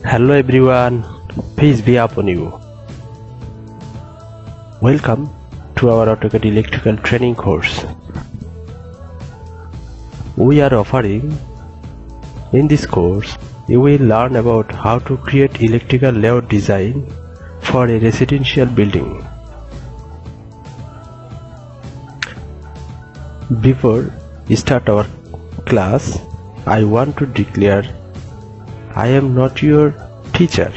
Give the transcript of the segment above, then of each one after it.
Hello everyone, peace be upon you. Welcome to our AutoCAD Electrical training course. We are offering, in this course, you will learn about how to create electrical layout design for a residential building. Before we start our class, I want to declare I am not your teacher.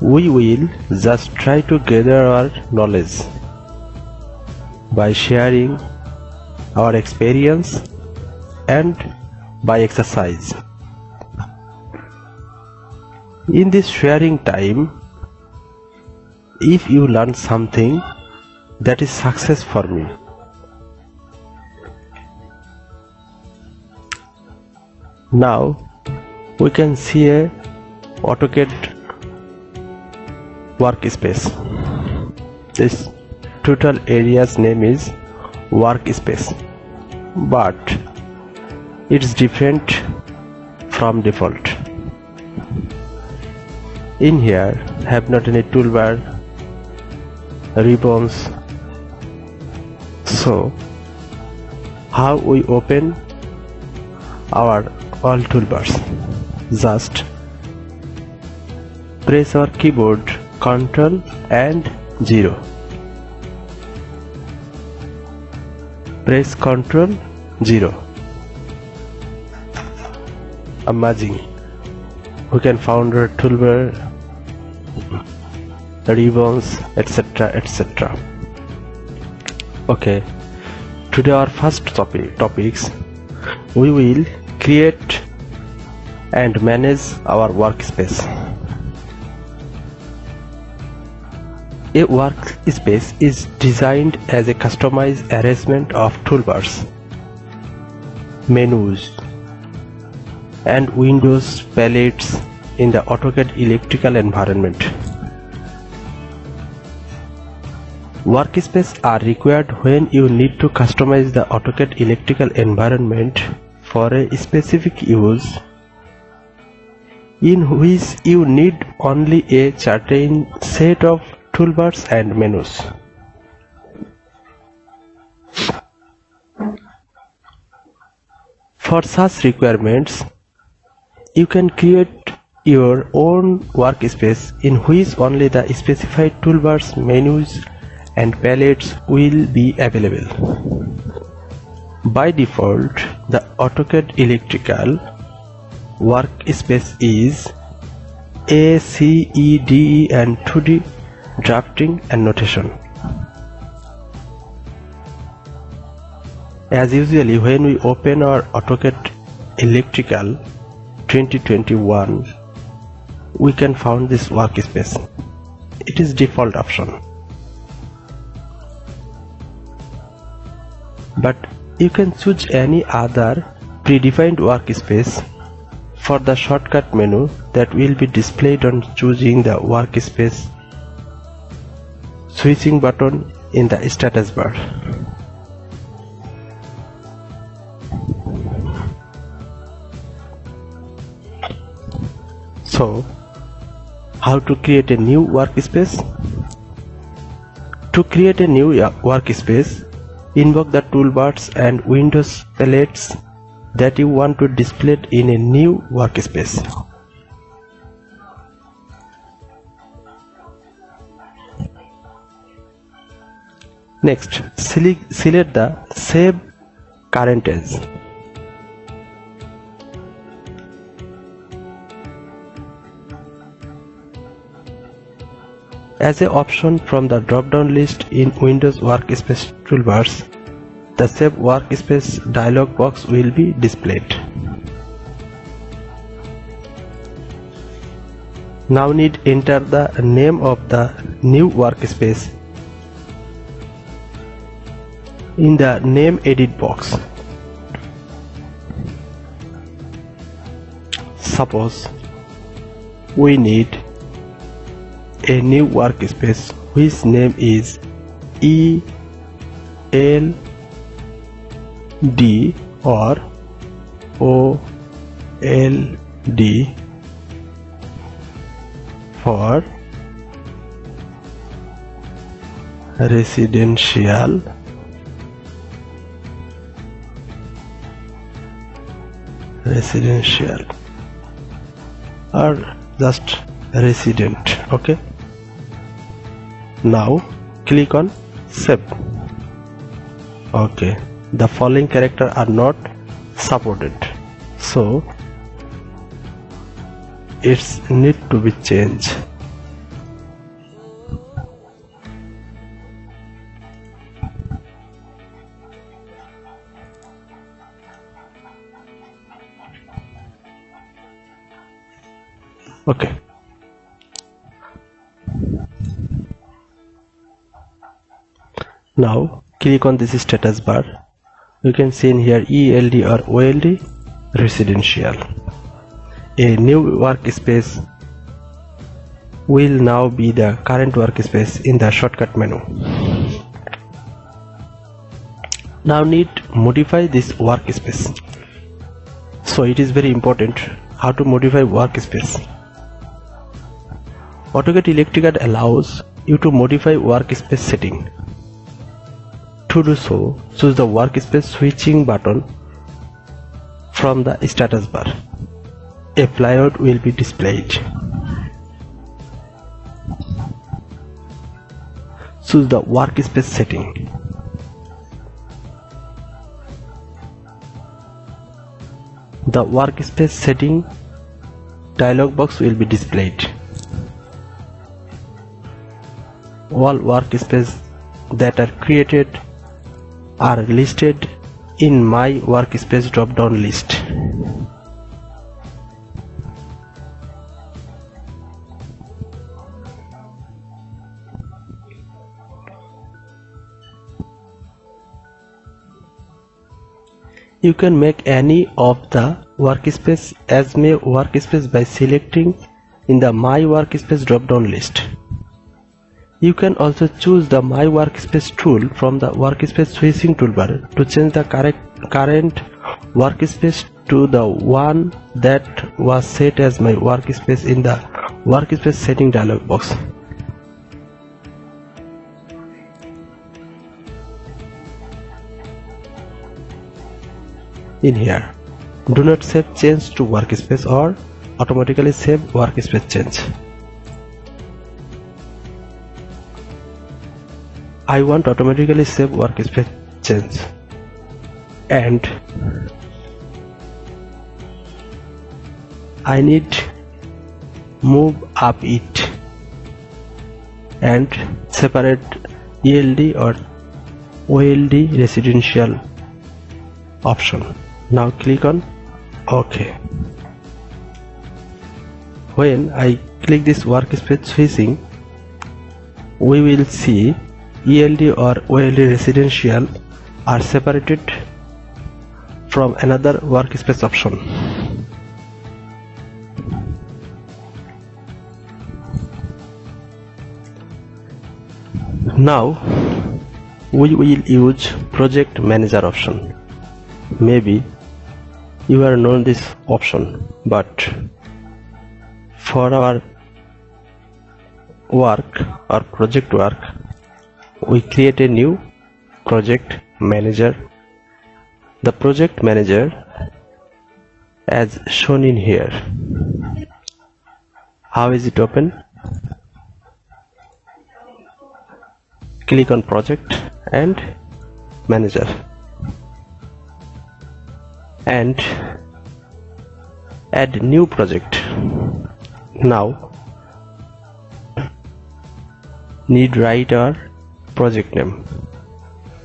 We will just try to gather our knowledge by sharing our experience and by exercise. In this sharing time, if you learn something, that is success for me. Now we can see a AutoCAD workspace. This total area's name is workspace, but it's different from default. In here have not any toolbar, ribbons. So how we open our all toolbars? Just press our keyboard Ctrl and 0. Press Ctrl 0. Amazing. We can find our toolbar, ribbons, etc. Okay. Today our first topics. We will create and manage our workspace. A workspace is designed as a customized arrangement of toolbars, menus, and windows palettes in the AutoCAD Electrical environment. Workspaces are required when you need to customize the AutoCAD Electrical environment for a specific use, in which you need only a certain set of toolbars and menus. For such requirements, you can create your own workspace in which only the specified toolbars, menus, and palettes will be available. By default, the AutoCAD Electrical workspace is A, C, E, D, E, and 2D drafting and notation. As usually, when we open our AutoCAD Electrical 2021, we can find this workspace. It is default option. But you can choose any other predefined workspace for the shortcut menu that will be displayed on choosing the workspace switching button in the status bar. So, how to create a new workspace? To create a new workspace, invoke the toolbars and windows palettes that you want to display in a new workspace. Next, select the Save Current As. As an option from the drop-down list in Windows Workspace toolbars, the Save Workspace dialog box will be displayed. Now need enter the name of the new workspace in the name edit box. Suppose we need a new workspace whose name is ELD or OCAD SLD for residential or just resident. Okay, now click on save. Okay, the following characters are not supported, so it's need to be changed. Okay, now click on this status bar. You can see in here ELD or OLD residential. A new workspace will now be the current workspace in the shortcut menu. Now need modify this workspace. So it is very important how to modify workspace. AutoCAD Electrical allows you to modify workspace setting. To do so, choose the workspace switching button from the status bar. A flyout will be displayed. Choose the workspace setting. The workspace setting dialog box will be displayed. All workspaces that are created are listed in my workspace drop down list. You can make any of the workspace as my workspace by selecting in the my workspace drop down list. You can also choose the My Workspace tool from the Workspace switching toolbar to change the current workspace to the one that was set as my workspace in the Workspace setting dialog box. In here, do not save change to workspace or automatically save workspace change. I want automatically save workspace change, and I need move up it and separate ELD or OLD residential option. Now click on OK. When I click this workspace switching, we will see ELD or OLD residential are separated from another workspace option. Now we will use project manager option. Maybe you are known this option, but for our work or project work, we create a new project manager. The project manager as shown in here. How is it open? Click on project and manager and add new project. Now need write our project name,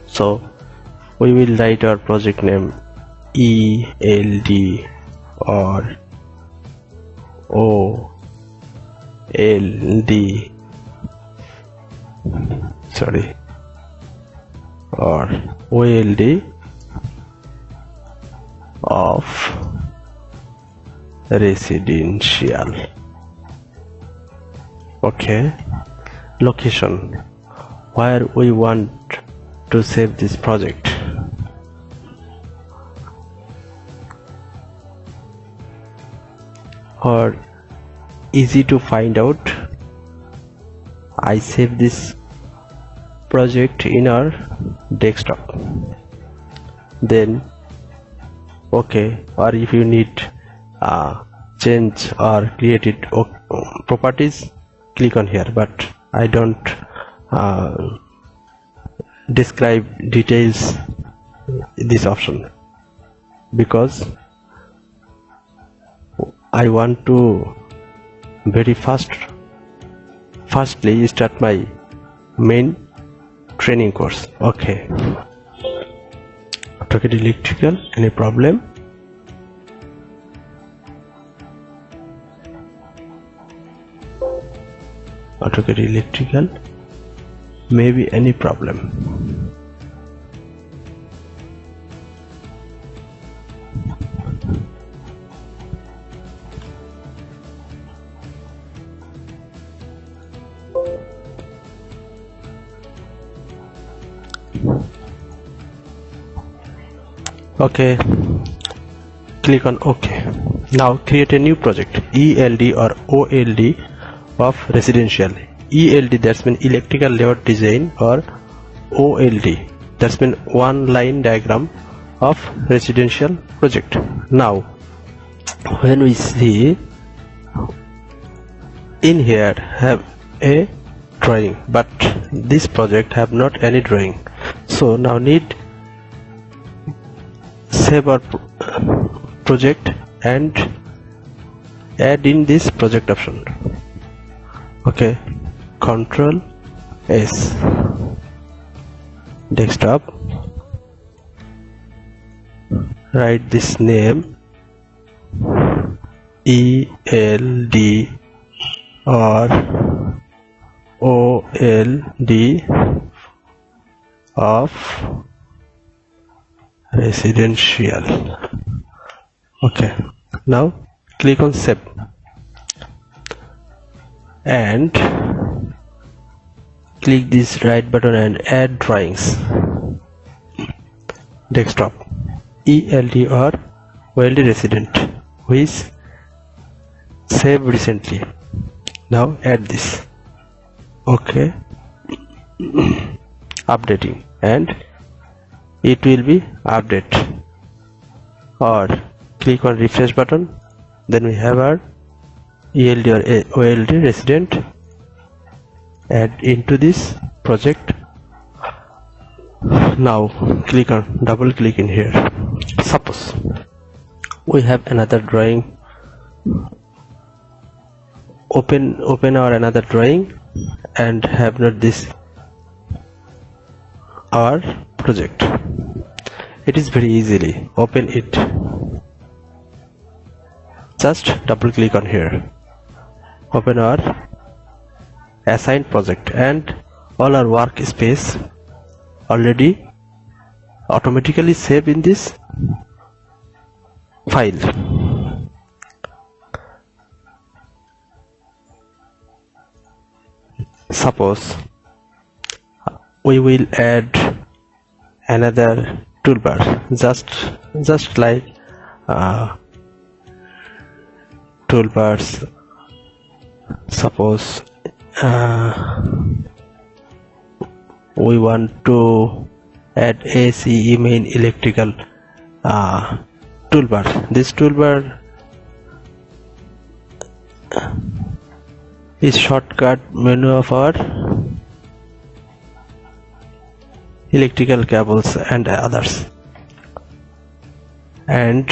so we will write our project name ELD or OLD, or OLD of residential. Okay, location where we want to save this project. for easy to find out, I save this project in our desktop. Then okay, or if you need change or create it properties, click on here, but I don't describe details this option because I want to very firstly start my main training course. Okay, AutoCAD Electrical, any problem? AutoCAD Electrical, maybe any problem. Okay, click on OK. Now create a new project, ELD or OLD of residential. ELD, that's mean electrical layout design, or OLD, that's mean one line diagram of residential project. Now when we see in here have a drawing, but this project have not any drawing, so now need save our project and add in this project option. Okay, Control S, desktop, write this name ELD or OLD of residential. Okay, now click on save and click this right button and add drawings. Desktop, ELD or OLD resident, which saved recently. Now add this. Okay, updating, and it will be update, or click on refresh button. Then we have our ELD or OLD resident add into this project. Now click on double click in here. Suppose we have another drawing, open our another drawing and have not this our project. It is very easily open it. Just double click on here, open our assigned project, and all our workspace already automatically saved in this file. Suppose we will add another toolbar, just like toolbars. Suppose we want to add ACE main electrical toolbar. This toolbar is shortcut menu of our electrical cables and others, and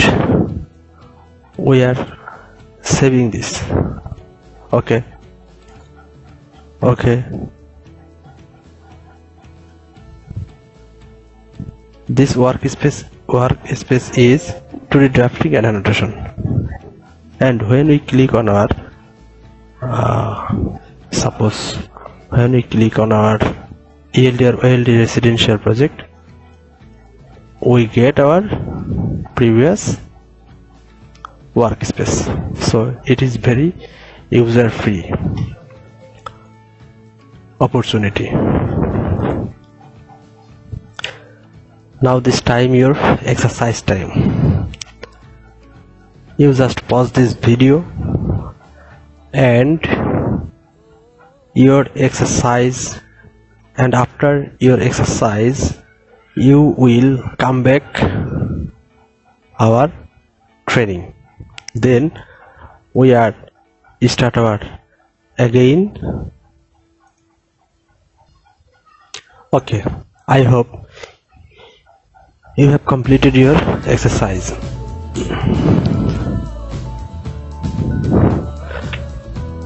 we are saving this. Okay, this workspace is to the drafting and annotation, and when we click on our suppose when we click on our ELD or OLD residential project, we get our previous workspace. So it is very user free opportunity. Now this time your exercise time. You just pause this video and your exercise, and after your exercise you will come back our training. Then we are start our again. Okay, I hope you have completed your exercise.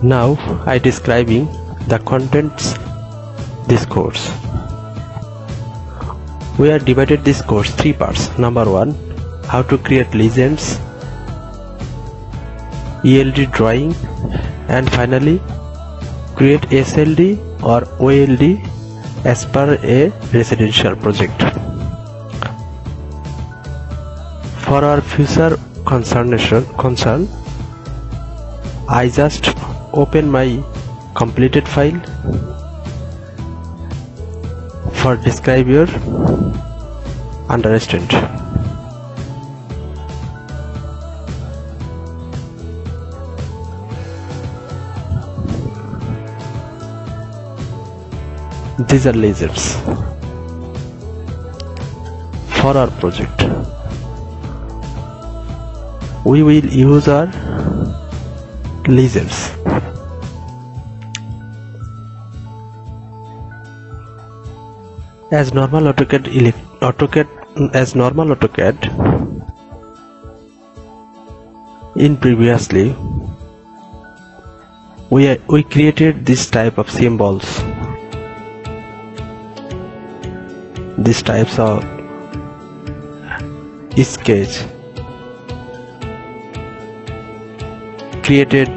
Now I describing the contents this course. We are divided this course 3 parts. Number 1, how to create legends, ELD drawing, and finally create SLD or OLD as per a residential project. For our future concern, I just open my completed file for describe your understand. These are lasers for our project. We will use our lasers. As normal AutoCAD in previously we created this type of symbols, these types of sketch created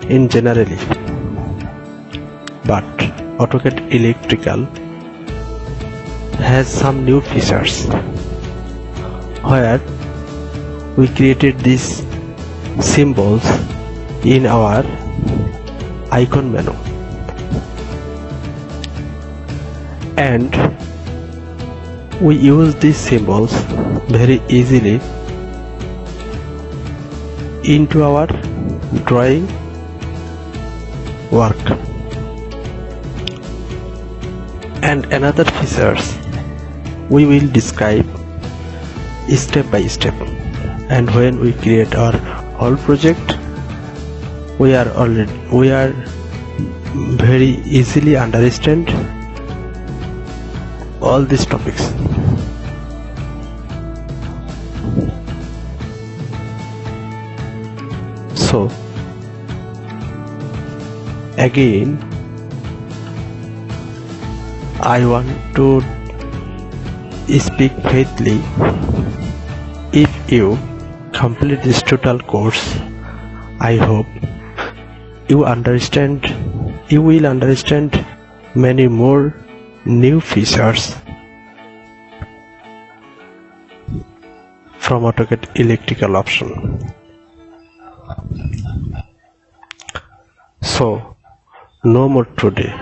in generally, but AutoCAD Electrical has some new features where we created these symbols in our icon menu, and we use these symbols very easily into our drawing work. And another features we will describe step by step, and when we create our whole project we are very easily understand all these topics. So again I want to speak faithfully. If you complete this total course, I hope you will understand many more new features from AutoCAD Electrical option. So no more today.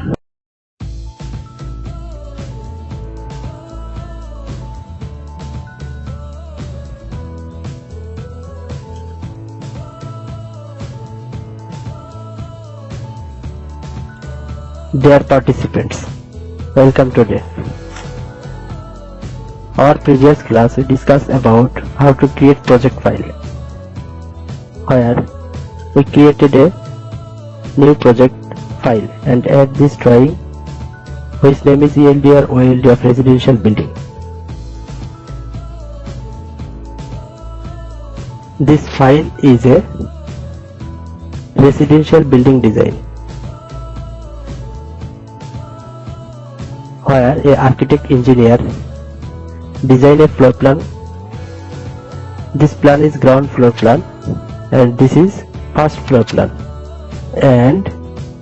Dear participants, welcome today. Our previous class we discussed about how to create project file, where we created a new project file and add this drawing which name is ELD or OLD of residential building. This file is a residential building design, where a architect engineer design a floor plan. This plan is ground floor plan and this is first floor plan, and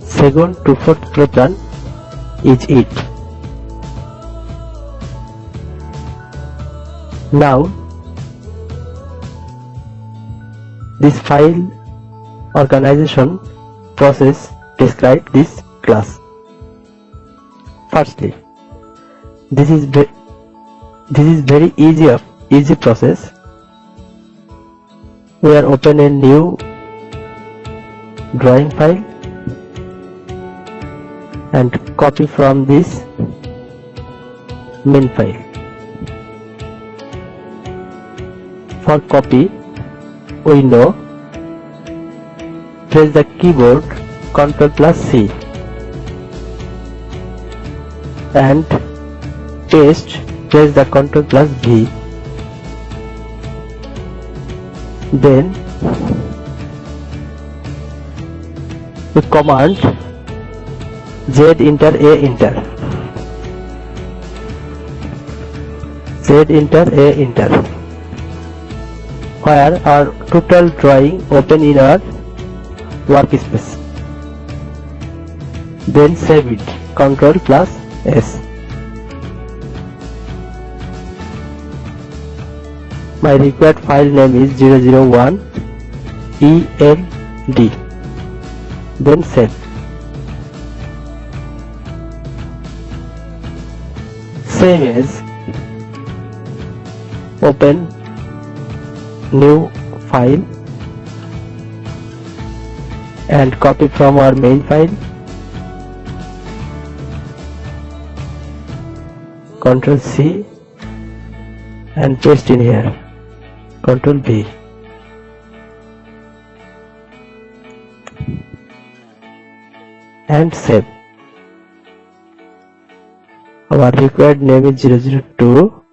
second to fourth floor plan is it. Now this file organization process describe this class. Firstly, this is very easy process. We are open a new drawing file and copy from this main file. For copy, we know press the keyboard Ctrl plus C and paste, press the Ctrl plus V. Then we command Z enter A enter, Z enter A enter, where our total drawing open in our workspace. Then save it, Ctrl plus S. My required file name is 001 ELD. Then save. Same as open new file and copy from our main file, Ctrl C and paste in here, Ctrl V. And save. Our required name is 002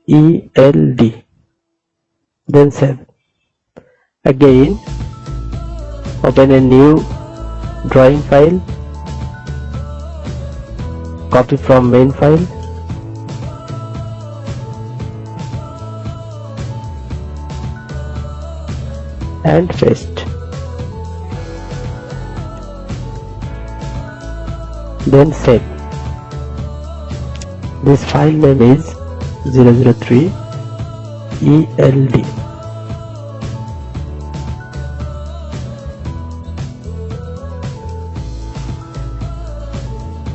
ELD. Then save. Again open a new drawing file, copy from main file, and paste. Then save. This file name is 003 ELD.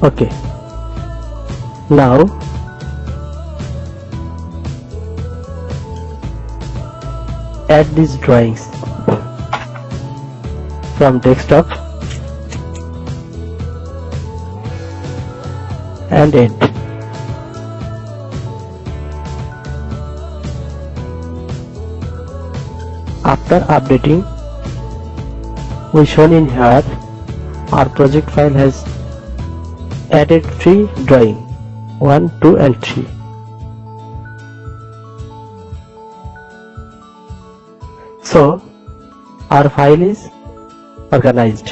Okay. Now add these drawings from desktop and end. After updating, we shown in here our project file has added 3 drawing, 1, 2 and 3. So our file is organized.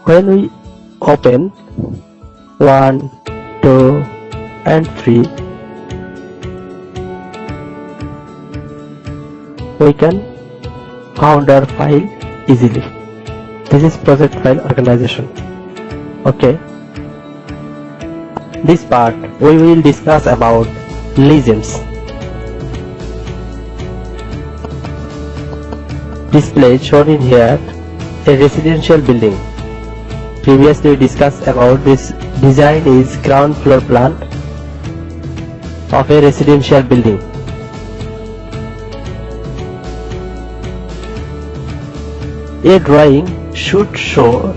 When we open 1, 2 and 3, we can found our file easily. This is project file organization. Okay. This part we will discuss about legends. Display shown in here a residential building. Previously we discussed about this design is ground floor plan of a residential building. A drawing should show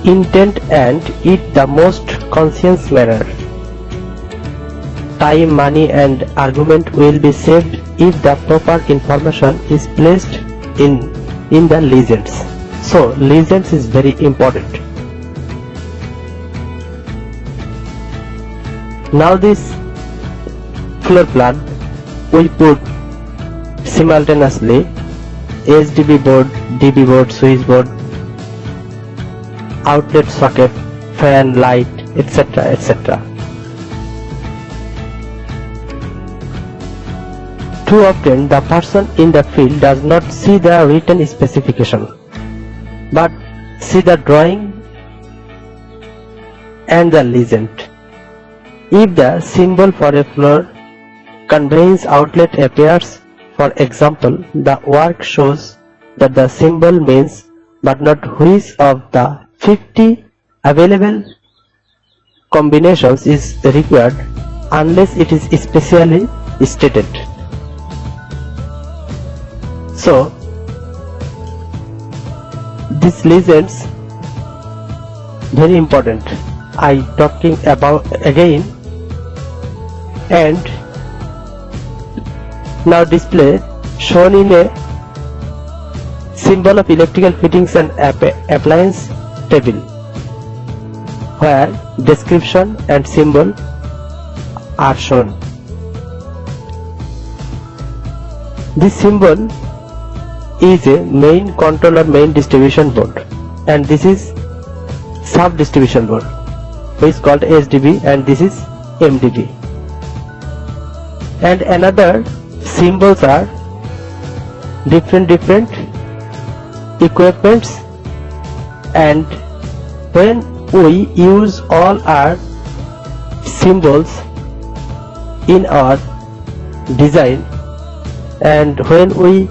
intent and in the most conscious manner. Time, money and argument will be saved if the proper information is placed in the legends. So legends is very important. Now this floor plan we put simultaneously SDB board, DB board, switch board, outlet socket, fan, light, etc. etc. Too often the person in the field does not see the written specification but see the drawing and the legend. If the symbol for a floor conveys outlet appears, for example, the work shows that the symbol means but not which of the 50 available combinations is required unless it is specially stated. So These legends very important. I talking about again, and now display shown in a symbol of electrical fittings and appliance table, where description and symbol are shown. This symbol is a main controller main distribution board, and this is sub distribution board, which is called SDB, and this is MDB. And another symbols are different equipments, and when we use all our symbols in our design, and when we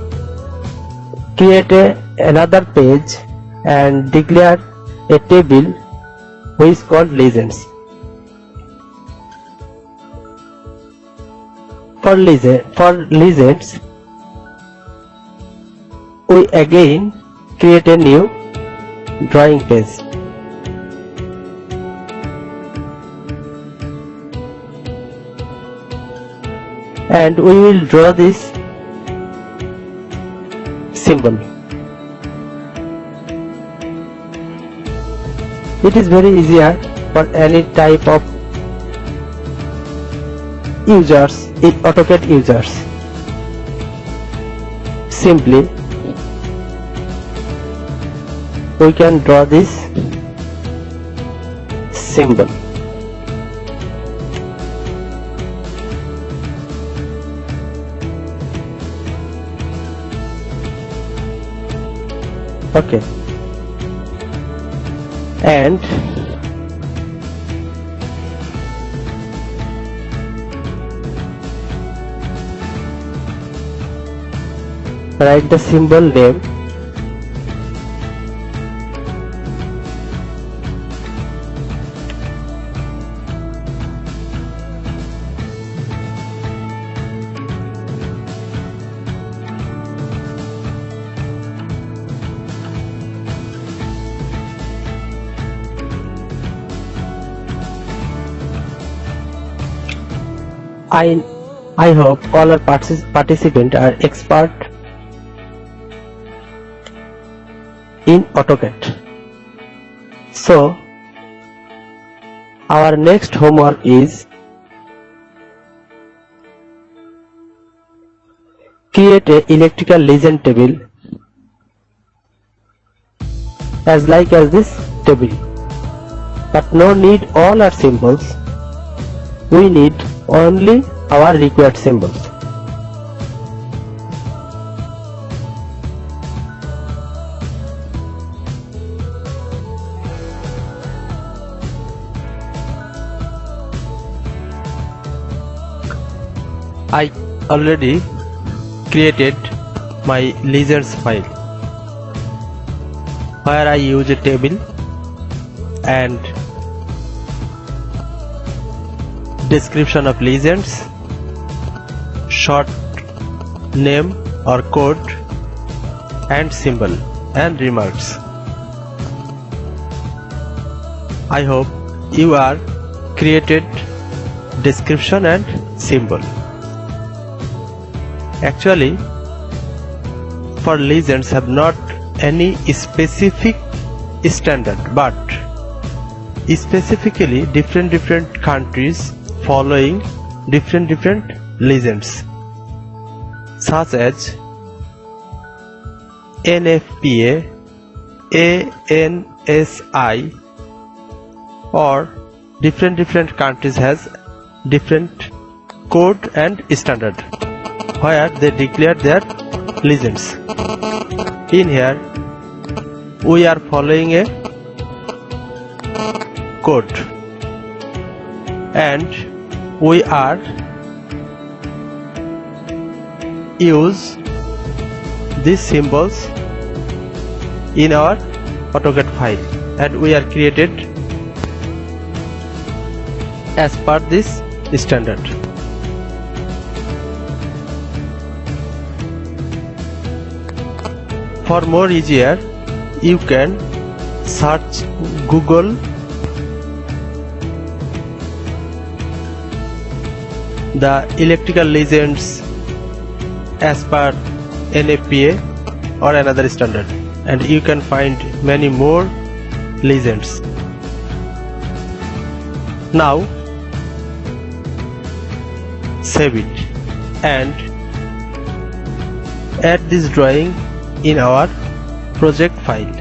create another page and declare a table which is called legends. For legends, we again create a new drawing page. And we will draw this symbol. It is very easier for any type of users, AutoCAD users. Simply we can draw this symbol. Okay, and write the symbol name. I hope all our participants are expert in AutoCAD. So our next homework is create a electrical legend table as this table, but no need all our symbols. We need only our required symbols. I already created my legends file, where I use a table and description of legends, short name or code, and symbol and remarks. I hope you are created description and symbol. Actually, for legends have not any specific standard, but specifically different countries following different legends, such as NFPA, ANSI, or different countries has different code and standard, where they declare their legends. In here we are following a code, and we are use these symbols in our AutoCAD file, and we are created as per this standard. For more easier, you can search Google the electrical legends as per NFPA or another standard, and you can find many more legends. Now save it and add this drawing in our project file.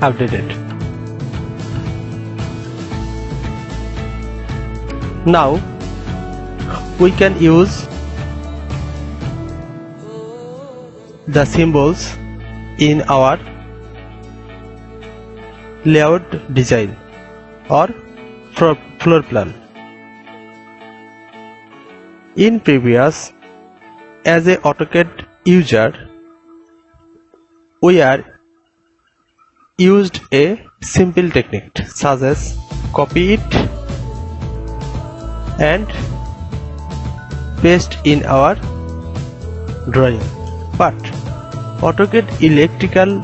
Update it. Now we can use the symbols in our layout design or floor plan. In previous, as a AutoCAD user, we are used a simple technique such as copy it and paste in our drawing, but AutoCAD Electrical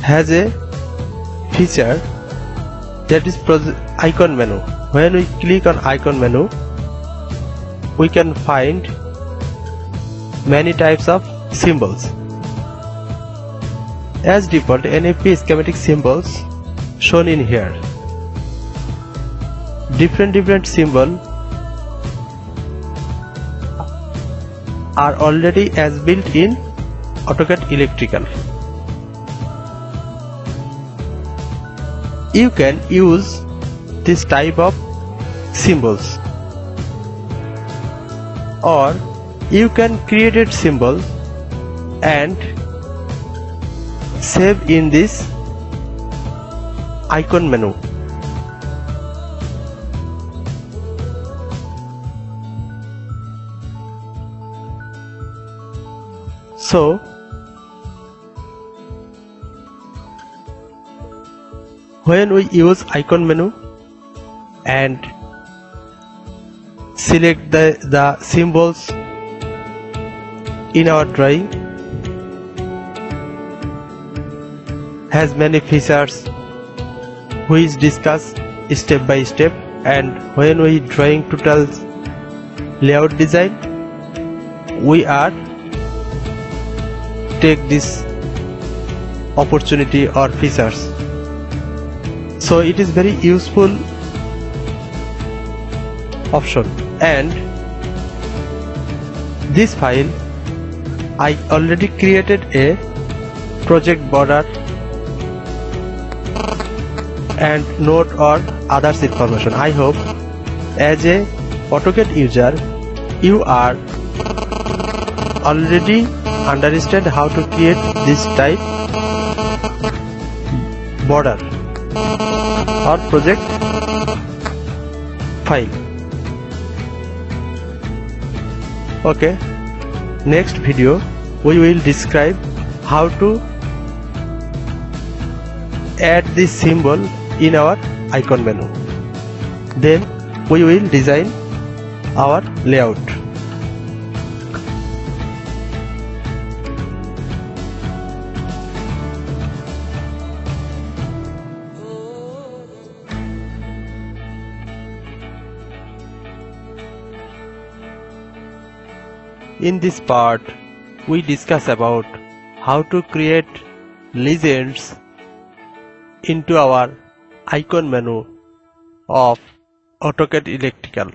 has a feature that is icon menu. When we click on icon menu, we can find many types of symbols. As default, NFP schematic symbols shown in here. Different symbols are already as built in AutoCAD Electrical. You can use this type of symbols, or you can create a symbol and save in this icon menu. So when we use icon menu and select the symbols in our drawing, has many features which discuss step by step, and when we drawing total layout design, we are take this opportunity or features. So it is very useful option. And this file I already created a project border and note or others information. I hope as a AutoCAD user you are already understand how to create this type border or project file. Okay, next video we will describe how to add this symbol in our icon menu. Then we will design our layout. In this part, we discuss about how to create legends into our icon menu of AutoCAD Electrical.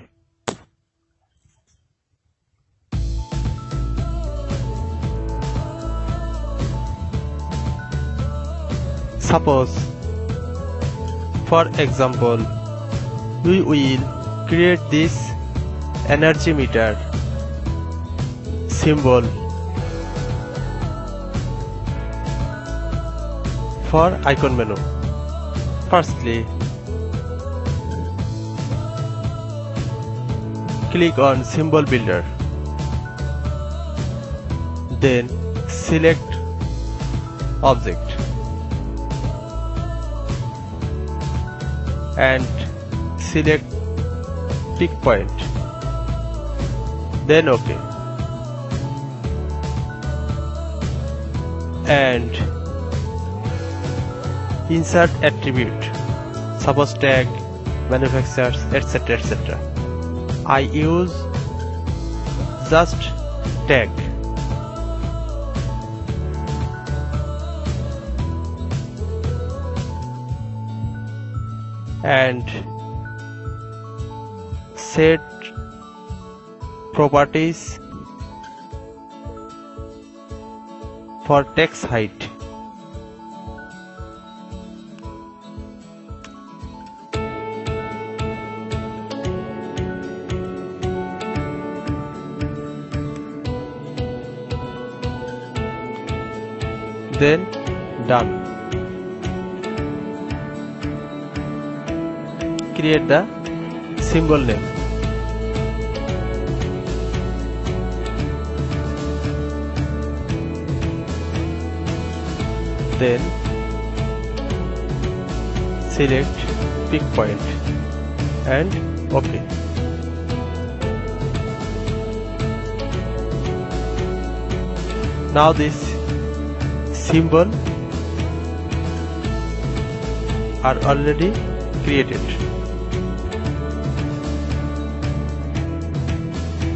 Suppose, for example, we will create this energy meter symbol for icon menu. Firstly, click on symbol builder, then select object and select pick point, then OK, and insert attribute, suppose tag, manufacturers, etc. etc. I use just tag. And set properties for text height. Then done. Create the symbol name. Then select pick point and OK. Now this symbol are already created.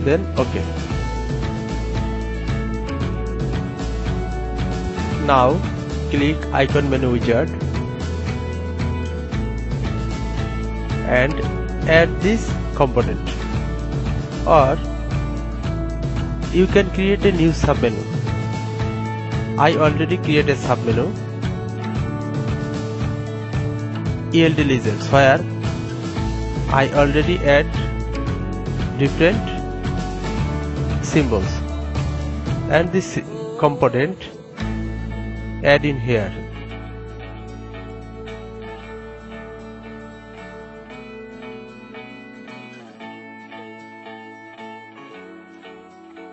Then OK. Now click icon menu wizard and add this component, or you can create a new submenu. I already created a submenu, ELD legends, where I already add different symbols, and this component add in here.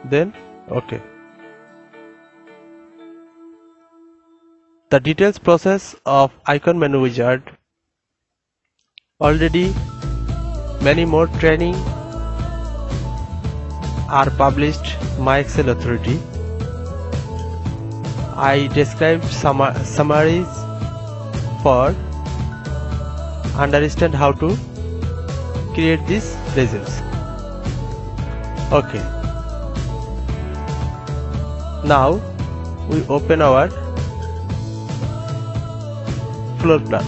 Then OK. The details process of icon menu wizard, already many more training are published My Excel Authority. I described summaries for understand how to create these legends. OK. Now we open our floor plan.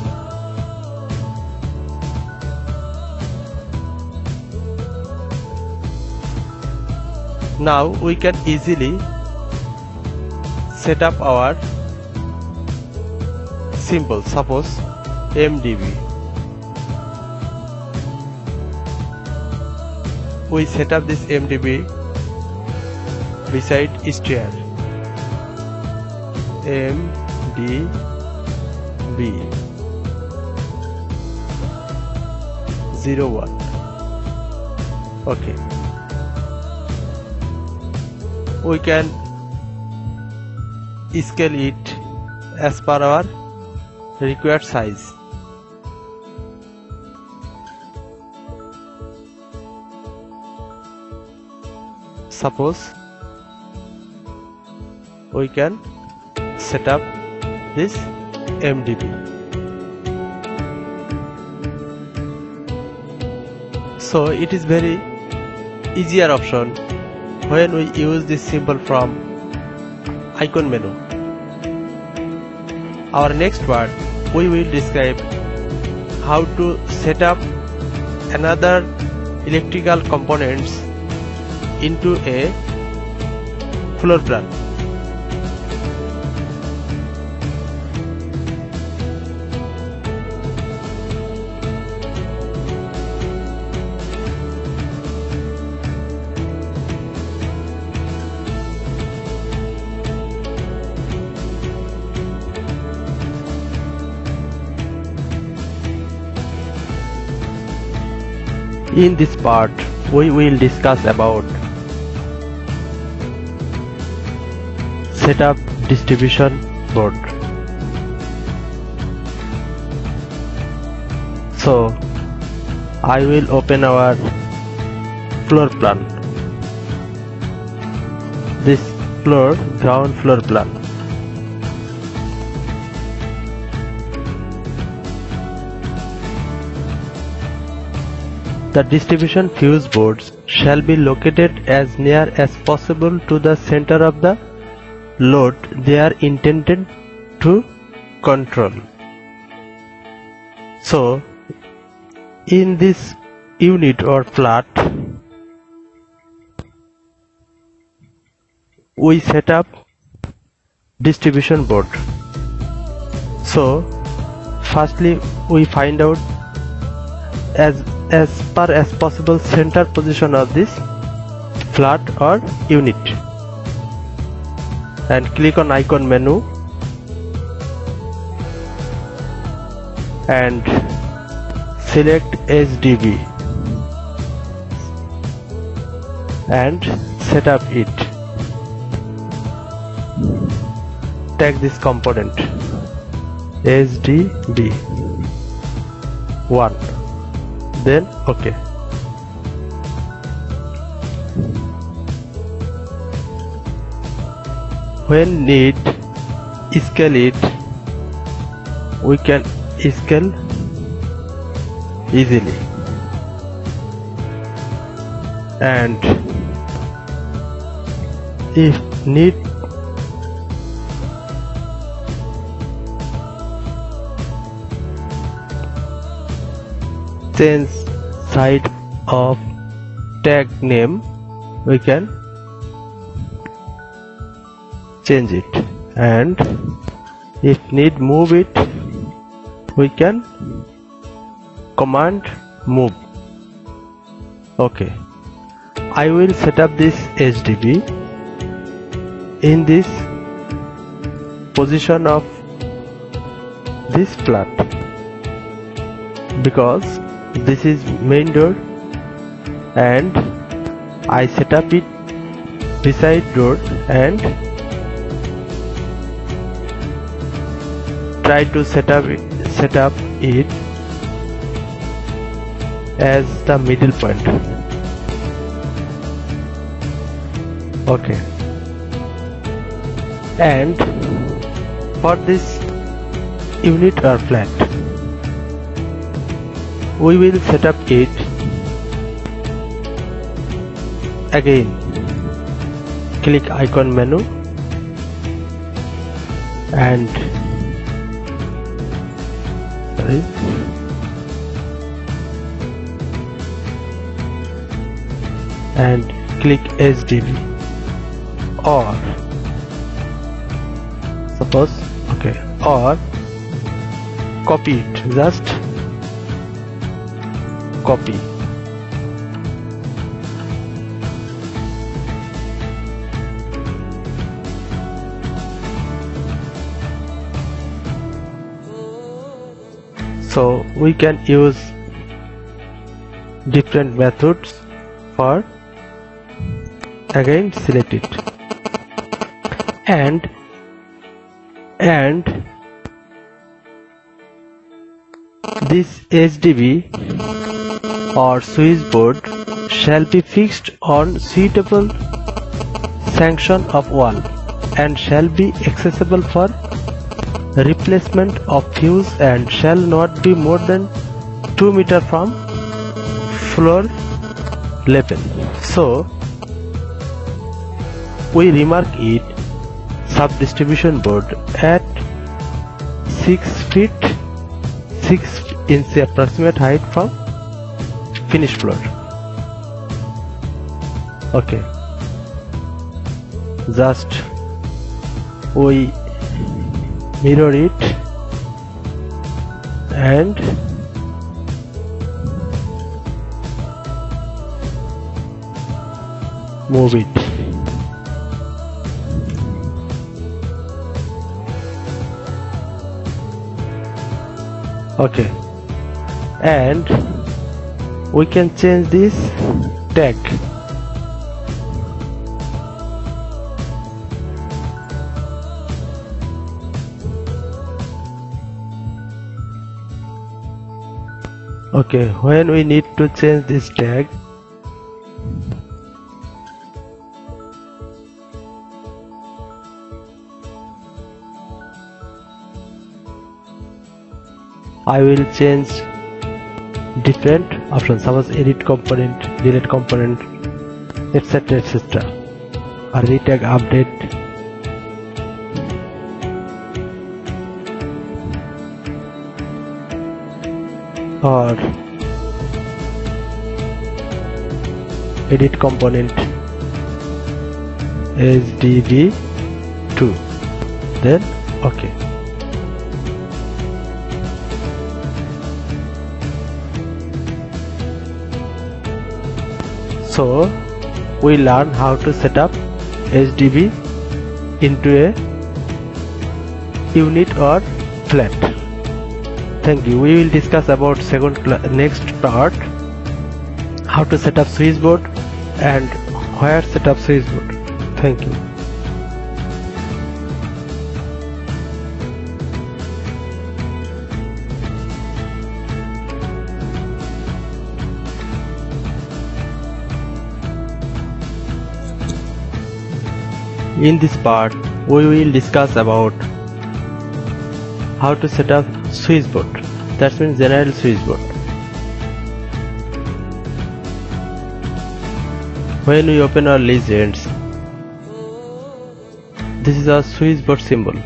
Now we can easily set up our symbol, suppose MDB. We set up this MDB beside stair. MDB 01. OK. We can scale it as per our required size. Suppose we can set up this MDB. So it is very easier option when we use this symbol from icon menu. Our next part, we will describe how to set up another electrical components into a floor plan. In this part, we will discuss about setup distribution board. So I will open our floor plan, this ground floor plan. The distribution fuse boards shall be located as near as possible to the center of the load they are intended to control. So, in this unit or flat, we set up distribution board. So, firstly we find out as far as possible center position of this flat or unit and click on icon menu and select SDB and set up it. Tag this component SDB 1, then OK. When need scale it, we can scale easily, and if need change side of tag name, we can change it, and if need move it, we can command move. Okay, I will set up this SDB in this position of this flat because this is main door, and I set up it beside door and try to set up it as the middle point. Okay, and for this unit or flat, we will set up it again. Click icon menu and click SDB or suppose or copy it, just copy. So we can use different methods for again select it, and this SDB or switchboard shall be fixed on suitable section of wall and shall be accessible for replacement of fuse and shall not be more than 2 meters from floor level. So we remark it sub-distribution board at 6 feet 6 inch approximate height from finished floor. Okay, just we mirror it and move it. Okay, and we can change this tag. Okay, when we need to change this tag, I will change different options, suppose edit component, delete component, etc, etc, or retag update, or edit component SDB 2, then OK. So we learn how to set up SDB into a unit or flat. Thank you. We will discuss about next part, how to set up switchboard and where set up switchboard. Thank you. In this part, we will discuss about how to set up switchboard. That means general switchboard. When we open our legends, this is our switchboard symbol,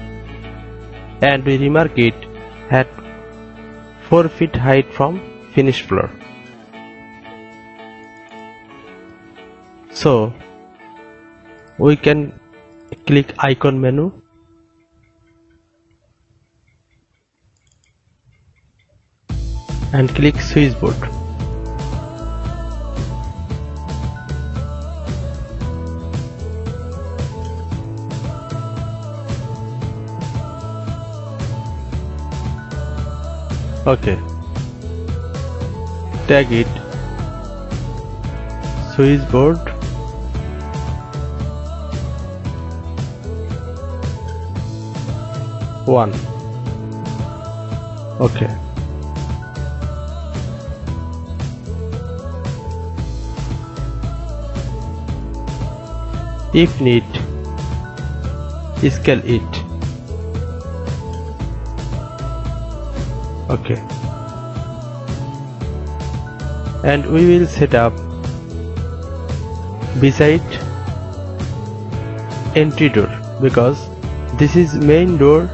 and we remark it at 4 feet height from finished floor. So we can click icon menu and click switchboard. Okay, tag it switchboard 1. Okay, if need, scale it. Okay, and we will set up beside entry door, because this is main door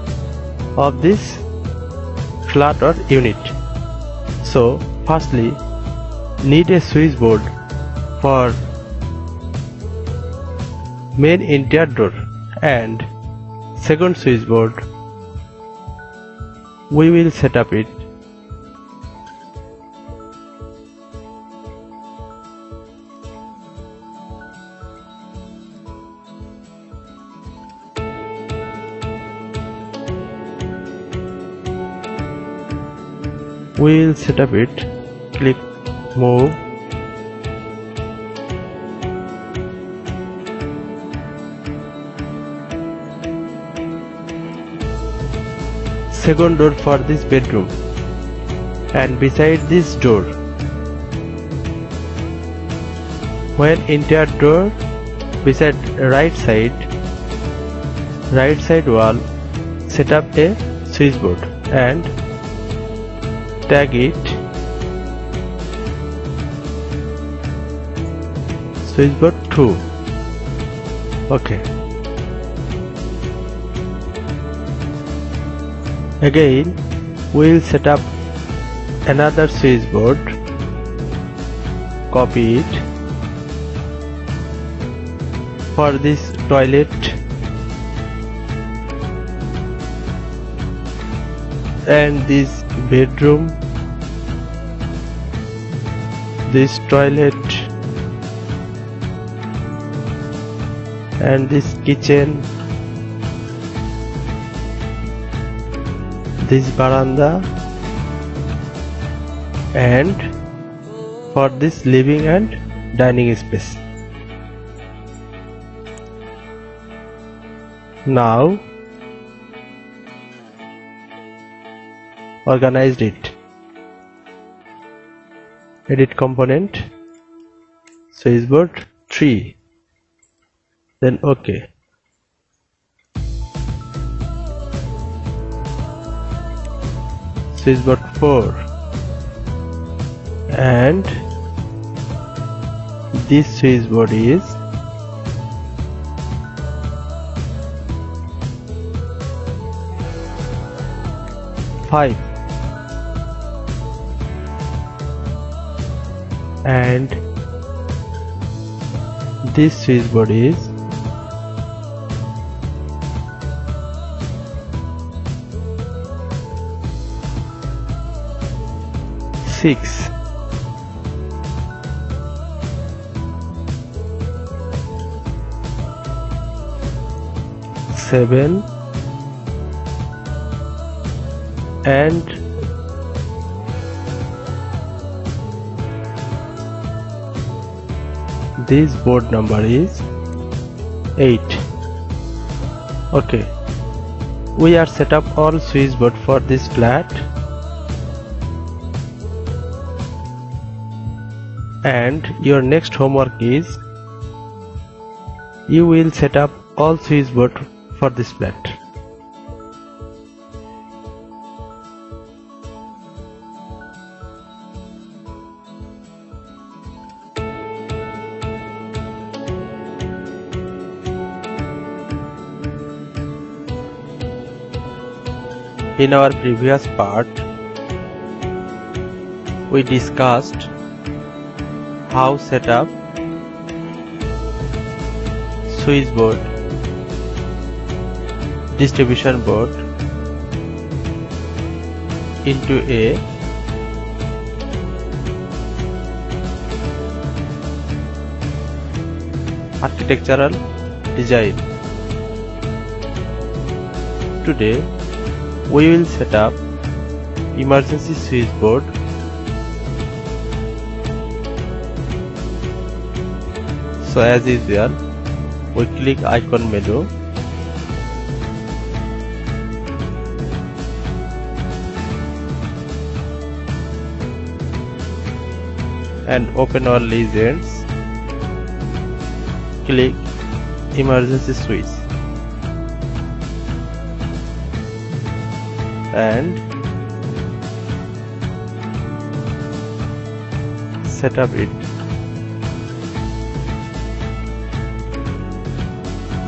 of this flat or unit. So firstly need a switchboard for main interior door, and second switchboard we will set up it click move, second door for this bedroom, and beside this door, when interior door, beside right side wall, set up a switchboard and tag it switchboard 2. Okay, again we will set up another switchboard, copy it for this toilet and this bedroom, this toilet and this kitchen, this veranda, and for this living and dining space. Now organized it, edit component switchboard 3, then OK. switchboard 4, and this switchboard is 5, and this switchboard is 6, seven, and this board number is 8. Okay, we are set up all switchboard for this flat, and your next homework is you will set up all switchboard for this flat. In our previous part, we discussed how set up switchboard, distribution board into a architectural design. Today we will set up emergency switchboard So as usual, we click icon menu and open our legends. Click emergency switch and set up it.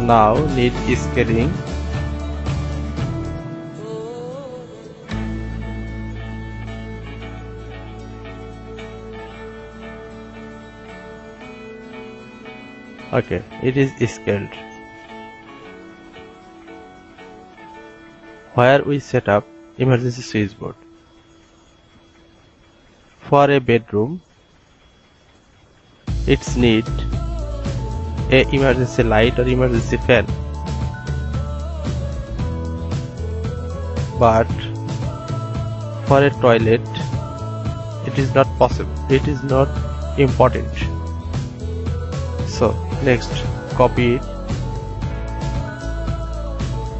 Now need scaling. Okay, it is scaled. Where we set up emergency switchboard. For a bedroom, it's need a emergency light or emergency fan, but for a toilet it is not possible, it is not important. So next, copy it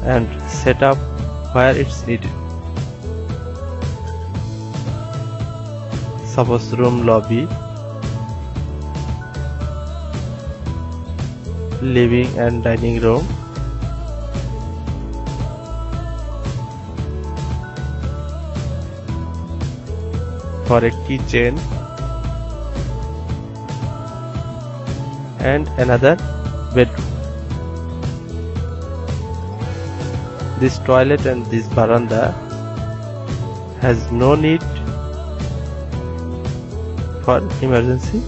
and set up where it's needed. Suppose room, lobby, living and dining room, for a kitchen and another bedroom. This toilet and this veranda has no need for emergency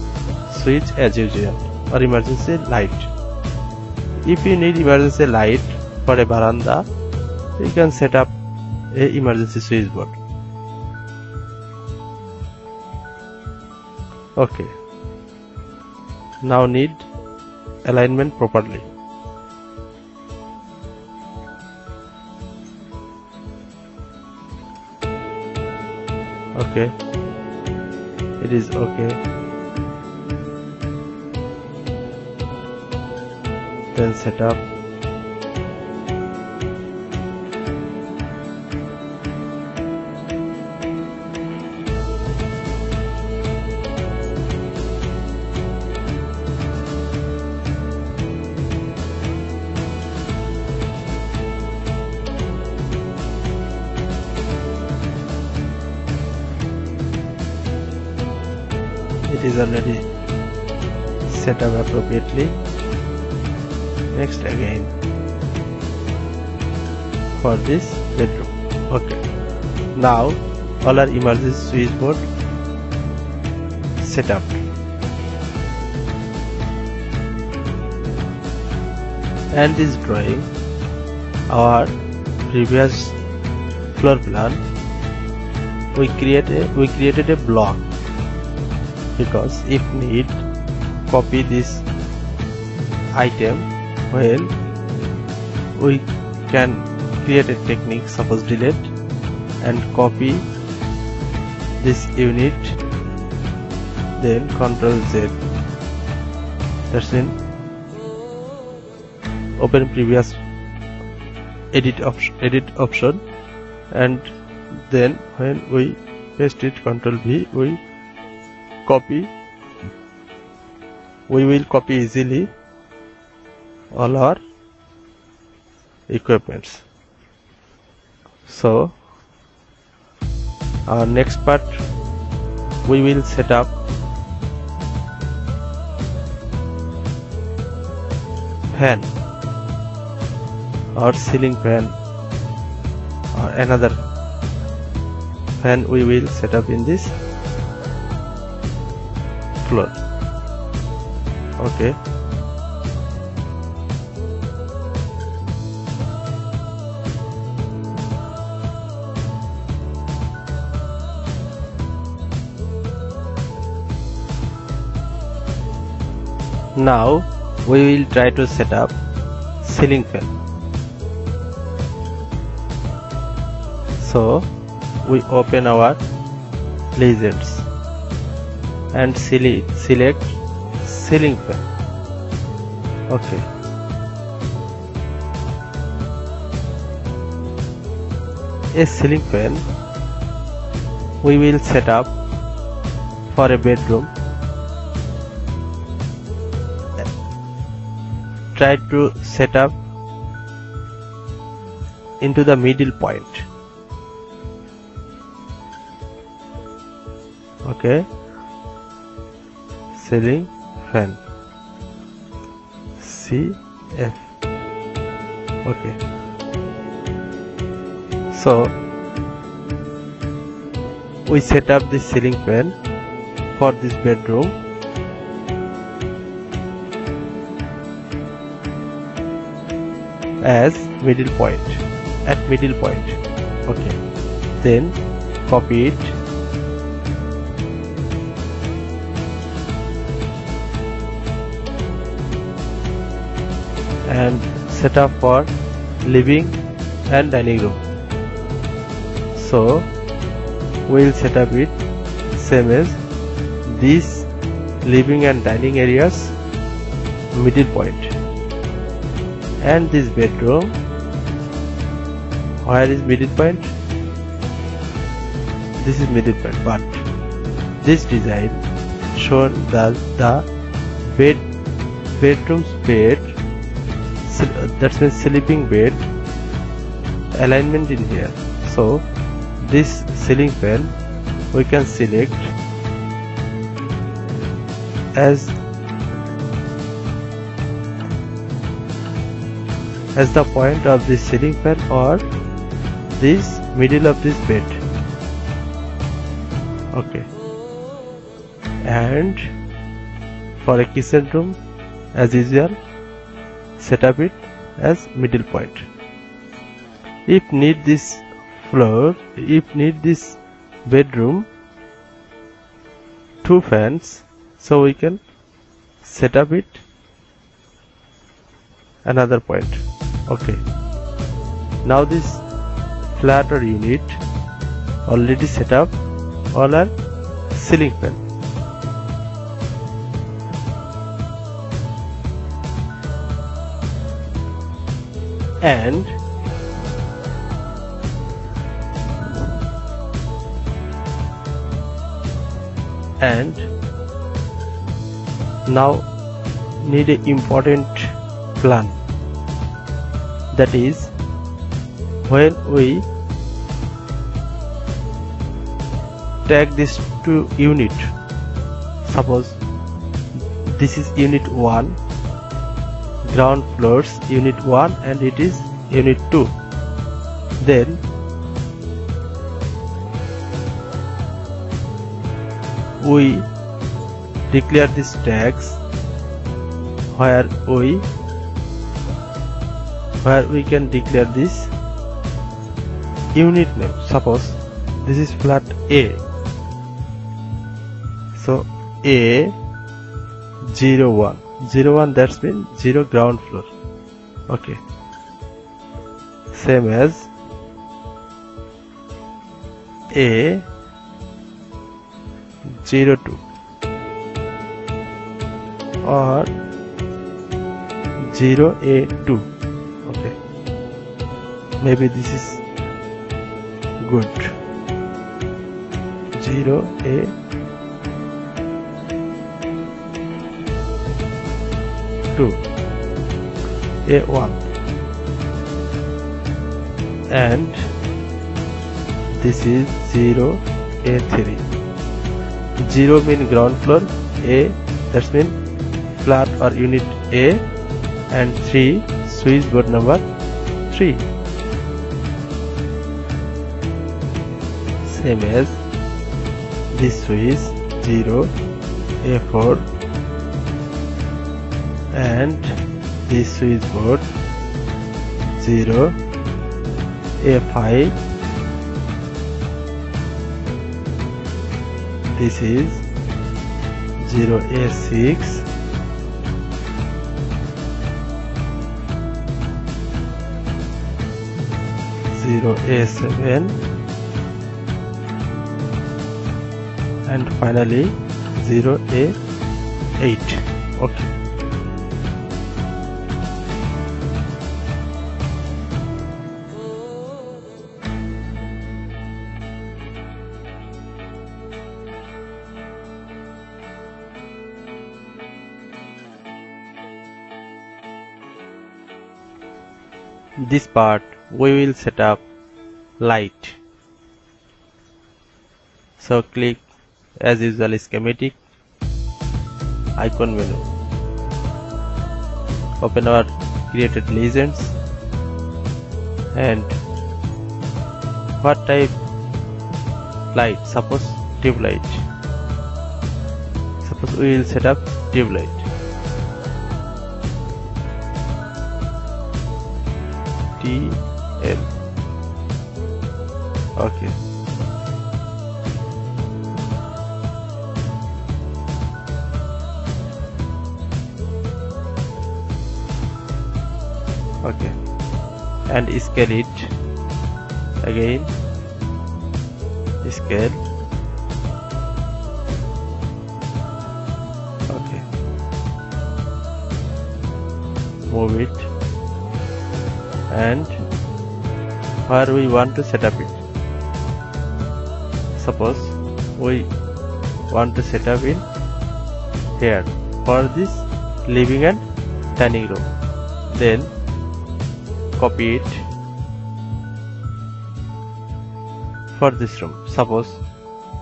switch as usual or emergency light. If you need emergency light for a veranda, you can set up a emergency switchboard. Okay. Now need alignment properly. Okay. It is okay. Then set up. is already set up appropriately. Next again for this bedroom. Okay, now all our emergency switchboard set up. And this drawing our previous floor plan, we created a block, because if need copy this item, well, we can create a technique, suppose delete, and copy this unit, then Ctrl Z. That's in open previous edit option, and then when we paste it, Ctrl V, we will copy easily all our equipments. So our next part, we will set up fan or ceiling fan or another fan. We will set up in this floor. Okay, now we will try to set up ceiling fan. So we open our legends and select ceiling fan. Okay, a ceiling fan we will set up for a bedroom. Try to set up into the middle point. Okay, ceiling fan CF. Okay, so we set up this ceiling fan for this bedroom. As middle point, at middle point. Okay, then copy it and set up for living and dining room. So we will set up it same as this living and dining areas middle point. And this bedroom, where is middle point? This is middle point, but this design shown that the bedroom's bed, that means sleeping bed alignment in here. So this ceiling fan we can select as the point of this ceiling fan or this middle of this bed. Okay, and for a kitchen room, as usual, set up it as middle point. If need this floor, if need this bedroom, two fans, so we can set up it another point. Okay, now this flat or unit already set up all our ceiling fan. And now need a important plan, that is when we take this to unit, Suppose this is unit 1, ground floors unit 1 and it is unit 2. Then we declare these tags where we can declare this unit name. Suppose this is flat A, so A 01, 01, that's mean 0 ground floor. Okay, same as A 02 or 0A2. Okay, maybe this is good. 0A2 A1 and this is 0A3. 0 mean ground floor, A that's mean flat or unit A, and 3 switchboard number 3. Same as this switch 0 A4 and this switchboard 0 A5. This is 0 A6 0 A7 and finally 0 A8. Okay. This part we will set up light. So click as usual schematic icon menu. Open our created legends and what type light? Suppose tube light. Suppose we will set up tube light. TL. Okay. Okay. And scale it again. Scale. Okay. Move it. And where we want to set up it. Suppose we want to set up in here for this living and dining room. Then copy it for this room. Suppose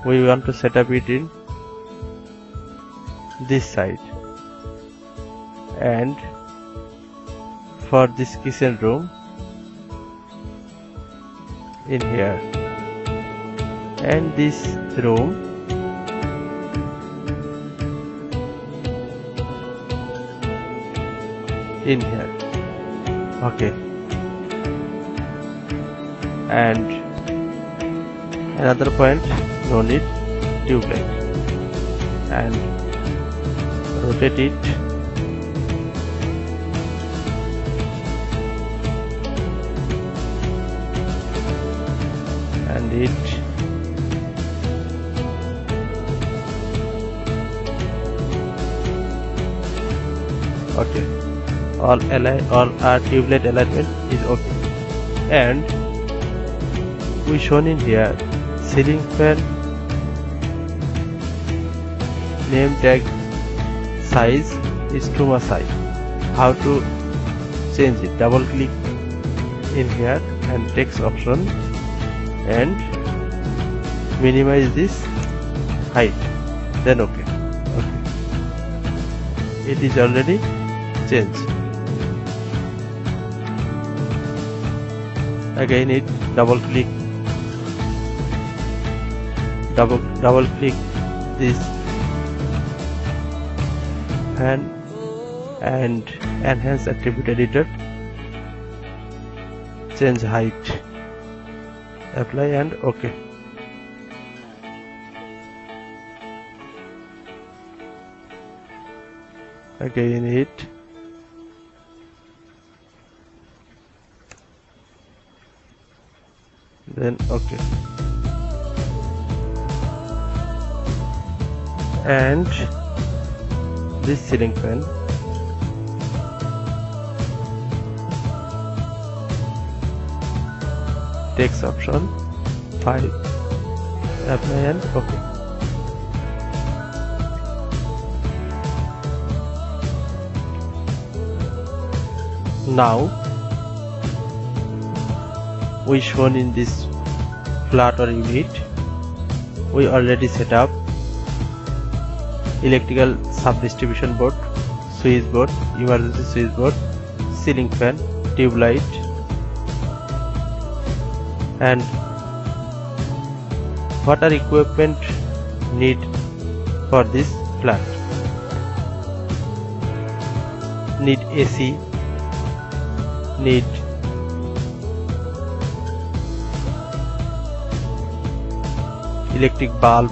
we want to set up it in this side, and for this kitchen room in here, and this room in here. Okay. And another point, no need tube light, and rotate it and it okay. All our tube light alignment is okay. And we shown in here ceiling fan name tag size is too much size. How to change it? Double click in here and text option and minimize this height, then okay. it is already changed. Again it double click this and enhance attribute editor, change height, apply and OK. Again it then OK, and this ceiling fan, text option 5, apply and OK. Now we shown in this flat or unit, we already set up electrical sub-distribution board, switch board, emergency switch board, ceiling fan, tube light, and what are equipment need for this flat? Need AC, need electric bulb,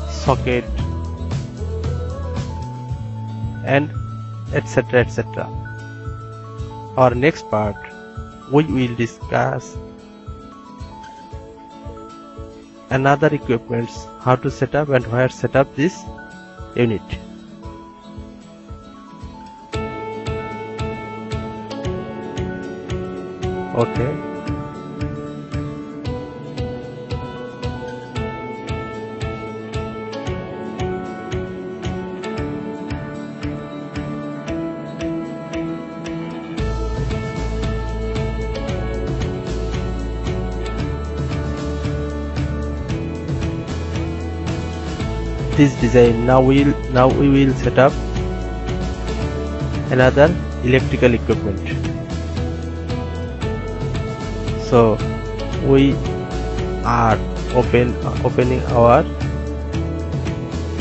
socket, and etc. etc. Our next part, we will discuss another equipments, how to set up and where set up this unit. Okay. This design, now we will set up another electrical equipment. So we are opening our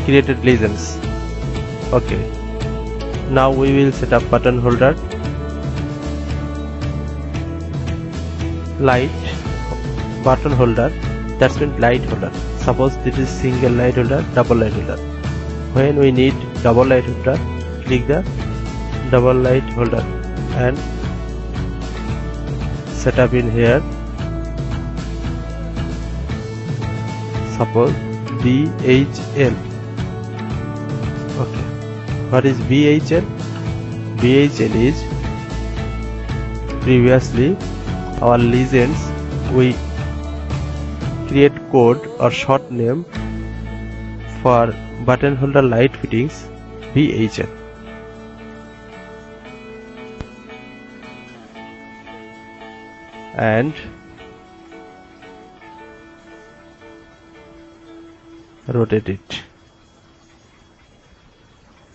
created legends. Okay, now we will set up button holder, light button holder, that's means light holder. Suppose this is single light holder, double light holder. When we need double light holder, click the double light holder and set up in here. Suppose BHL. Okay, what is BHL? BHL is previously our legends we create code or short name for button holder light fittings, BHL. And rotate it.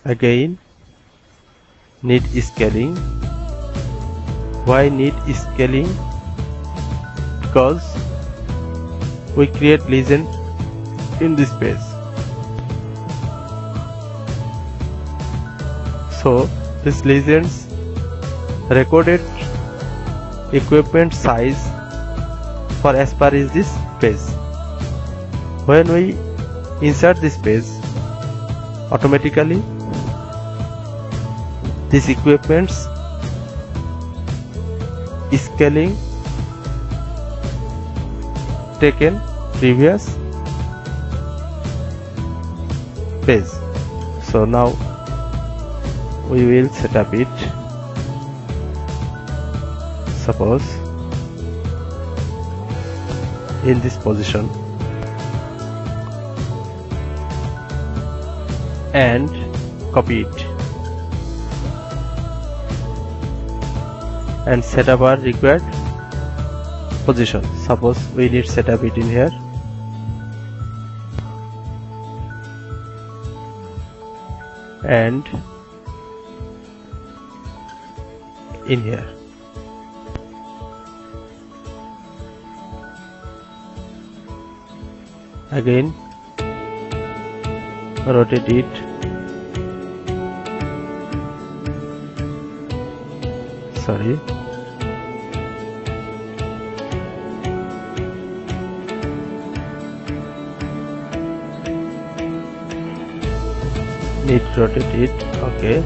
Again need scaling. Why need scaling? Because we create legend in this page. So this legends recorded equipment size for as per is this page. When we insert this page, automatically this equipment's scaling taken previous page. So now we will set up it. Suppose in this position and copy it and set up our required position. Suppose we need set up it in here. and in here. Again rotate it, sorry, need to rotate it, okay,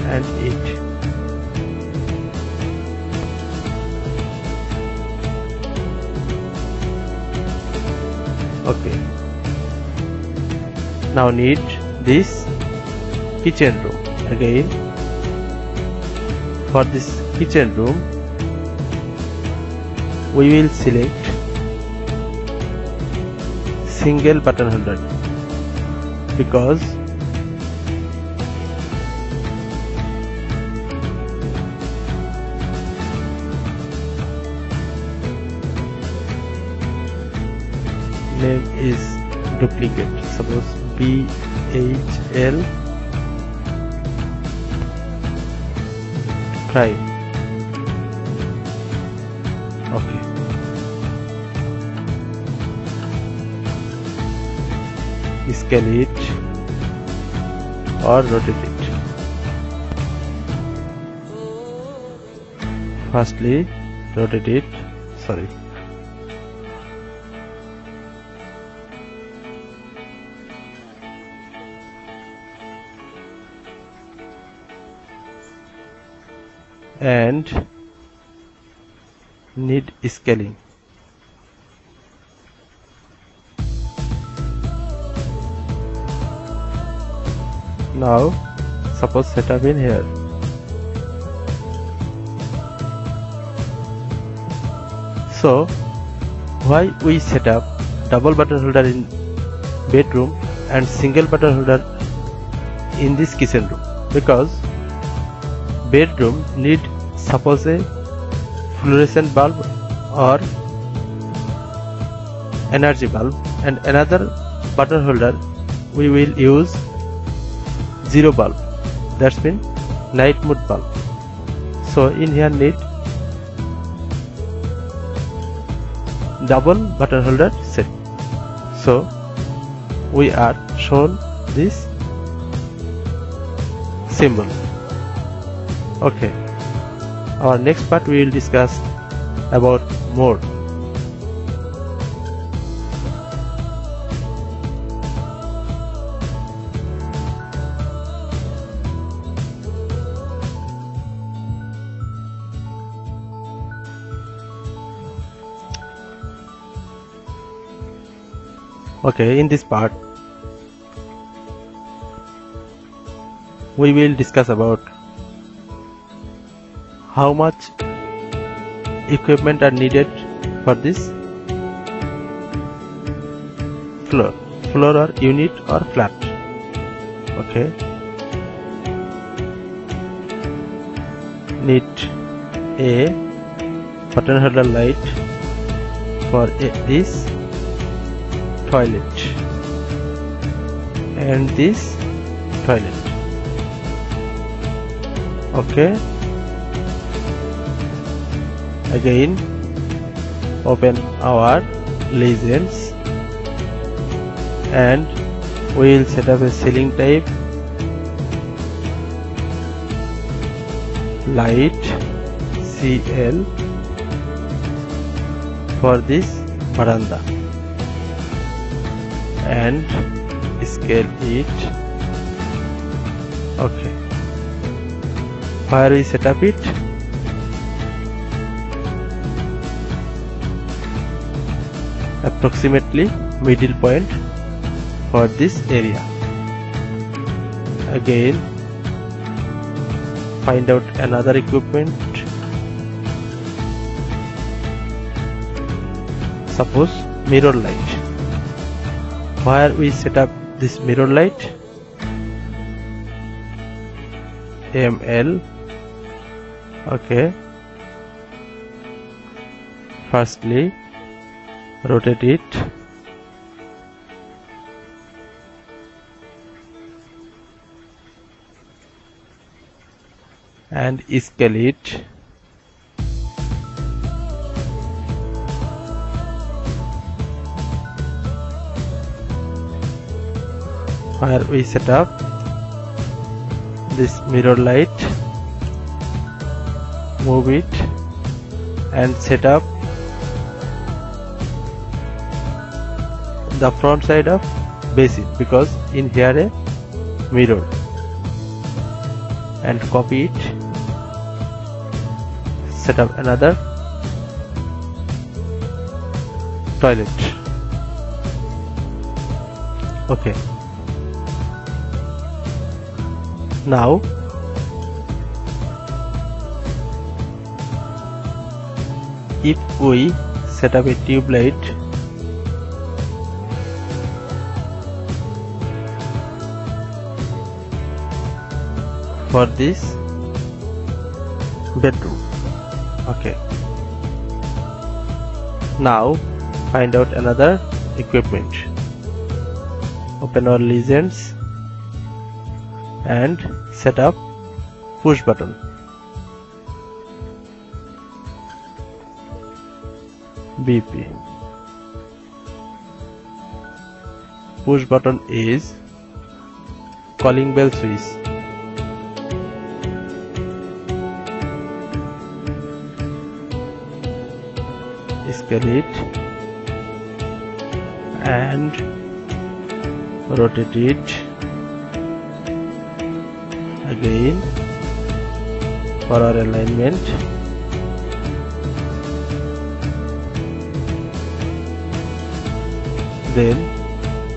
and it. Okay, now need this kitchen room. Again, for this kitchen room we will select single button holder, because name is duplicate, suppose BHL Prime. Okay, scale it or rotate it. Firstly rotate it, sorry, and need scaling. Now suppose setup in here. So why we set up double button holder in bedroom and single button holder in this kitchen room? Because bedroom need suppose a fluorescent bulb or energy bulb, and another button holder we will use zero bulb, that's mean night mode bulb. So in here need double button holder set. So we are shown this symbol. Okay, our next part we will discuss about more. Okay, in this part we will discuss about how much equipment are needed for this floor or unit or flat. Okay, need a button holder light for this toilet and this toilet. Okay, again open our legends and we will set up a ceiling type light CL for this veranda and scale it. Okay, where we set up it? Approximately middle point for this area. Again find out another equipment, suppose mirror light. Where we set up this mirror light? ML. Okay, firstly rotate it and scale it. Where we set up this mirror light, move it and set up the front side of basin, because in here a mirror, and copy it, set up another toilet. Okay, now if we set up a tube light for this bedroom. Okay, now find out another equipment. Open our legends and set up push button. BP. Push button is calling bell switch. Scale it and rotate it again for our alignment. Then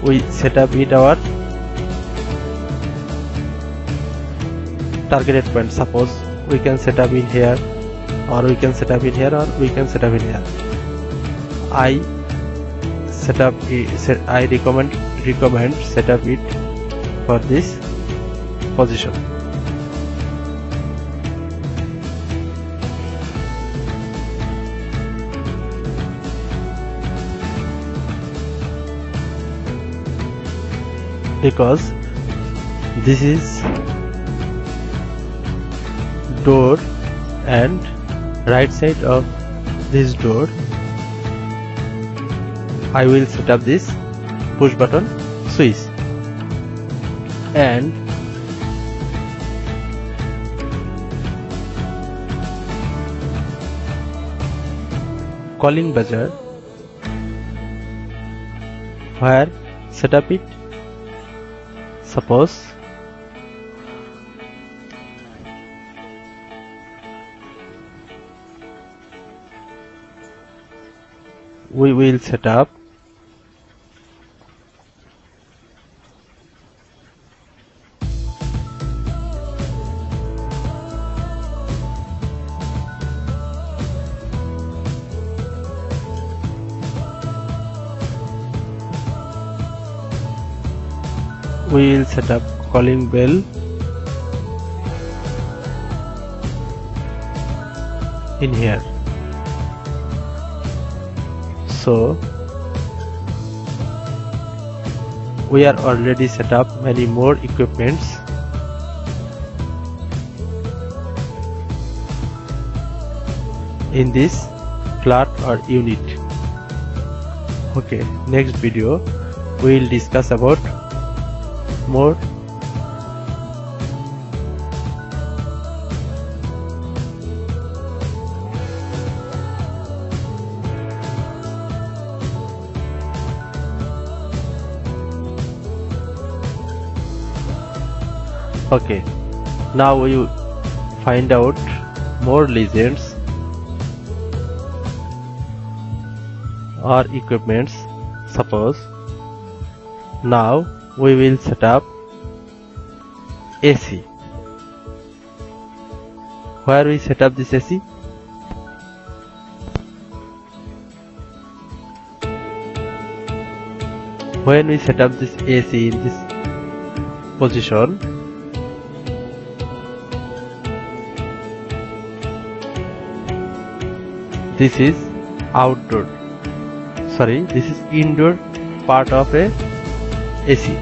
we set up it our targeted point. Suppose we can set up in here, or we can set up in here, or we can set up in here. I recommend set up it for this position. Because this is door and right side of this door, I will set up this push button switch, and calling buzzer, where set up it. Suppose we will set up calling bell in here. So we are already set up many more equipments. In this flat or unit. Okay, next video we will discuss about more Okay, now we find out more legends or equipments. Suppose now we will set up AC. Where we set up this AC? When we set up this AC in this position, this is outdoor, this is indoor part of a AC,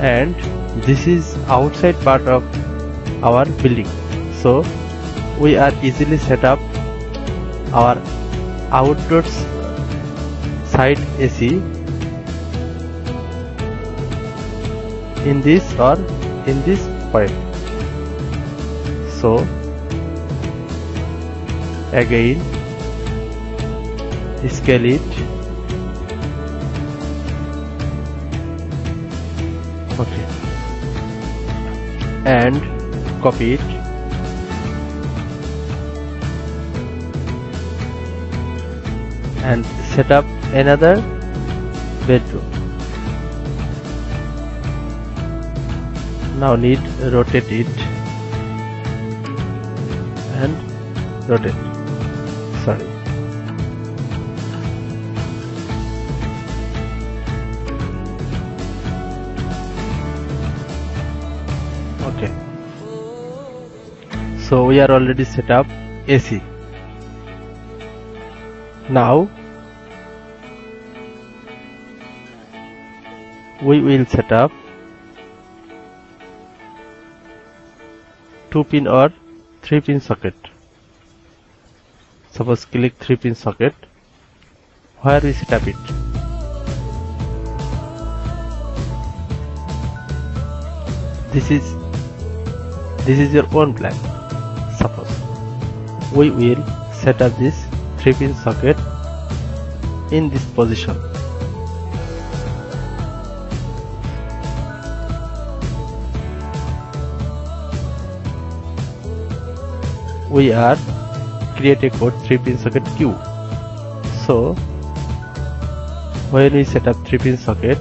and this is outside part of our building. So we are easily set up our outdoors side AC in this or in this point. So again scale it. Okay, and copy it and set up another bedroom. Now need rotate it and rotate. Sorry. Okay. So we are already set up AC. Now we will set up 2-pin or 3-pin socket. Suppose click 3-pin socket. Where we set up it? This is your own plan. Suppose we will set up this 3-pin socket in this position. We are create a code 3-pin socket Q. So when we set up 3-pin socket,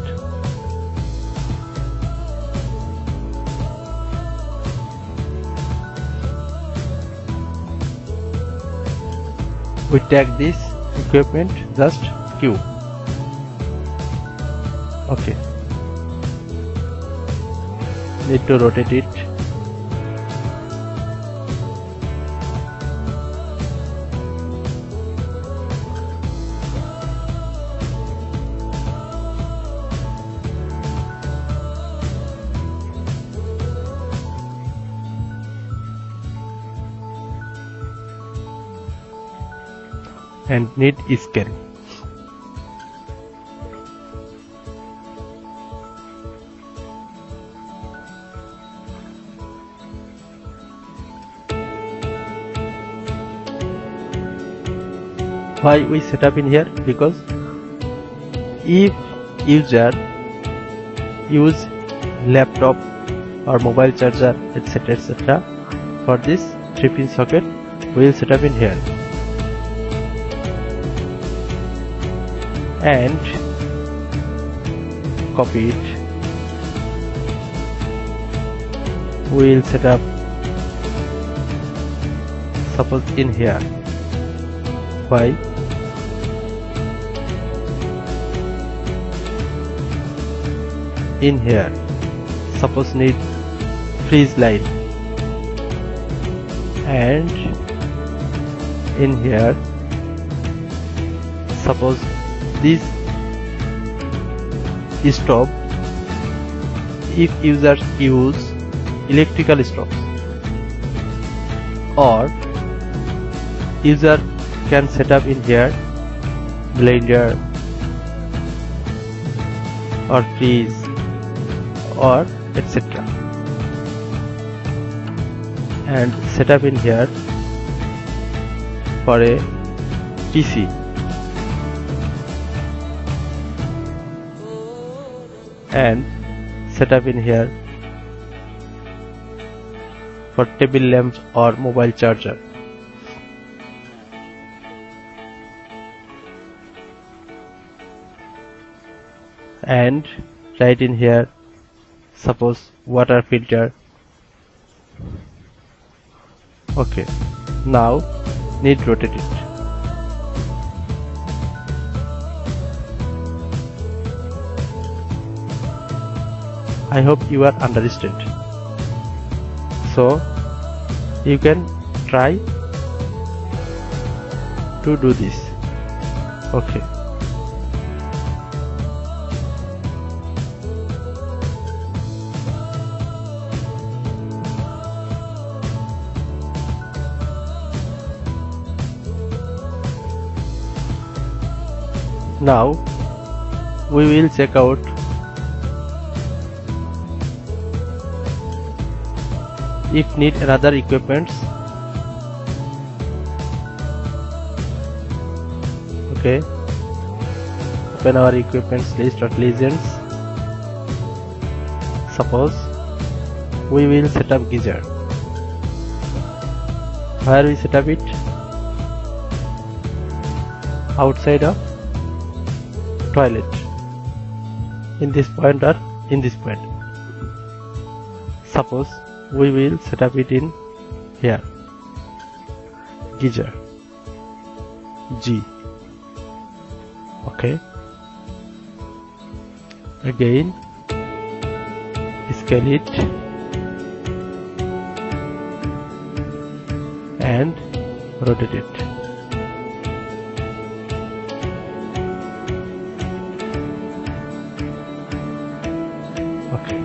we tag this equipment just Q. Okay, need to rotate it. And need scale. Why we set up in here? Because if user use laptop or mobile charger etc. for this 3-pin socket, we will set up in here. And copy it. We will set up, suppose in here. Why? In here, suppose need freeze line, and in here, suppose this stove, if users use electrical stoves, or user can set up in here blender or freeze or etc. and set up in here for a PC. And set up in here for table lamps or mobile charger. And write in here, suppose water filter. Okay, now need rotate it. I hope you are understood. So you can try to do this. Okay. Now we will check out if need another equipments. Okay, open our equipments list or legends. Suppose we will set up geyser. Where we set up it? Outside of toilet, in this point or in this point. Suppose we will set up it in here, geyser G. Okay, again scale it and rotate it. Okay,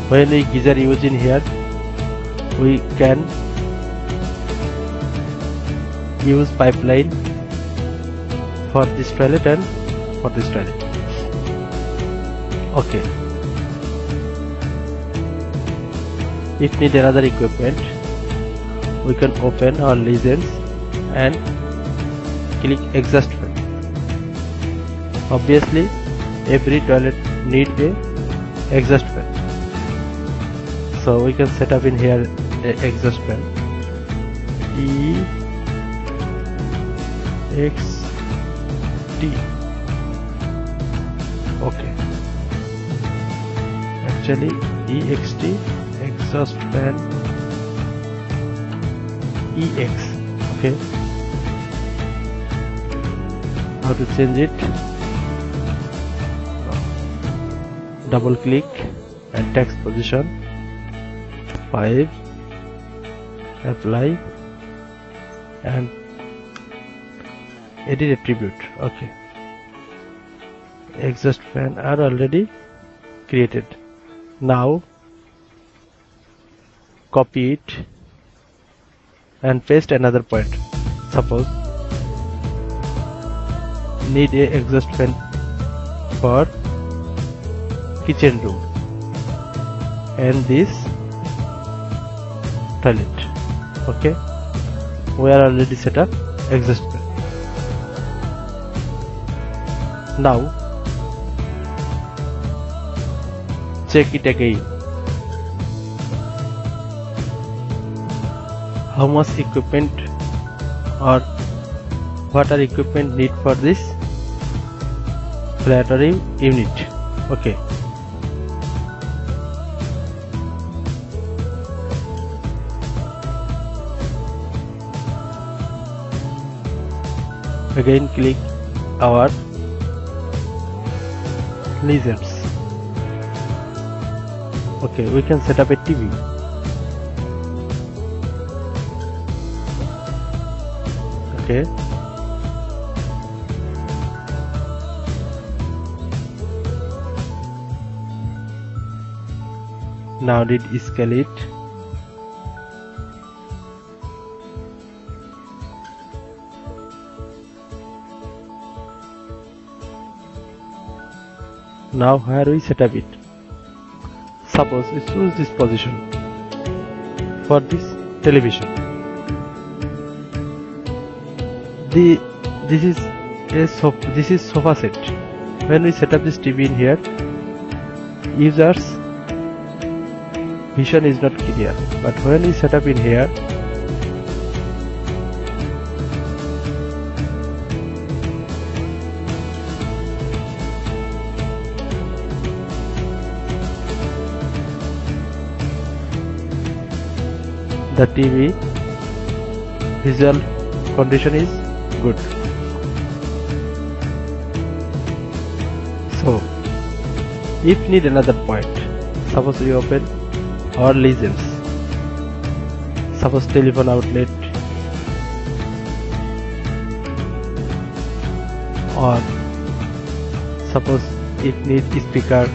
when we geyser use in here, we can use pipeline for this toilet and for this toilet. Okay, if need another equipment, we can open our legends and click exhaust fan. Obviously every toilet need a exhaust fan, so we can set up in here a exhaust fan EXT. Okay, actually EXT exhaust fan EX. Okay, how to change it? Double click and text position 5, apply and edit attribute. Okay, exhaust fan are already created. Now copy it and paste another point. Suppose need a exhaust fan for kitchen room and this toilet. Okay, we are already set up exhaust fan. Now check it again. How much equipment or what are equipment need for this planetary unit? Okay, again click our legends. Okay, we can set up a TV. Okay, now did scale it. Now where we set up it? Suppose we choose this position for this television. This is sofa set. When we set up this TV in here, users vision is not clear, but when we set up in here, the TV visual condition is good. So if need another point, suppose we open our legends, suppose telephone outlet or suppose if need speaker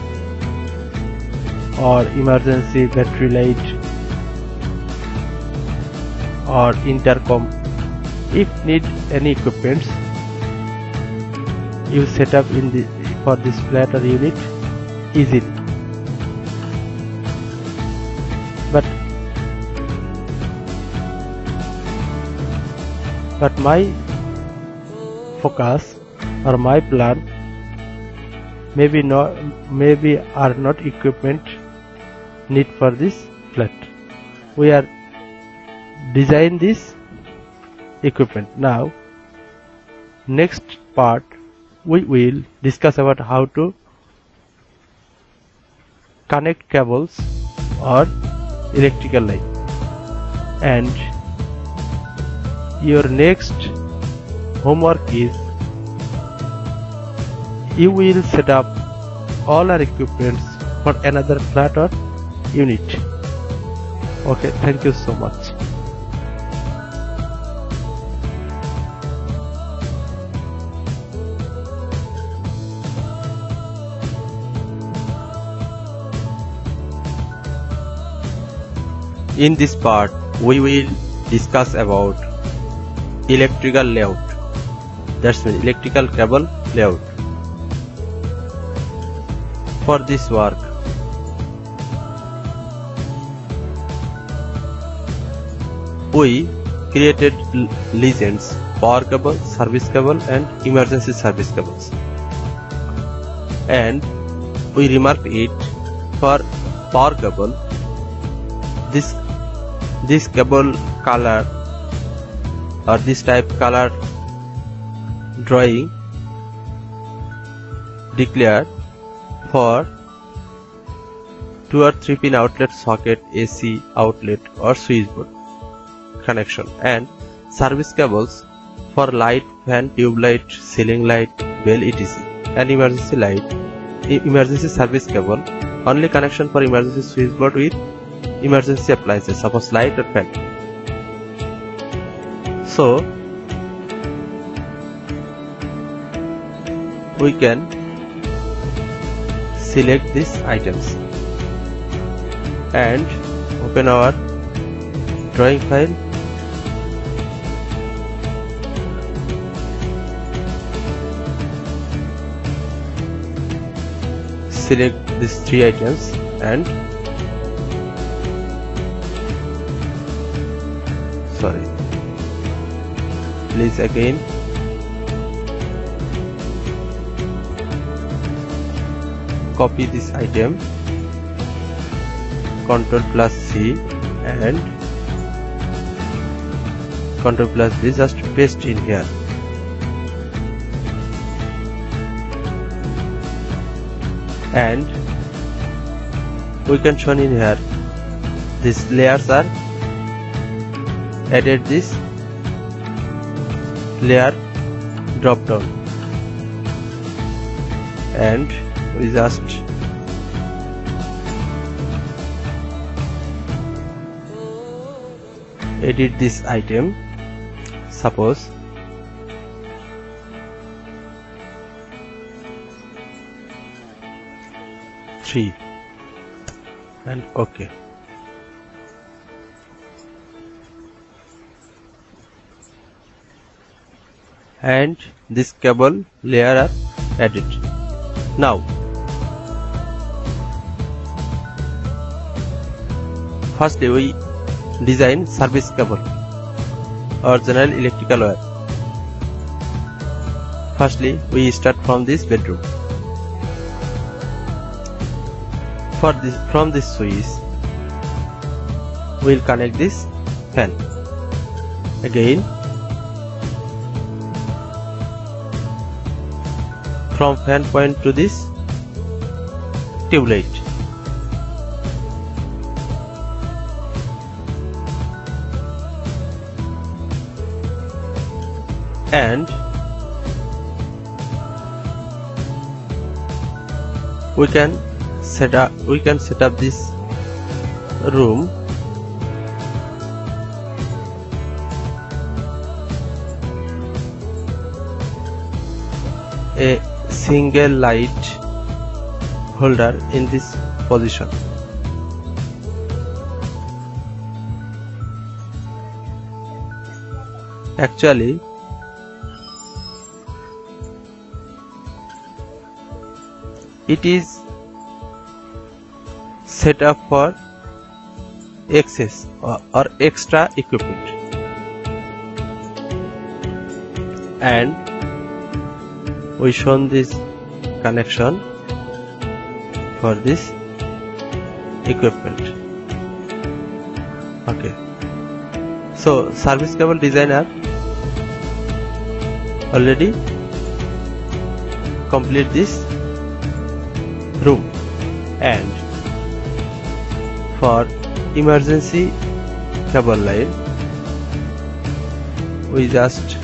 or emergency battery light or intercom. If need any equipments, you set up in the for this flat or unit easily. But my focus or my plan maybe are not equipment need for this flat. We are design this equipment. Now next part we will discuss about how to connect cables or electrical line, and your next homework is you will set up all our equipments for another flat or unit. Okay, thank you so much. In this part we will discuss about electrical layout, that's mean electrical cable layout. For this work we created legends, power cable, service cable and emergency service cables, and we remarked it for power cable. This cable color or this type color drawing declared for 2 or 3 pin outlet socket, AC outlet or switchboard connection, and service cables for light, fan, tube light, ceiling light, bell etc. and emergency service cable only connection for emergency switchboard with emergency appliances, suppose light or fan. So we can select these items and open our drawing file. Select these 3 items and please again copy this item, Ctrl+C and Ctrl+V, just paste in here. And we can show in here these layers are added, this layer drop down, and we just edit this item, suppose three, and OK. And this cable layer are added. Now firstly we design service cable or general electrical wire. Firstly we start from this bedroom. For this, from this switch we will connect this fan. Again from fan point to this tube light, and we can set up this room a single light holder in this position. Actually, it is set up for excess or extra equipment, and we shown this connection for this equipment. Okay, so service cable designer already complete this room, and for emergency cable line we just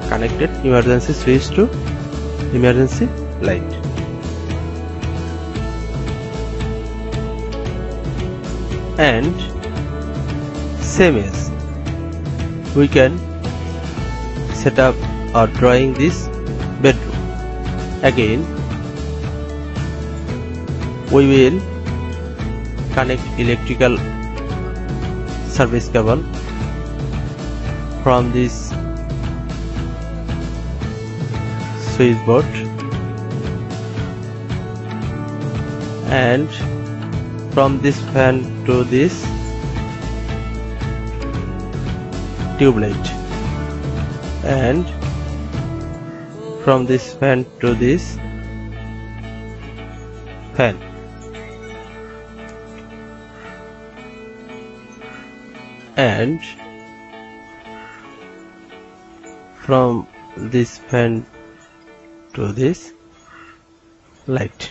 connected emergency switch to emergency light. And same as we can set up or drawing this bedroom. Again we will connect electrical service cable from this switchboard and from this fan to this tube light, and from this fan to this fan, and from this fan to this light.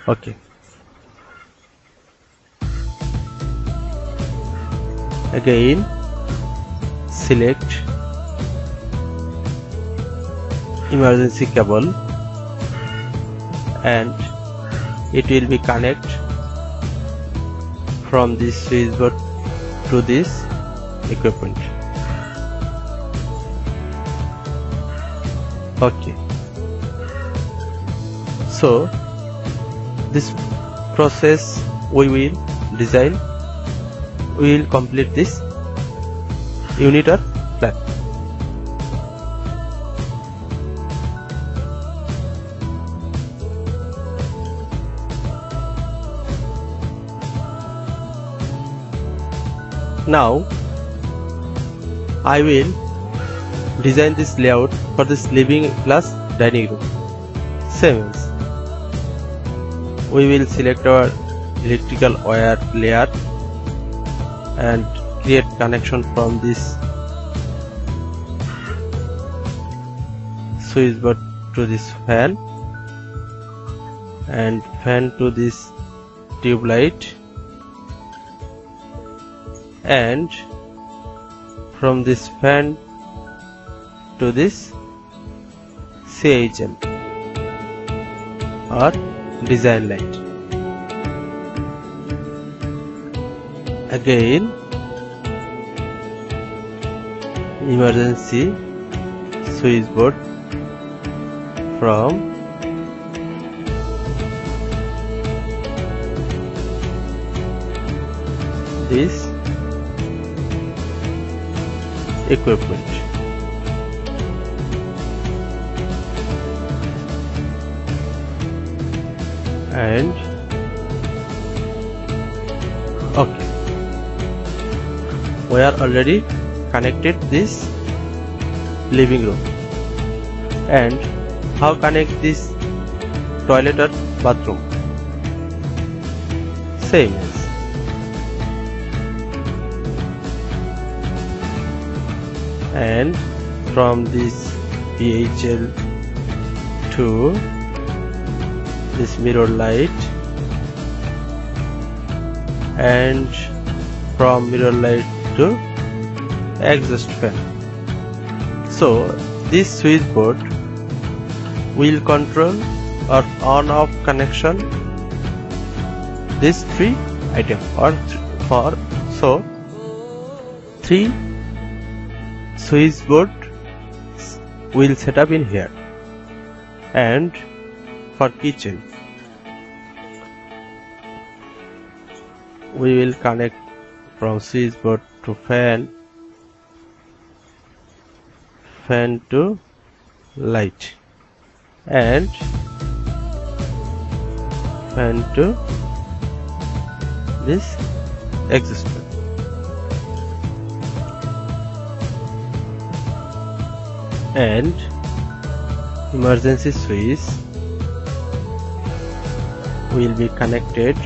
Okay, again select emergency cable and it will be connect from this switchboard to this equipment. Okay, so this process we will design, we will complete this unit or plan. Now I will design this layout for this living plus dining room. Same as we will select our electrical wire layer and create connection from this switchboard to this fan, and fan to this tube light, and from this fan to this CHL or design light. Again emergency switchboard from this equipment. And okay, we are already connected this living room. And how connect this toilet or bathroom? Same as and from this PHL to this mirror light, and from mirror light to exhaust fan. So this switchboard will control or on off connection these three items or so 3 switchboard will set up in here. And for kitchen we will connect from switchboard to fan to light, and fan to this exhaust fan. And emergency switch will be connected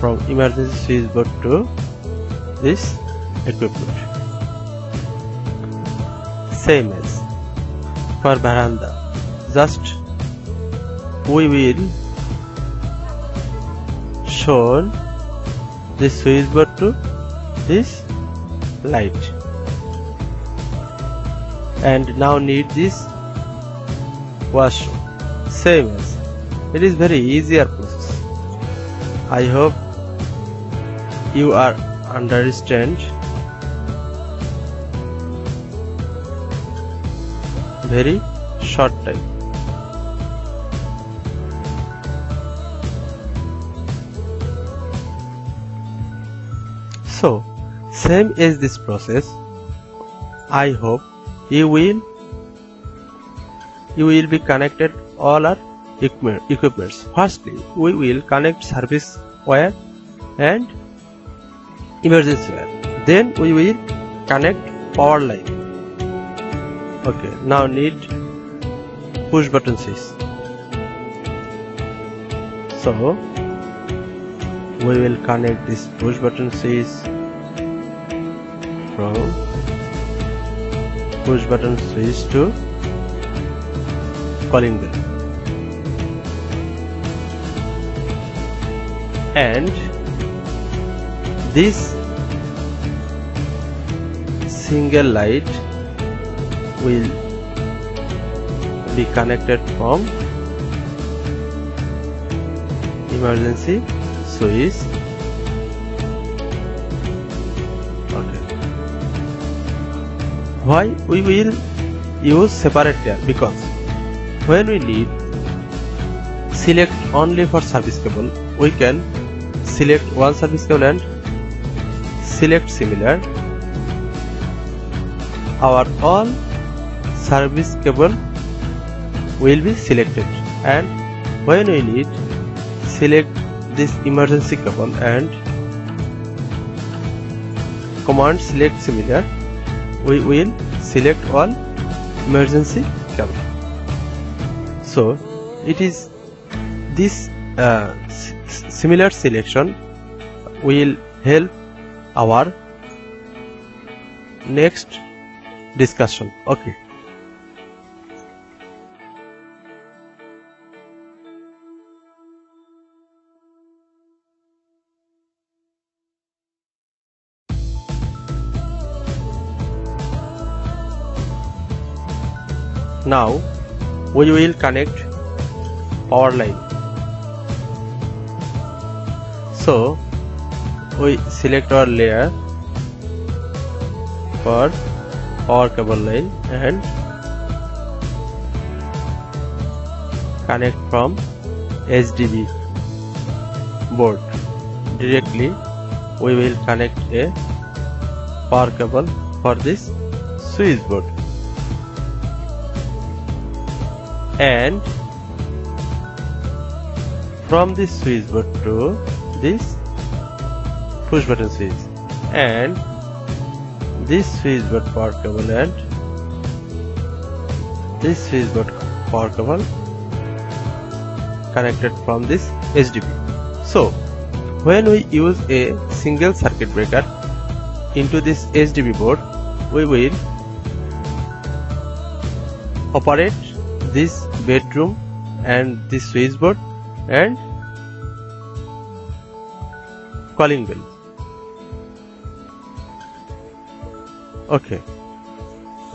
from emergency switchboard to this equipment. Same as for veranda, just we will show this switchboard to this light, and now need this washroom. Same as, it is very easier process. I hope you are understand very short time. So same as this process, I hope you will be connected all our equipments. Firstly, we will connect service wire and emergency wire. Then we will connect power line. Okay, now need push button switch. So we will connect this push button switch from push button switch to calling bell, and this single light will be connected from emergency switch. Okay, why we will use separate layer? Because when we need select only for service cable, we can select one service cable and select similar. Our all service cable will be selected, and when we need select this emergency cable and command select similar, we will select all emergency cable. So it is this similar selection will help our next discussion. Okay. Now we will connect power line. So we select our layer for power cable line and connect from SDB board. Directly we will connect a power cable for this switch board, and from this switch board to this push button switch, and this switch board power cable and this switch board power cable connected from this SDB. So when we use a single circuit breaker into this SDB board, we will operate this bedroom and this switchboard and calling bell. Okay,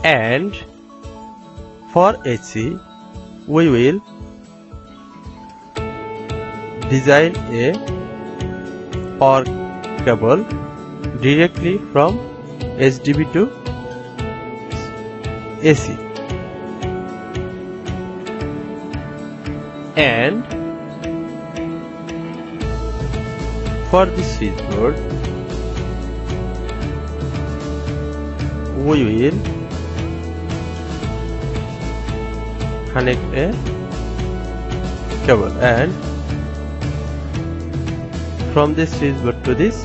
and for AC we will design a power cable directly from SDB to AC, and For this switchboard, we will connect a cable, and from this switchboard to this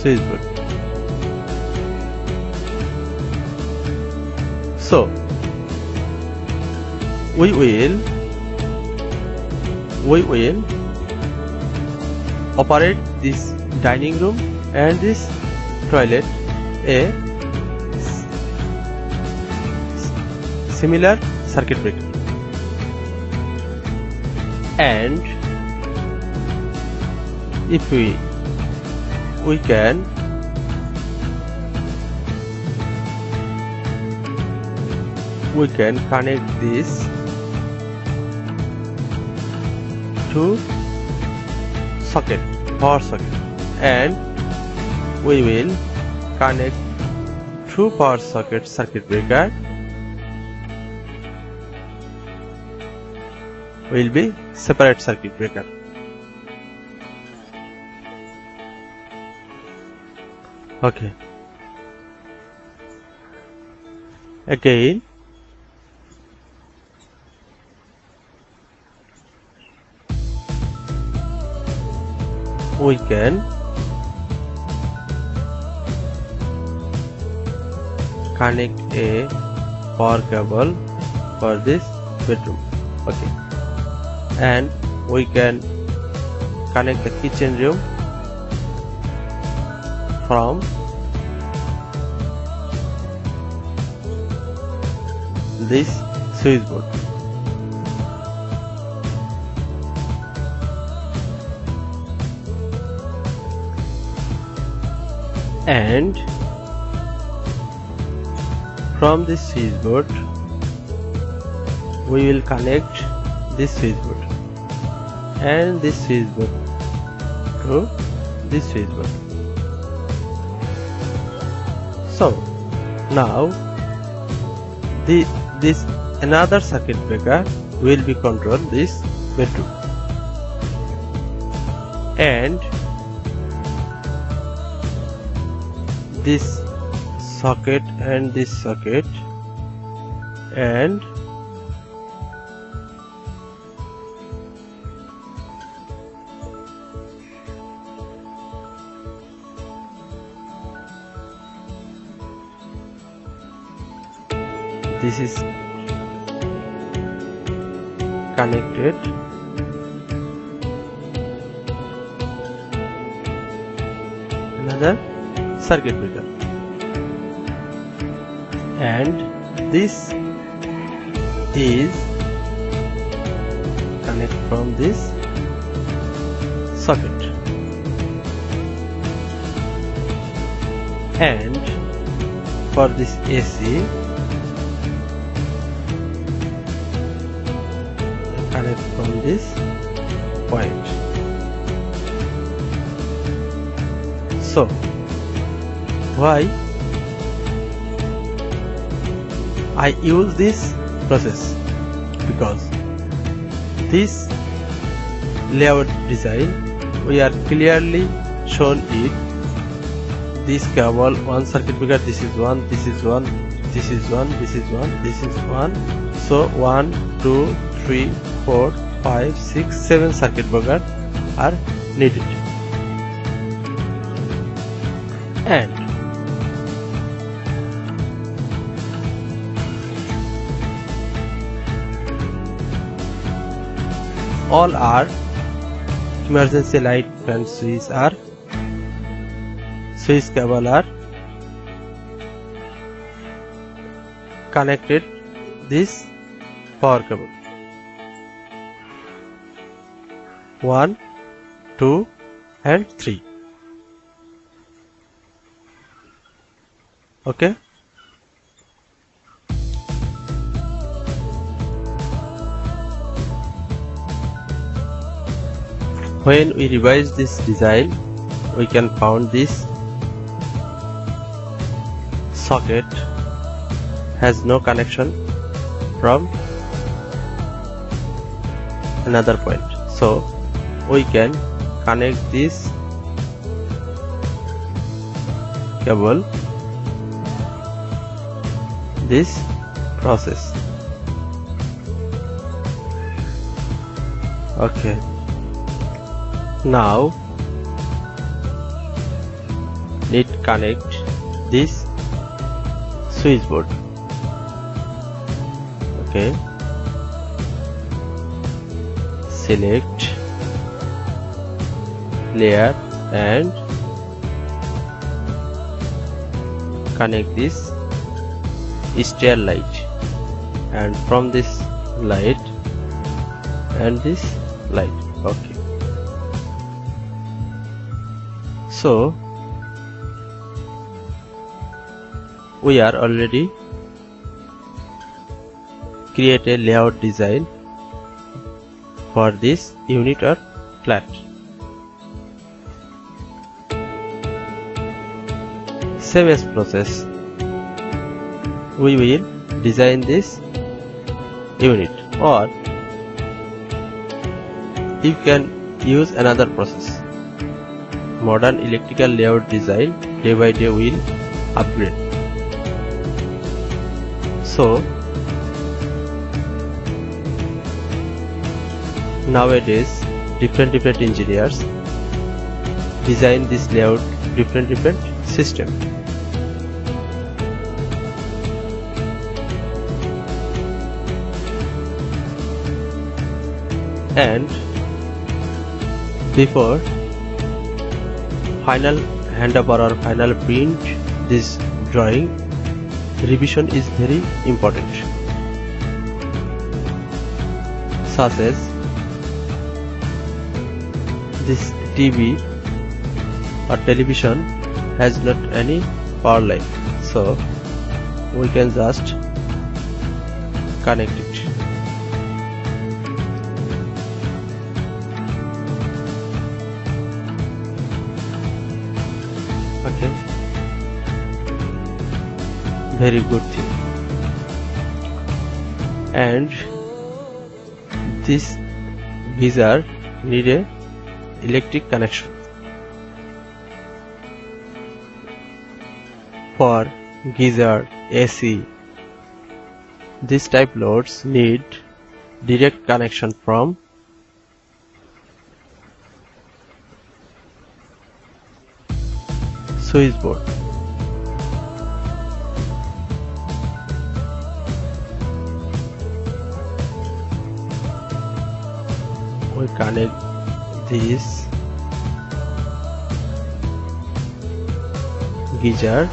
switchboard. So we will operate this dining room and this toilet a similar circuit breaker, and if we can connect this to power socket, and we will connect through power socket circuit breaker will be separate circuit breaker. Okay. Again, we can connect a power cable for this bedroom. Okay, and we can connect the kitchen room from this switchboard. And from this switchboard we will connect this switchboard and this switchboard to this switchboard. So now this another circuit breaker will be control this bedroom, and this socket and this socket, and this is connected another circuit breaker, and this is connect from this socket, and for this AC connect from this point. So why I use this process? Because this layout design we are clearly shown it. This cable, one circuit breaker, this is one, this is one, this is one, this is one, this is one. So 1, 2, 3, 4, 5, 6, 7 circuit breakers are needed. And all our emergency light and switch cable are connected this power cable. 1, 2 and 3. Okay. When we revise this design, we can found this socket has no connection from another point. So we can connect this cable this process. Okay, now need connect this switchboard. Okay, select layer and connect this stair light, and from this light and this light. Okay, so we are already create a layout design for this unit or flat. Same as process, we will design this unit, or you can use another process. Modern electrical layout design day by day will upgrade. So nowadays different engineers design this layout different system. And before final handover or final print this drawing, revision is very important, such as this TV or television has not any power line, so we can just connect it. Okay, very good thing. And this geyser need a electric connection. For geyser, AC, this type loads need direct connection from switchboard. We connect this geyser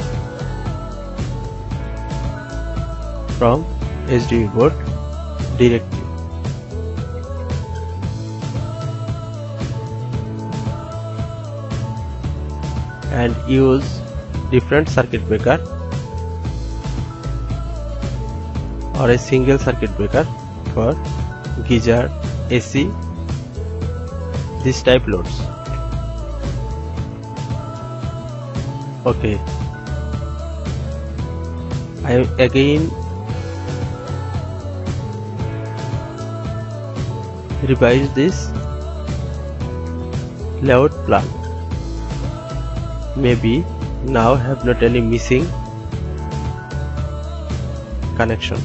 from SDB board directly. And use different circuit breaker or a single circuit breaker for geyser, AC, this type loads. Okay, I again revise this layout plan. Maybe now have not any missing connection.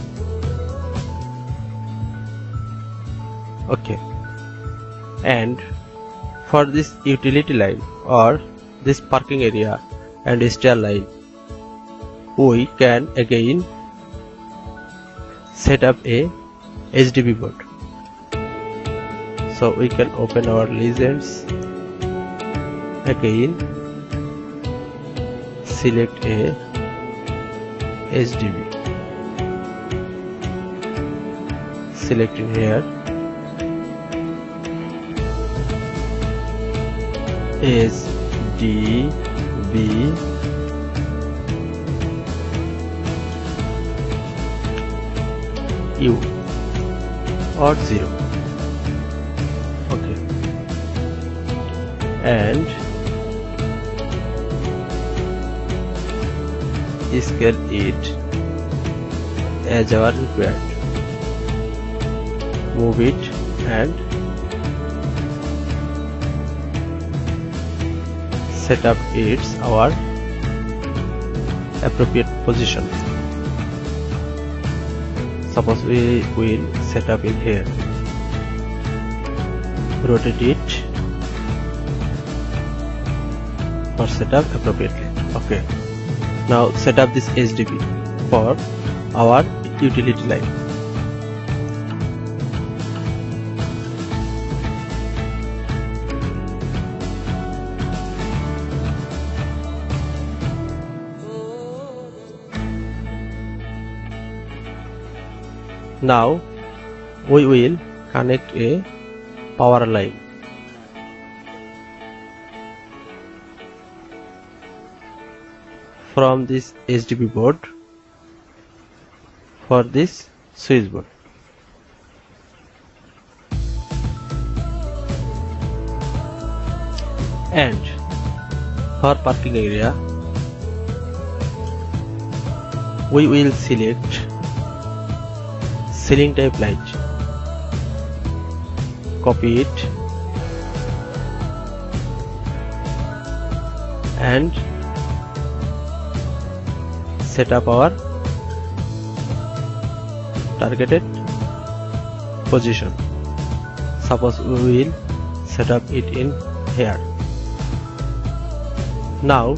Okay, and for this utility line or this parking area and stair line, we can again set up a SDB board. So we can open our legends again, select a SDB, select it here, SDB U or 0. Okay, and scale it as our required. Move it and set up its our appropriate position. Suppose we will set up in here, rotate it for setup appropriately. Okay, now set up this SDB for our utility line. Now we will connect a power line. From this SDB board for this switch board. And for parking area, we will select ceiling type light, copy it and set up our targeted position. Suppose we will set up it in here. Now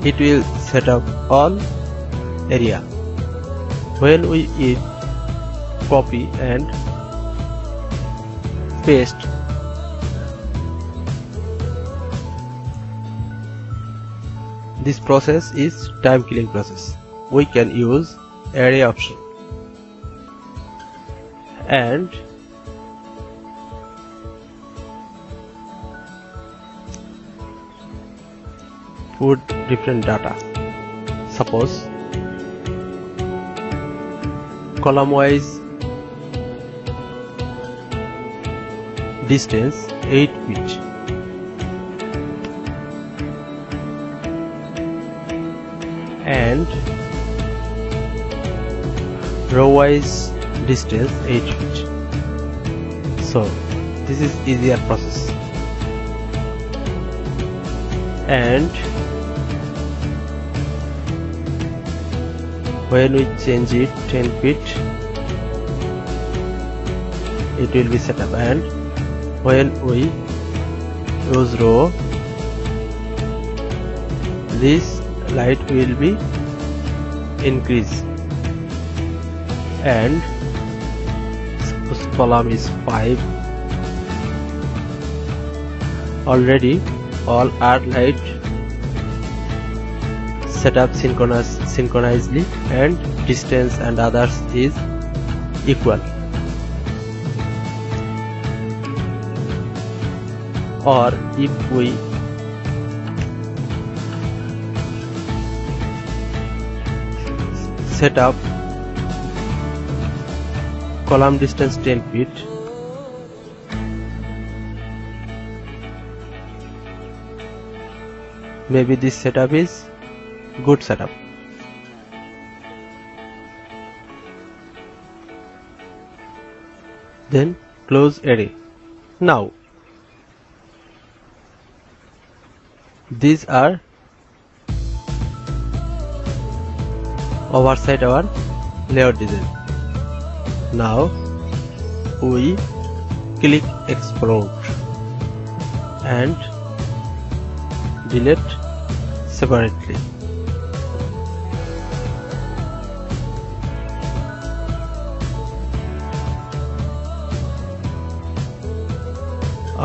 it will set up all area. When we copy and paste, this process is time killing process. We can use array option and put different data. Suppose column wise distance 8 feet, and row wise distance 8 feet. So this is easier process. And when we change it 10 feet, it will be set up, and when we use row, this light will be increased, and suppose column is 5. Already all are light set up synchronously, and distance and others is equal. Or if we set up column distance 10 feet, maybe this setup is good setup. Then close array. Now these are oversight our layout design. Now we click explode and delete separately.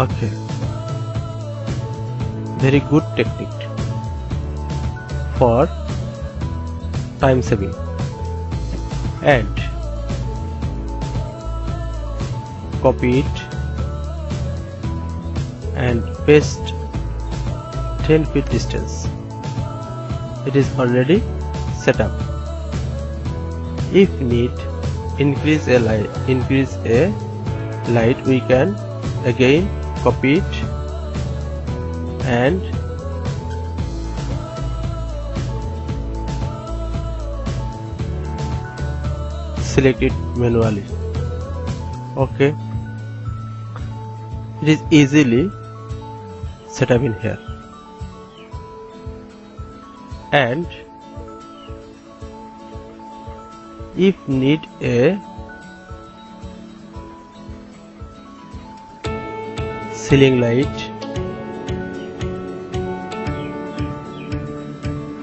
Okay, very good technique for time saving. And copy it and paste 10 feet distance. It is already set up. If need increase a light, we can again copy it and select it manually. Okay, it is easily set up in here. And if need a ceiling light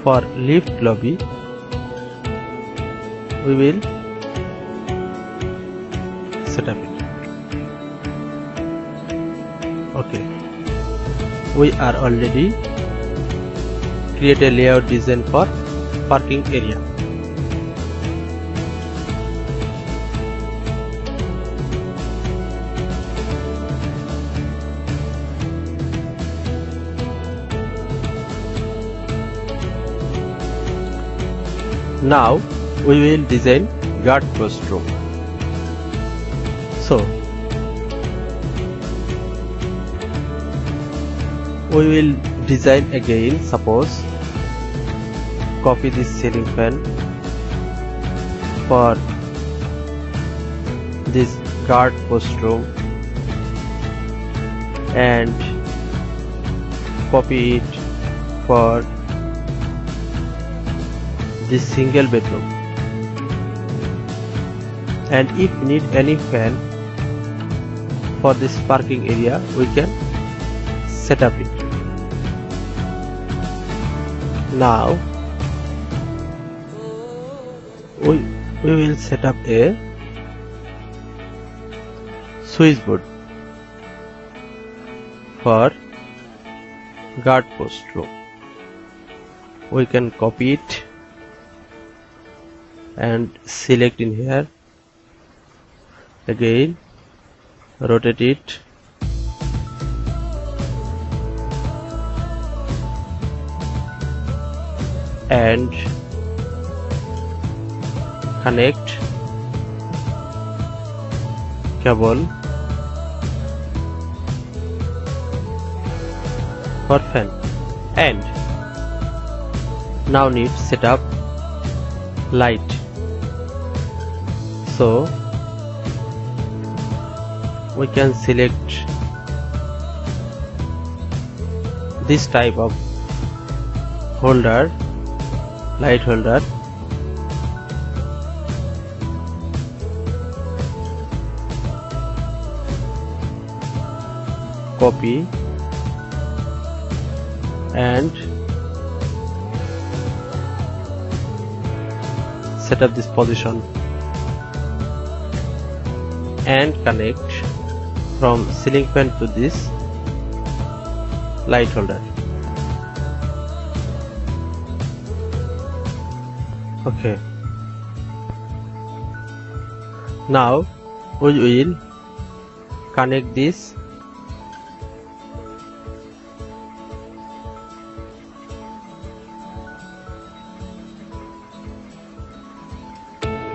for lift lobby, we will set up it. Okay, we are already create a layout design for parking area. Now we will design guard post room. So we will design again. Suppose copy this ceiling fan for this guard post room and copy it for this single bedroom, and if need any fan for this parking area, we can set up it. Now we will set up a switchboard for guard post room. We can copy it and select in here, again rotate it, and connect cable for fan. And now need set up light. So we can select this type of holder, light holder, copy and set up this position and connect from ceiling fan to this light holder. Okay, now we will connect this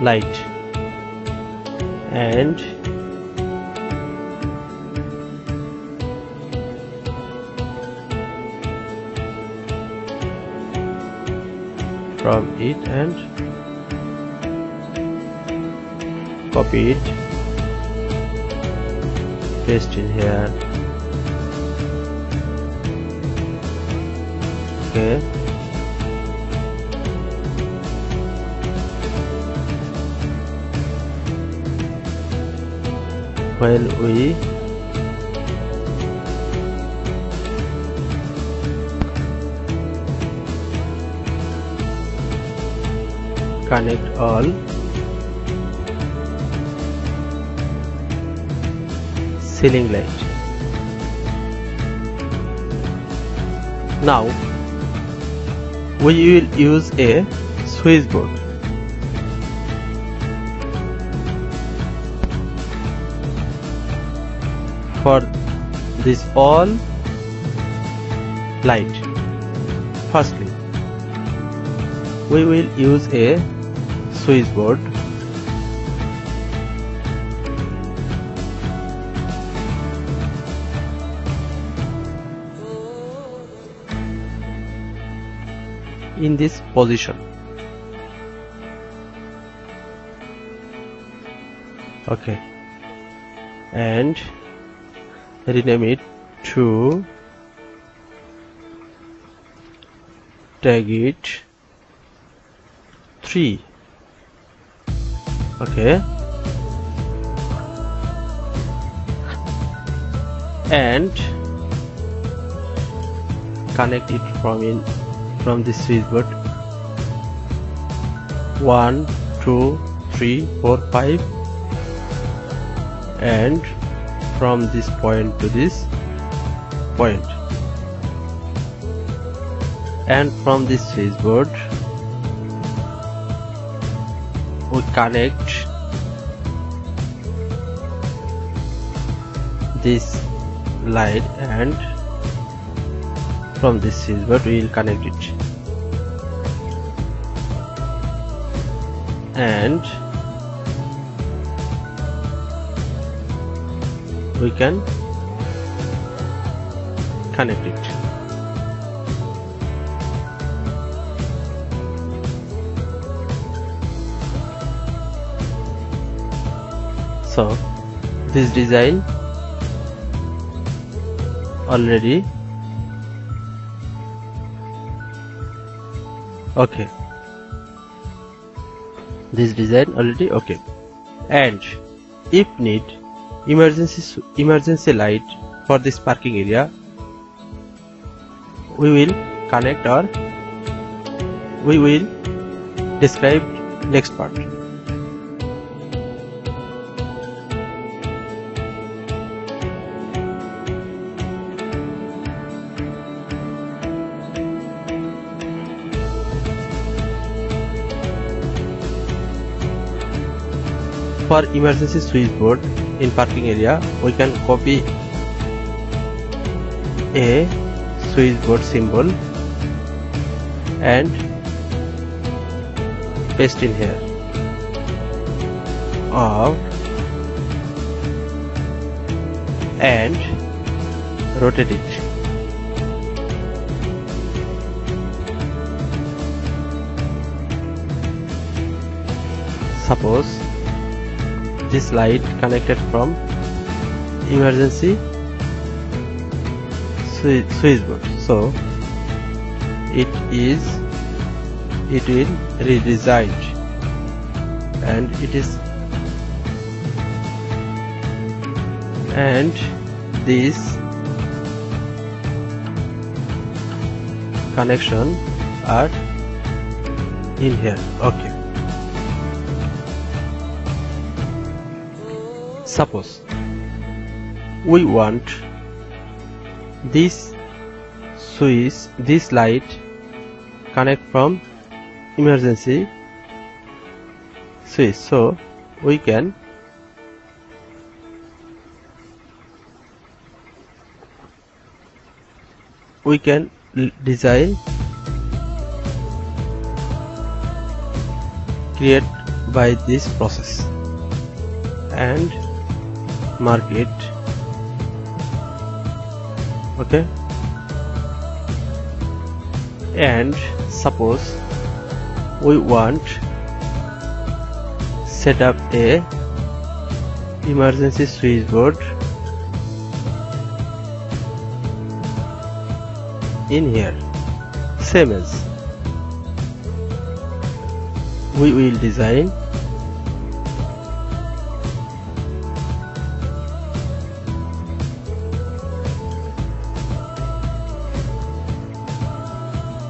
light and from it and copy it, paste in here. Okay, while we connect all ceiling light. Now we will use a switchboard for this all light. Firstly, we will use a switchboard in this position. Okay, and rename it to tag it 3. Okay, and connect it from this switchboard 1 2 3 4 5, and from this point to this point, and from this switchboard we connect this light, and from this switchboard we will connect it, and we can connect it. So this design already okay. This design already okay. And if need emergency light for this parking area, we will connect, or we will describe next part. For emergency switchboard in parking area, we can copy a switchboard symbol and paste in here, and rotate it. Suppose this light connected from emergency switchboard, so it will redesign, and this connection are in here. Okay, suppose we want this light connect from emergency switch, so we can design create by this process and mark it. Okay, and suppose we want set up a emergency switchboard in here, same as we will design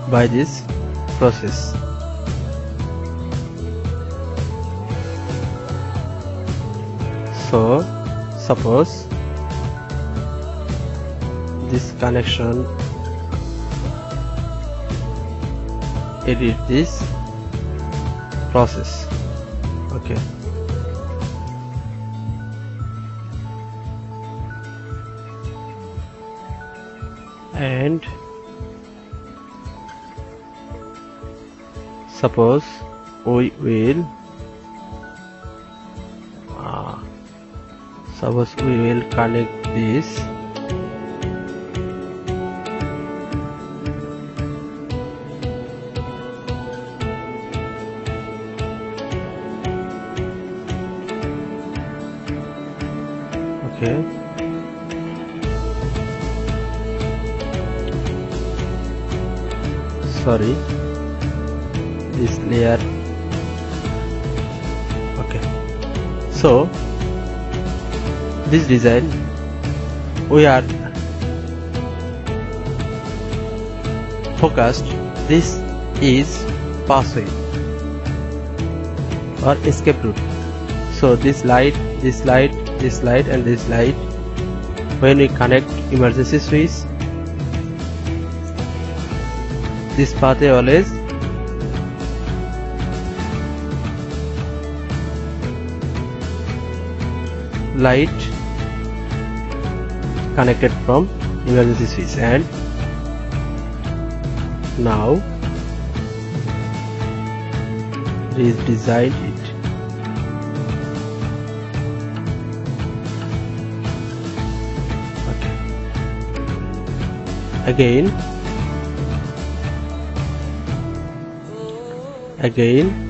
by this process. So suppose this connection, edit this process. Okay, and suppose we will connect this Okay. Sorry, this layer. Okay, so this design we are focused. This is passway or escape route. So this light, this light, this light and this light, when we connect emergency switch, this pathway always light connected from emergency switch. And now redesign it. Okay. Again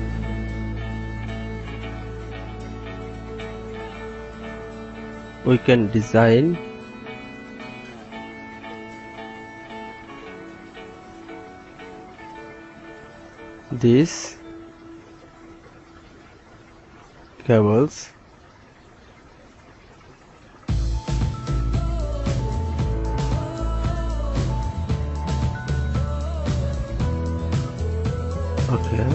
we can design these cables. Okay.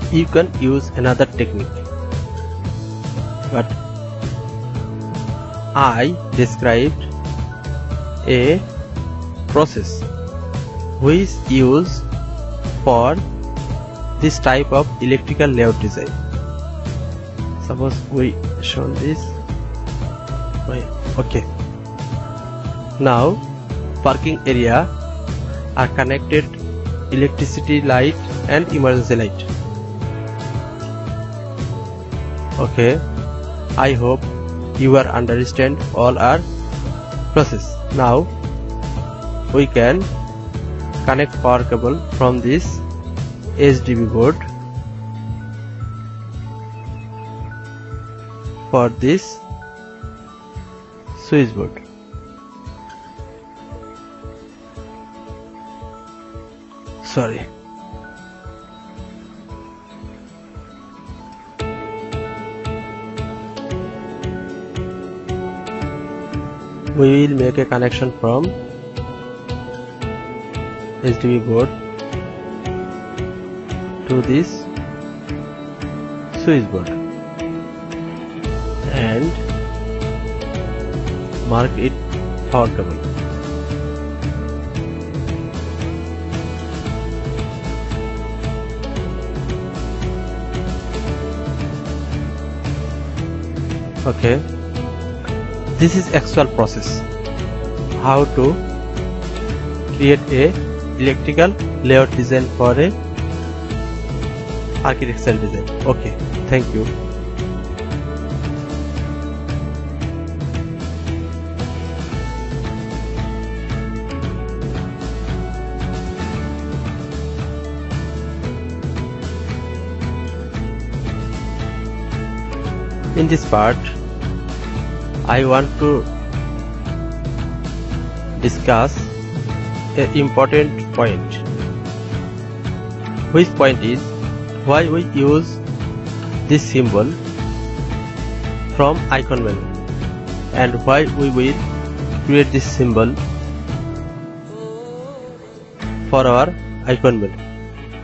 You can use another technique, but I described a process which is used for this type of electrical layout design. Suppose we show this. Okay. Now parking area are connected electricity light and emergency light. Okay, I hope you are understand all our process. Now we can connect power cable from this SDB board for this switch board. Sorry. We will make a connection from SDB board to this switch board and mark it power cable. Okay. This is actual process how to create a electrical layout design for a architectural design. Okay, thank you. In this part I want to discuss an important point. Which point is why we use this symbol from icon menu and why we will create this symbol for our icon menu.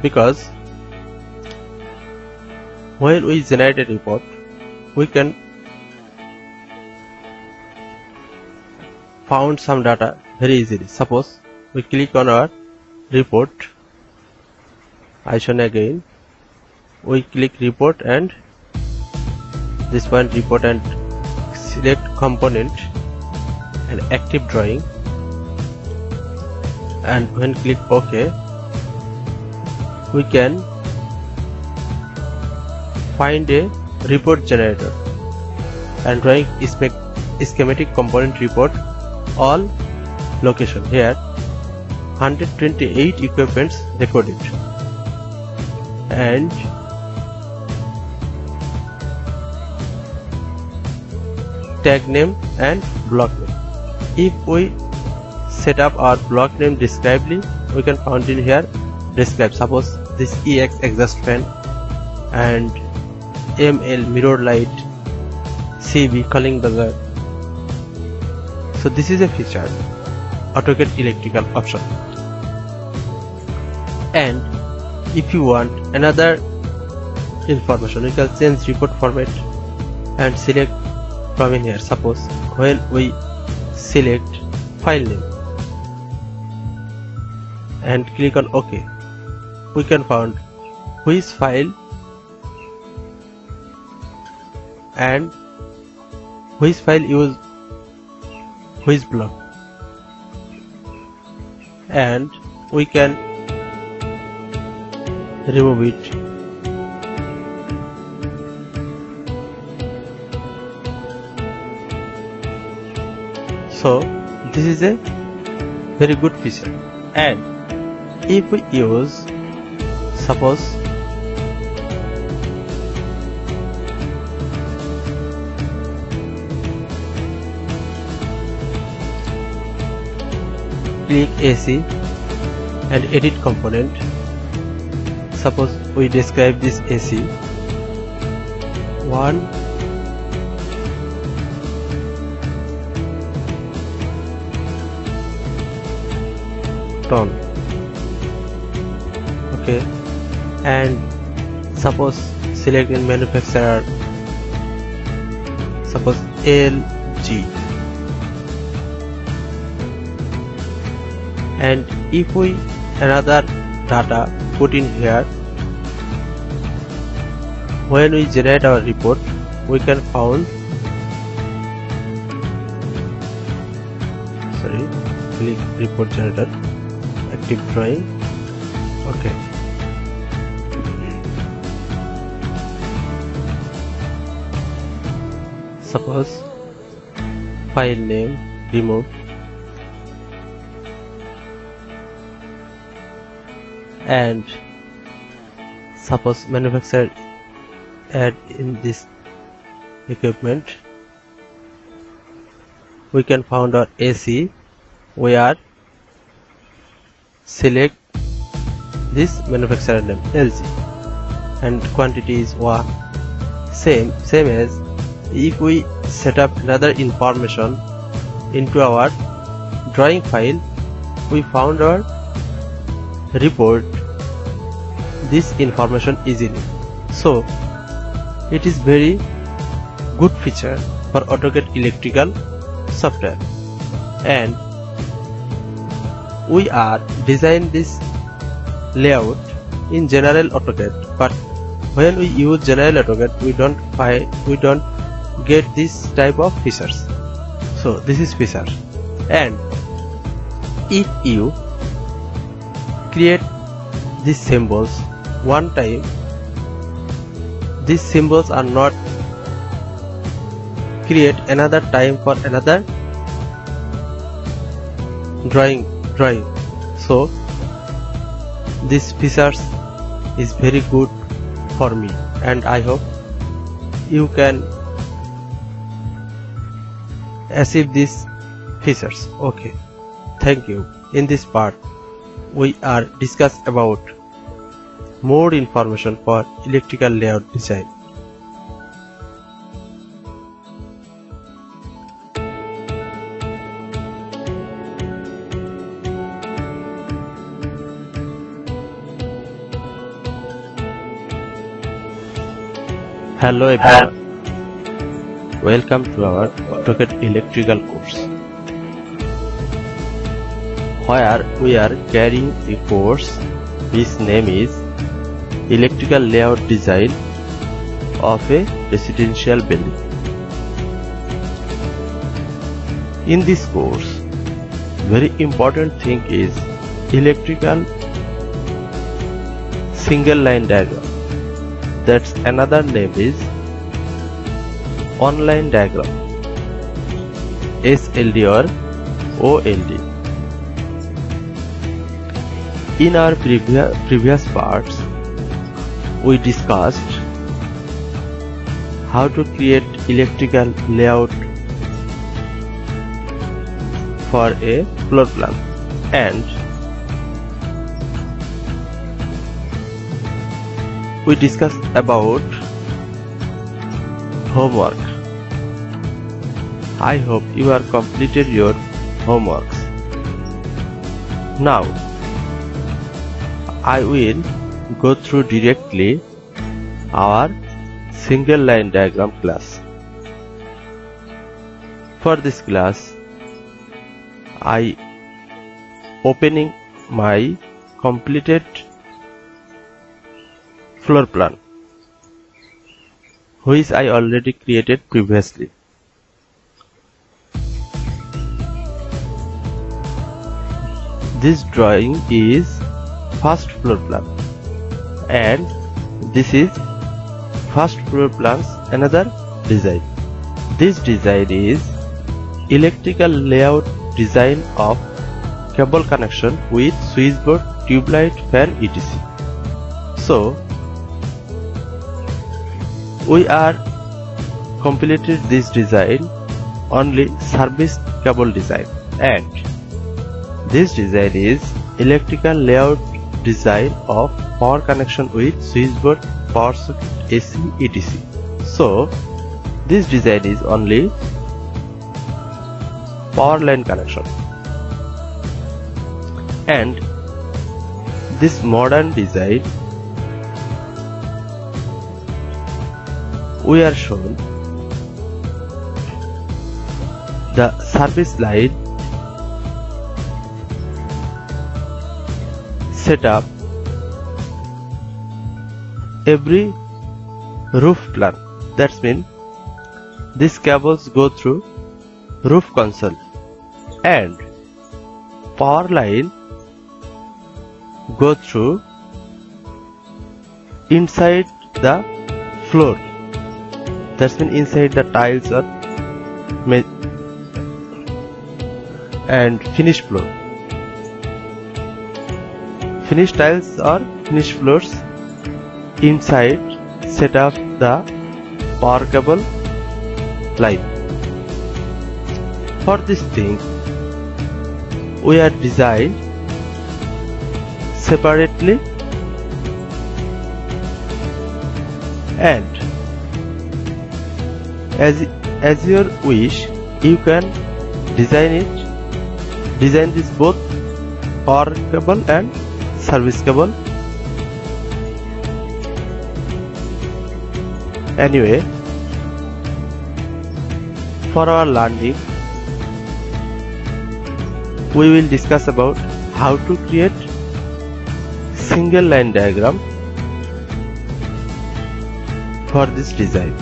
Because when we generate a report, we can found some data very easily. Suppose we click on our report icon again, we click report and this one report and select component and active drawing, and when click OK, we can find a report generator and drawing schematic component report all location. Here 128 equipments recorded, and tag name and block name. If we set up our block name describedly, we can find in here describe. Suppose this EX exhaust fan and ML mirror light, CB calling buzzer. So this is a feature AutoCAD Electrical option. And if you want another information, you can change report format and select from in here. Suppose when we select file name and click on OK, we can find which file and which file use which block, and we can remove it. So this is a very good feature. And if we use, suppose click AC and edit component. Suppose we describe this AC 1 ton. Okay, and suppose select in manufacturer, suppose LG. And if we another data put in here, when we generate our report, we can found, click report generator, active drawing. Okay, suppose file name remove, and suppose manufacturer add in this equipment, we can find our AC where select this manufacturer name LG, and quantity is 1. Same as if we set up another information into our drawing file, we found our report this information easily. So it is very good feature for AutoCAD Electrical software. And we are design this layout in general AutoCAD, but when we use general AutoCAD, we don't get this type of features. So this is feature. And if you create these symbols one time, these symbols are not create another time for another drawing. So this features is very good for me, and I hope you can achieve these features. Okay, thank you. In this part we are discuss about more information for electrical layout design. Hello everyone, welcome to our AutoCAD Electrical course, where we are carrying the course whose name is Electrical Layout Design of a Residential Building. In this course, very important thing is electrical single line diagram. That's another name is online diagram, SLD or OLD. In our previous parts, we discussed how to create electrical layout for a floor plan, and we discussed about homework. I hope you have completed your homeworks. Now I will go through directly our single line diagram class. For this class, I opening my completed floor plan, which I already created previously. This drawing is first floor plan, and this is first floor plan's another design. This design is electrical layout design of cable connection with switchboard, tube light, fan, etc. So we are completed this design only service cable design, and this design is electrical layout design of power connection with switchboard, power socket, AC, etc. So this design is only power line connection, and this modern design we are shown the service line setup every roof plan. That means these cables go through roof console, and power line go through inside the floor. That means inside the tiles or and finished floor. Finished tiles or finished floors inside set up the power cable line. For this thing, we are designed separately, and as your wish, you can design this both power cable and service cable. Anyway, for our learning, we will discuss about how to create single line diagram for this design.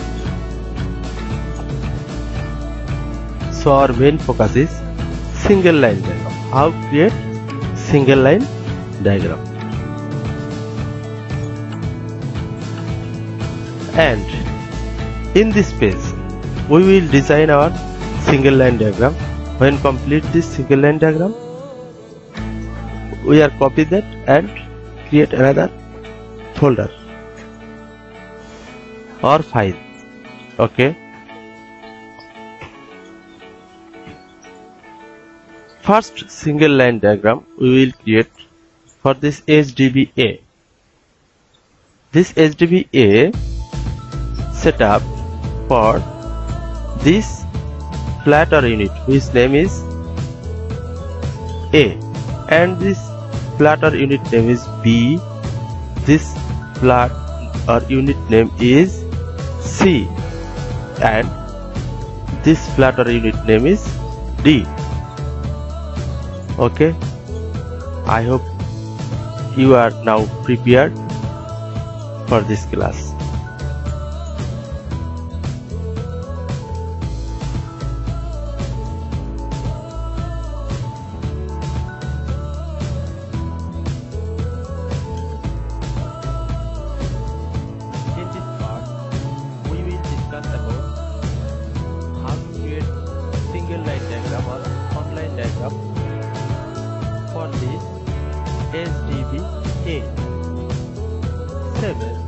So our main focus is single line diagram. How to create single line diagram. And in this page, we will design our single line diagram. When complete this single line diagram, we are copy that and create another folder or file. Okay. First single line diagram we will create for this SDBA. This SDBA setup for this flat or unit whose name is A, and this flat or unit name is B. This flat or unit name is C, and this flat or unit name is D. Okay, I hope you are now prepared for this class. In this part, we will discuss about how to create single line diagram or online diagram setup for this SDB in 7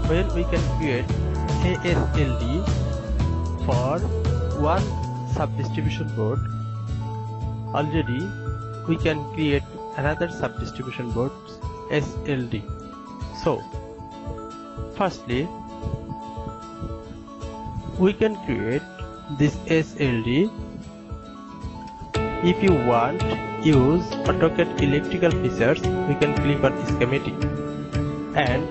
where we can create ASLD for one sub-distribution board. Already we can create another sub-distribution board SLD. So firstly we can create this SLD. If you want use AutoCAD electrical features, we can click on schematic and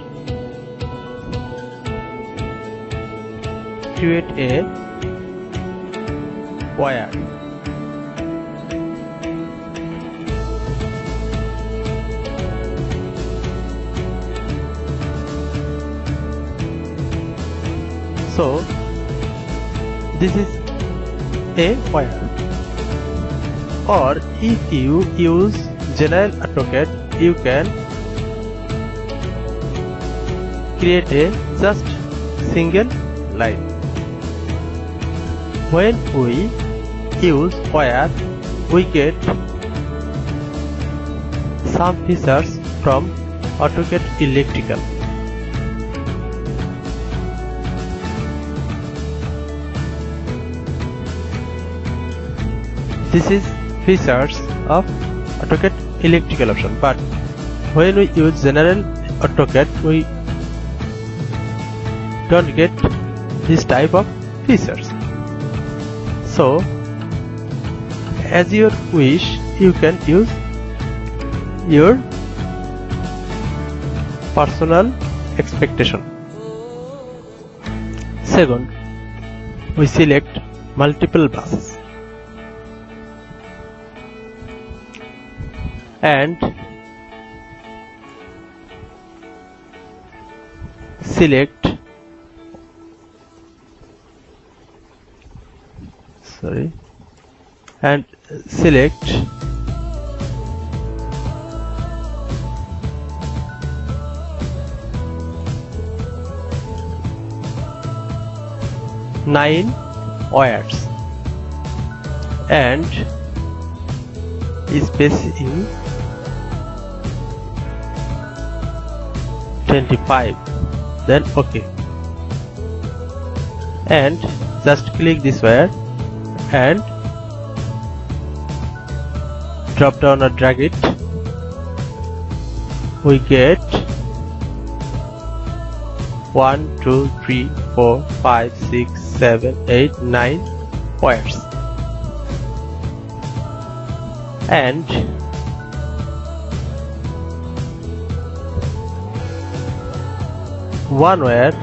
create a wire. So this is a wire. Or if you use general AutoCAD, you can create a just single line. When we use wire, we get some features from AutoCAD Electrical. This is features of AutoCAD Electrical option, but when we use general AutoCAD, we don't get this type of features. So as your wish, you can use your personal expectation. Second, we select multiple buses and select select 9 wires and spacing 25, then OK, and just click this wire and drop down or drag it. We get 1, 2, 3, 4, 5, 6, 7, 8, 9 wires, and one wire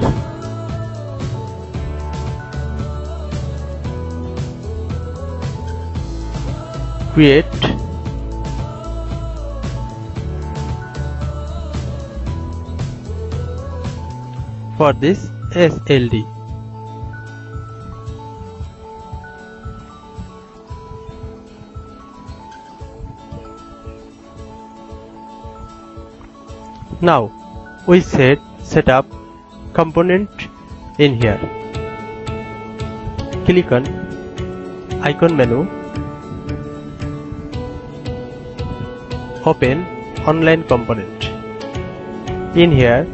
create for this SLD. Now we set up component in here. Click on icon menu, open online component. In here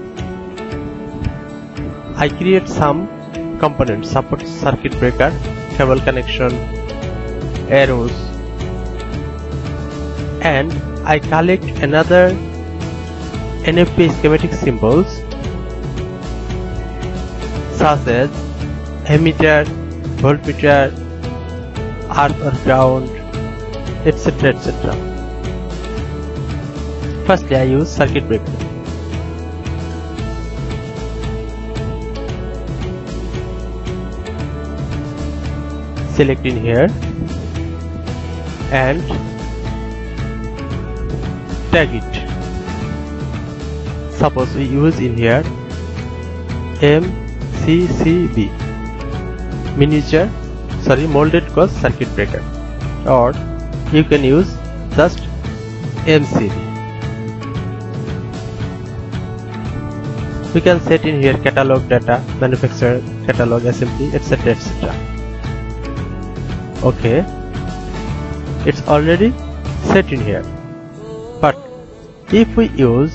I create some components, support circuit breaker, cable connection, arrows, and I collect another NFP schematic symbols such as ammeter, voltmeter, earth or ground, etc. etc. Firstly, I use circuit breaker. Select in here and tag it. Suppose we use in here MCCB, molded cause circuit breaker, or you can use just MCB. We can set in here catalog data, manufacturer catalog, assembly, etc. etc. Okay, it's already set in here. But if we use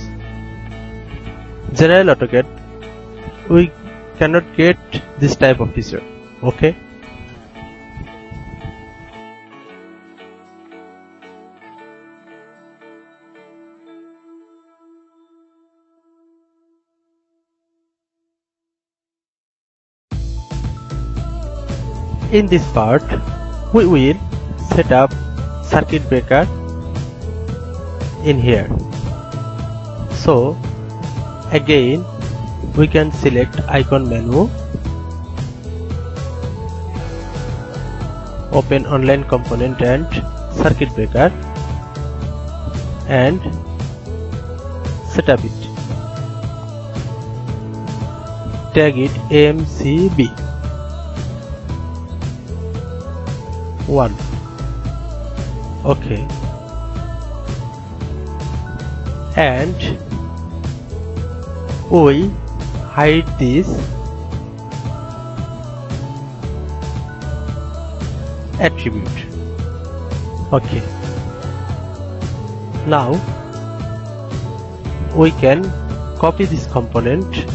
general AutoCAD, we cannot get this type of feature. Okay, in this part we will set up circuit breaker in here. So again we can select icon menu, open online component and circuit breaker and set up it. Tag it MCB 1. Okay, and we hide this attribute. Okay, now we can copy this component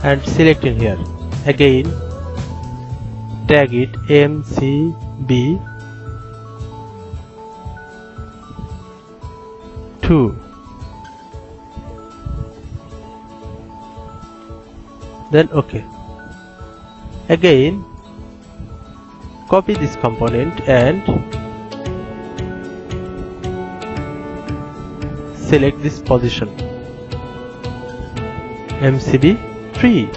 and select in here. Again tag it MCB 2. Then okay, again copy this component and select this position MCB 3.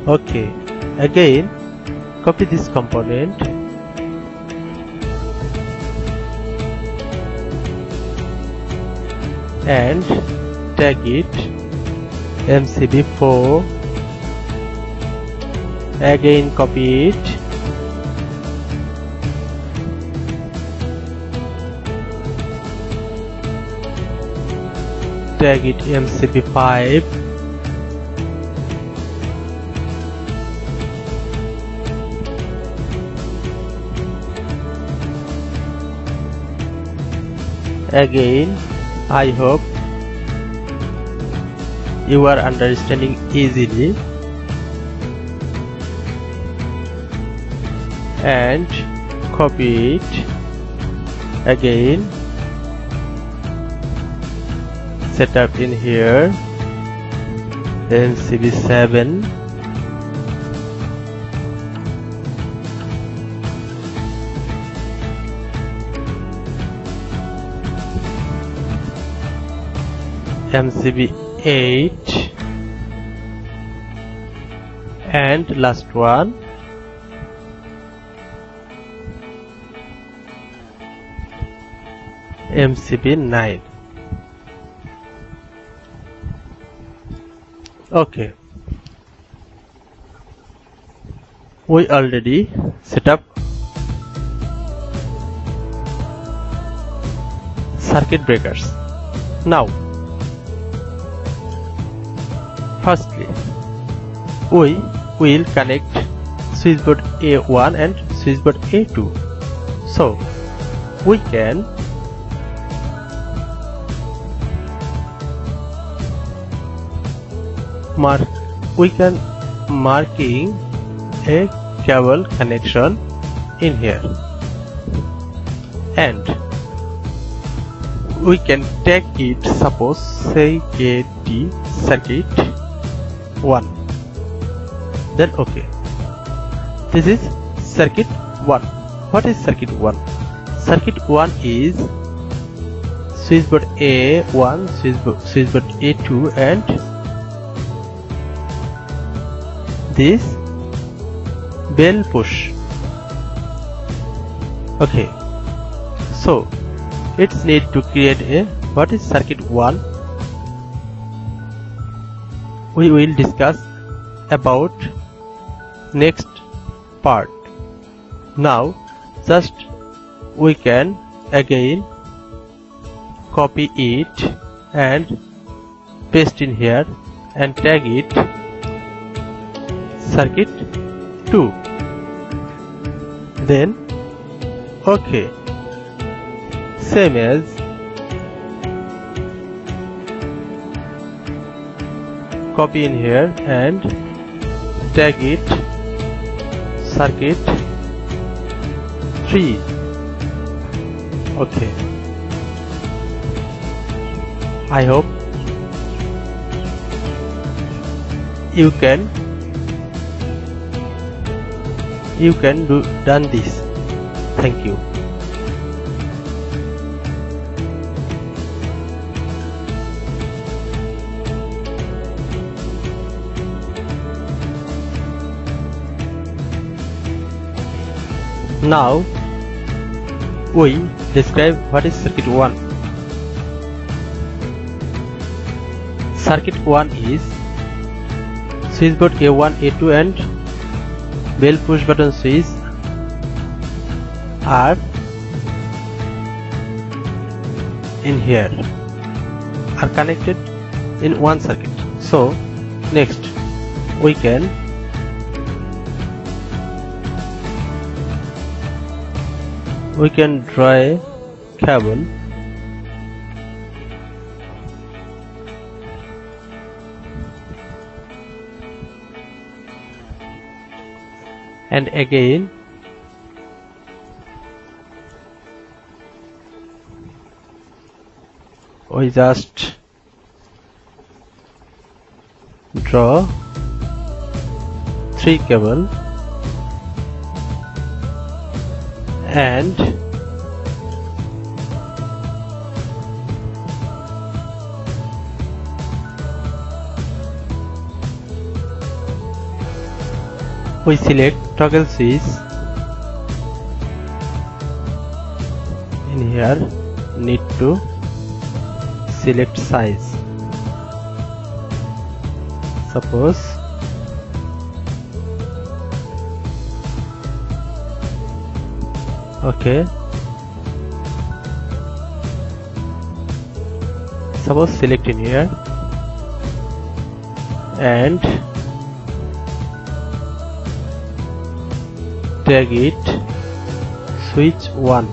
Okay, again copy this component and tag it MCB 4. Again copy it tag it MCB 5. Again, I hope you are understanding easily, and copy it. Again set up in here MCB 7. MCB 8 and last one MCB 9. Okay, we already set up circuit breakers. Now firstly we will connect switchboard A1 and switchboard A2. So we can marking a cable connection in here, and we can take it, suppose say KT circuit 1. Then okay, this is circuit 1. What is circuit 1? Circuit 1 is switchboard A1, switchboard A2 and this bell push. Okay, so it's need to create a what is circuit 1. We will discuss about next part. Now just we can again copy it and paste in here and tag it circuit 2. Then OK. Same as copy in here and tag it circuit 3. Okay. I hope you can done this. Thank you. Now we describe what is circuit 1. Circuit 1 is switchboard A1, A2 and bell push button switch are in here, are connected in one circuit. So next we can draw a cable and again we just draw 3 cable and we select toggle switch in here. Need to select size, suppose okay, suppose select in here and tag it switch 1.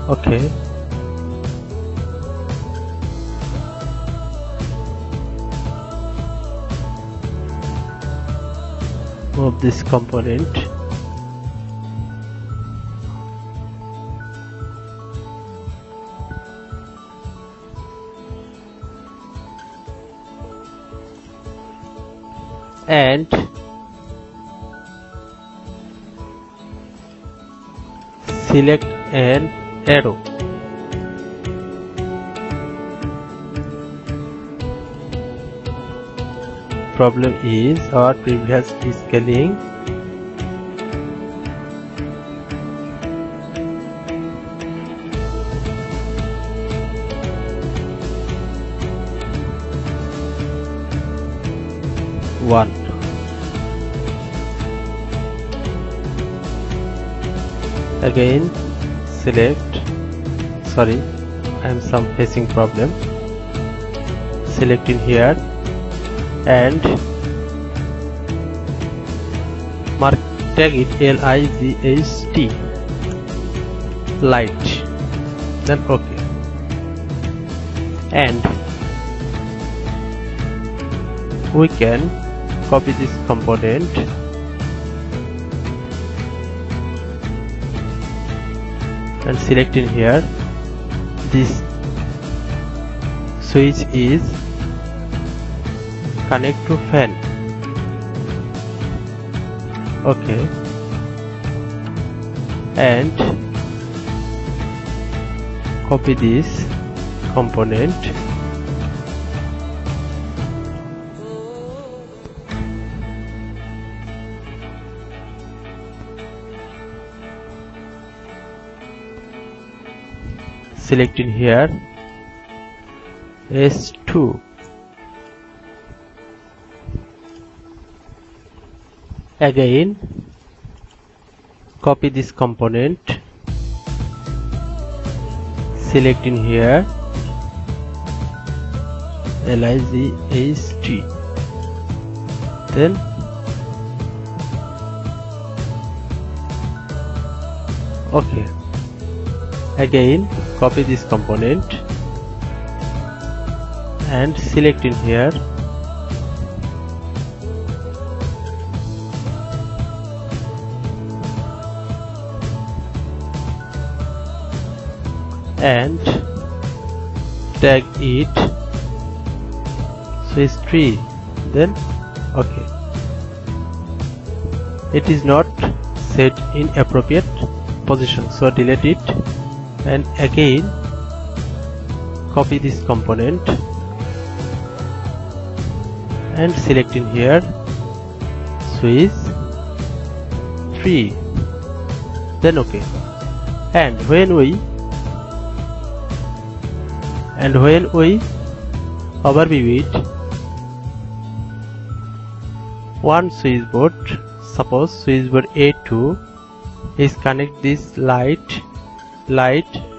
Okay. Move this component and select an arrow. Problem is our previous scaling one. Again select, sorry, I am facing problem. Select in here and mark, tag it LIGHT, light, then OK, and we can copy this component and select in here. This switch is connect to fan. Okay, and copy this component select in here S2. Again copy this component, select in here LIGHT. Then okay, again copy this component and select in here, and tag it switch 3. Then okay, it is not set in appropriate position, so delete it, and again copy this component and select in here switch 3. Then okay, and when we overview it, one switchboard, suppose switchboard A2 is connect this light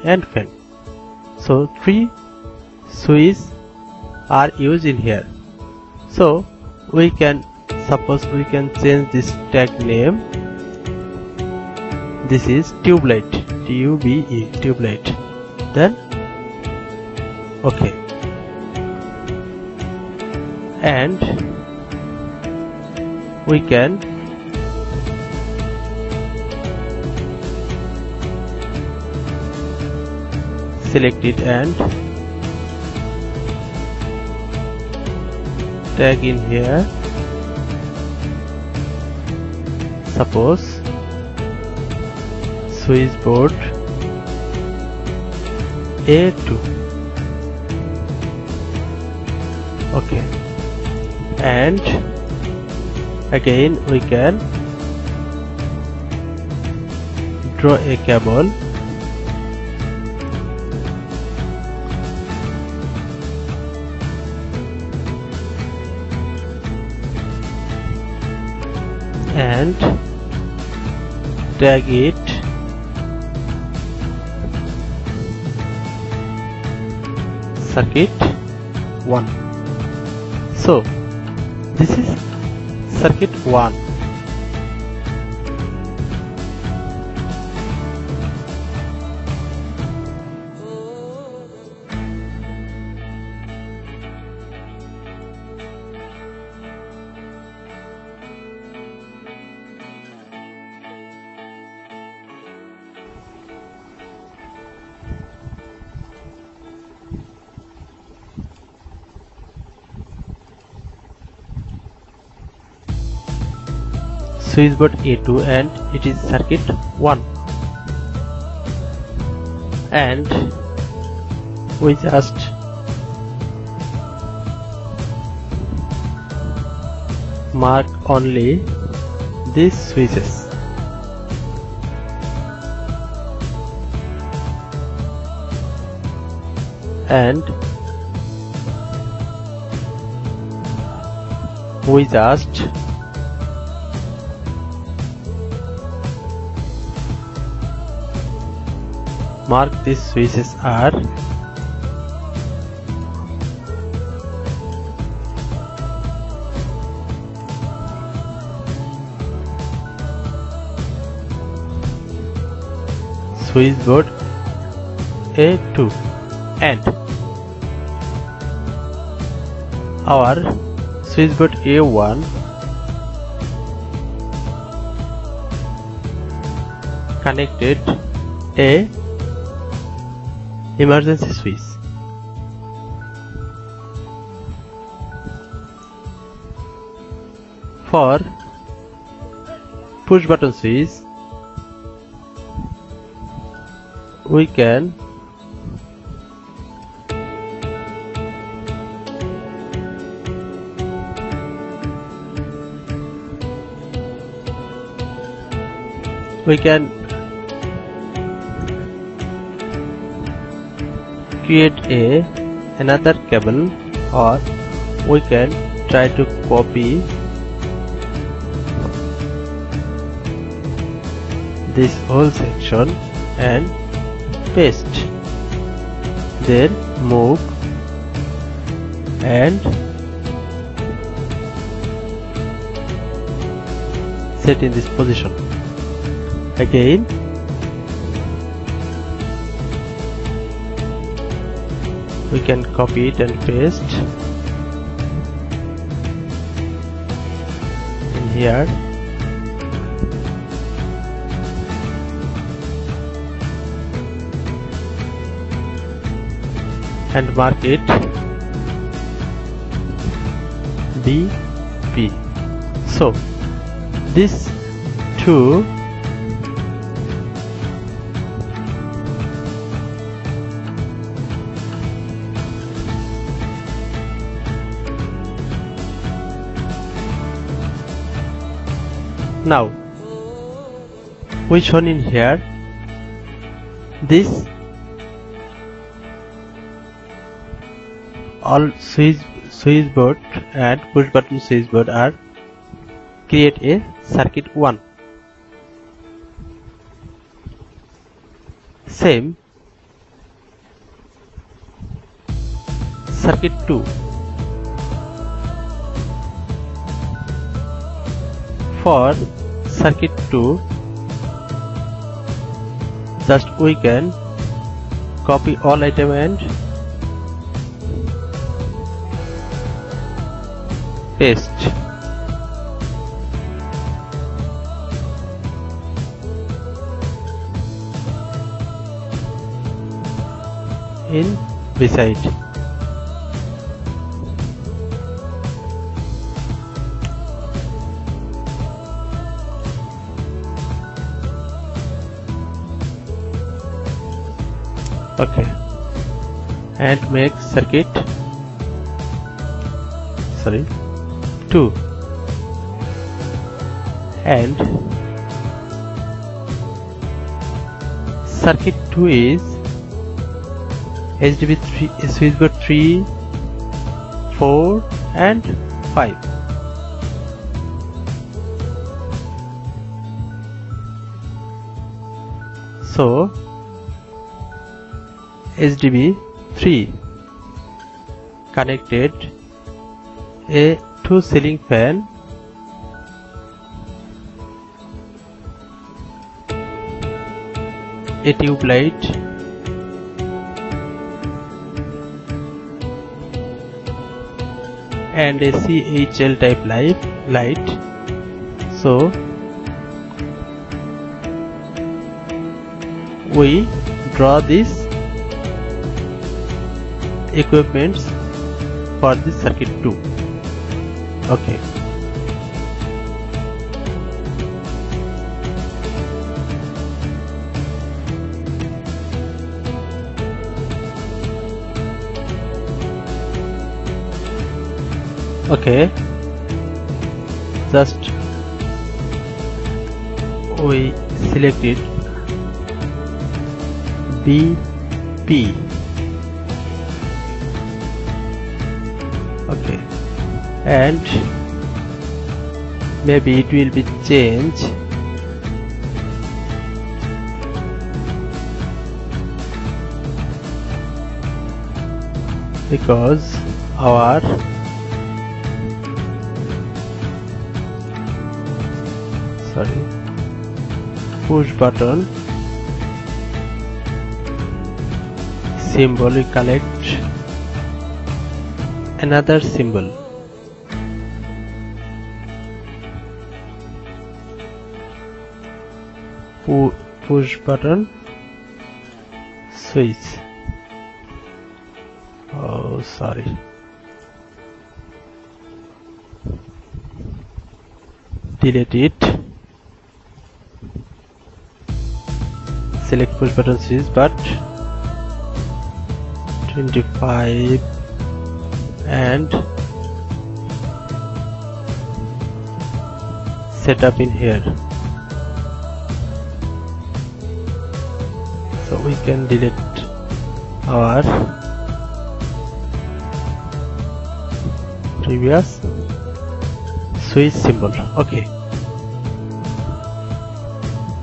and fan, so 3 switches are used in here. So we can change this tag name. This is tubelight, TUBE, tubelight. Then okay, and we can select it and tag in here, suppose switchboard A2. Okay, and again we can draw a cable and tag it circuit 1. So this is circuit 1. Switchboard A2 and it is circuit 1, and we just mark only these switches. And we just mark these switches are switchboard A2, and our switchboard A1 connected a emergency switch. For push button switch, we can create another cable, or we can try to copy this whole section and paste, then move and set in this position. Again we can copy it and paste in here. And mark it BP. So these two now we shown in here. This all switch board and push button switch board are create a circuit 1. Same circuit 2. For circuit 2, just we can copy all item and paste. In beside. Okay, and make circuit 2 and circuit 2 is SDB 3, switchboard 3, 4 and 5. So SDB 3 connected a 2 ceiling fan a tube light and a CHL type light. So we draw these equipments for this circuit 2. Okay, okay, just we select it BP. Okay, and maybe it will be changed because our push button symbol, we collect another symbol. Push button switch. Oh, sorry. Delete it. Select push button switch, but 25 and set up in here. So we can delete our previous switch symbol. Okay,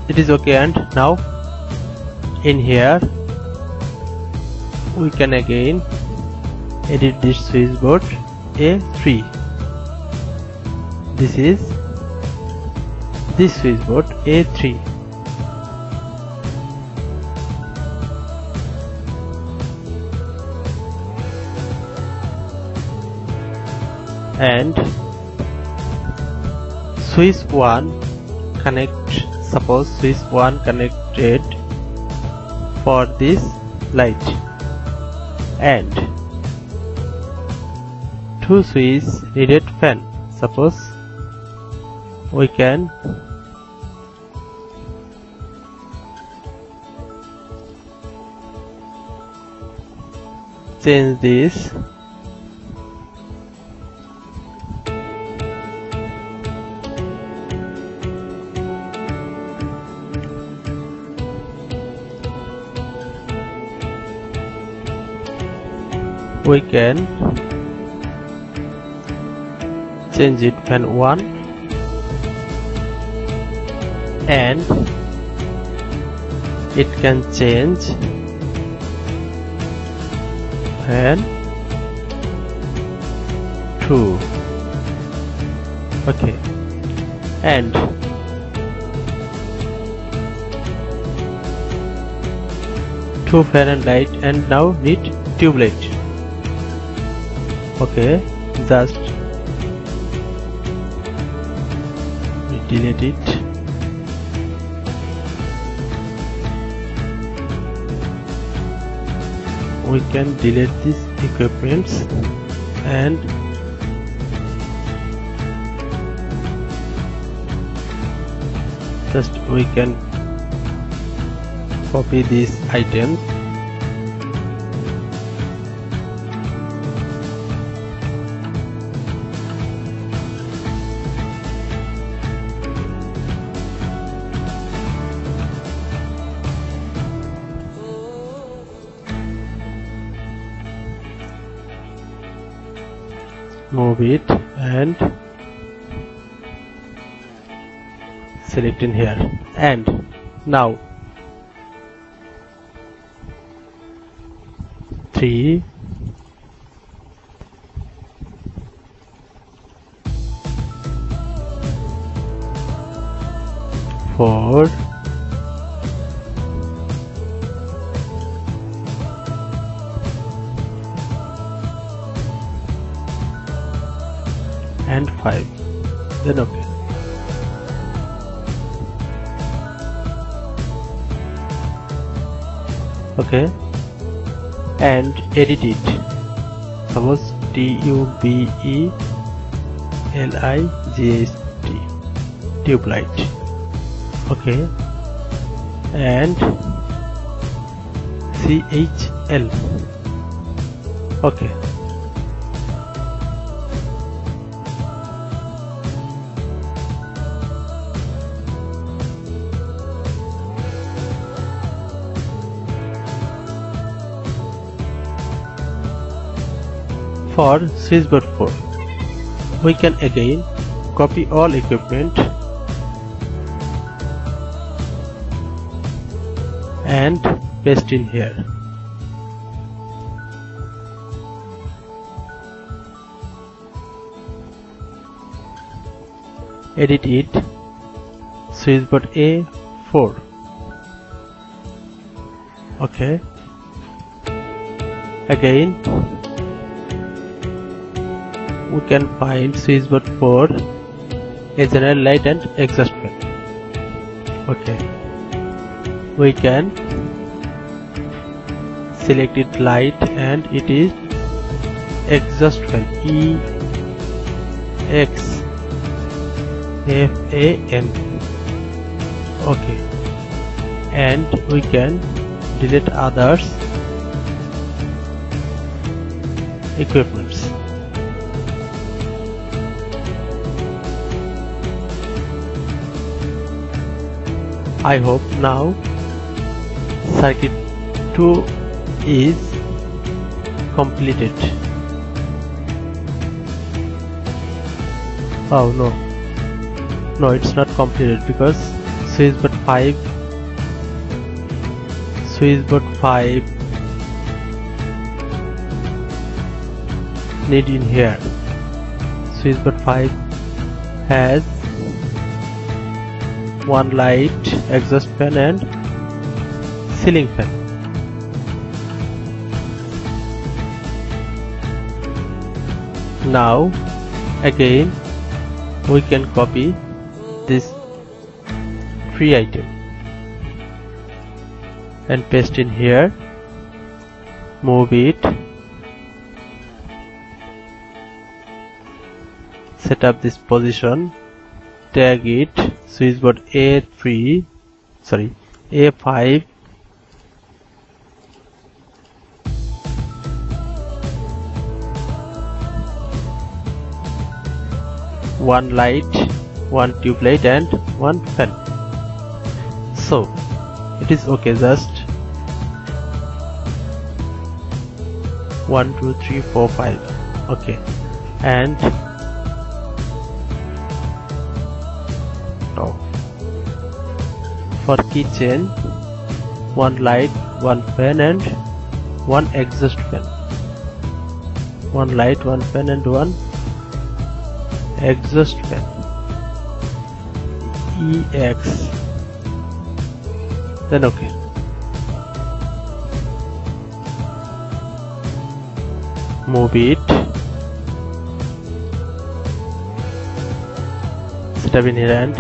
it is okay. And now in here we can again edit this switchboard A3. This is this switchboard A3. And switch 1 connect, suppose switch 1 connected for this light, and 2 switch needed fan. Suppose we can change this we can change it fan 1 and it can change fan 2. Okay, and two fan and light, and now need tube light. Okay, just delete it. We can delete these equipments and just we can copy these items. Move it and select in here, and now 3, 4, and 5. Then okay. Okay, and edit it. Suppose TUBELIGHT, tube light. Okay, and CHL. Okay. For switchboard 4, we can again copy all equipment and paste in here. Edit it, switchboard A4. Okay, again we can find switchboard 4, a general light and exhaust fan. Okay, we can select it light, and it is exhaust fan, EXFAN. Okay, and we can delete others equipments. I hope now circuit 2 is completed. Oh no, it's not completed because switchboard 5 is need in here. Switchboard 5 has one light, exhaust fan and ceiling fan. Now again we can copy this free item and paste in here, move it, set up this position, tag it, switchboard A5, one light, one tube light and one fan. So it is okay. Just 1 2 3 4 5. Okay, and now for kitchen, one light, one fan and one exhaust fan. One light, one fan and one exhaust fan. EX. Then okay. Move it. Set up in here and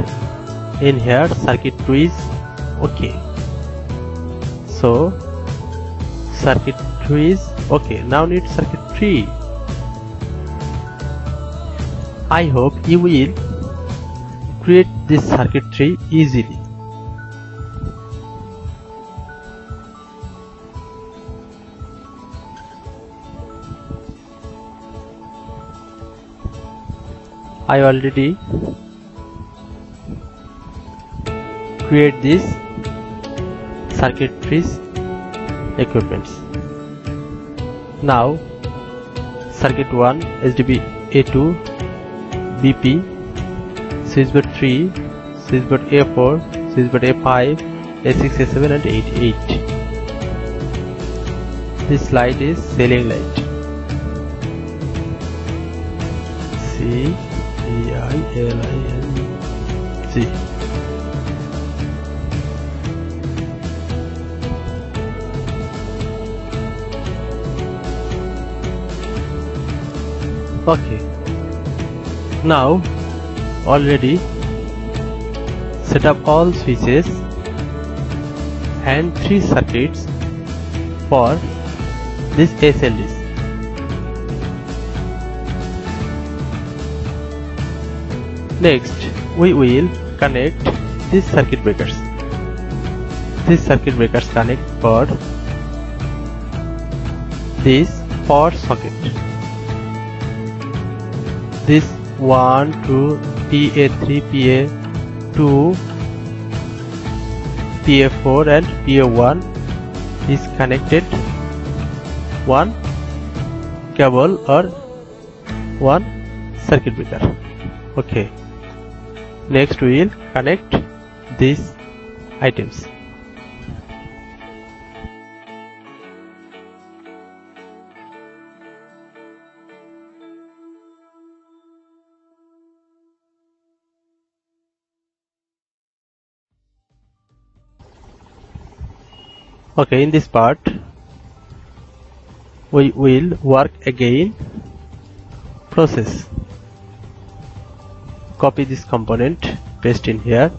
in here circuit 2 is okay. So circuit 2 is okay. Now need circuit 3. I hope you will create this circuit tree easily. I already create this circuit trees equipments. Now circuit 1 SDB A2 BP, switchboard 3, switchboard A4, switchboard A5, A6, A7 and A8. This light is ceiling light. C-E-I-L-I-N-G. Okay. Now already set up all switches and 3 circuits for this SLDs. Next we will connect these circuit breakers. These circuit breakers connect for this power socket. This 1, 2, PA3, PA2, PA4 and PA1 is connected one cable or one circuit breaker. Okay. Next we will connect these items. Okay, in this part we will work again process. Copy this component, paste in here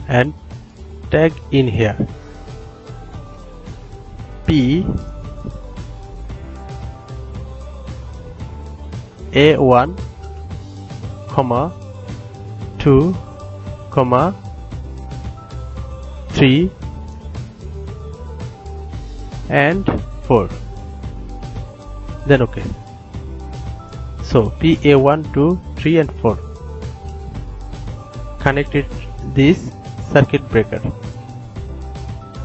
and tag in here. P A1, 2, 3 and 4. Then okay. So PA1, 2, 3 and 4 connected this circuit breaker.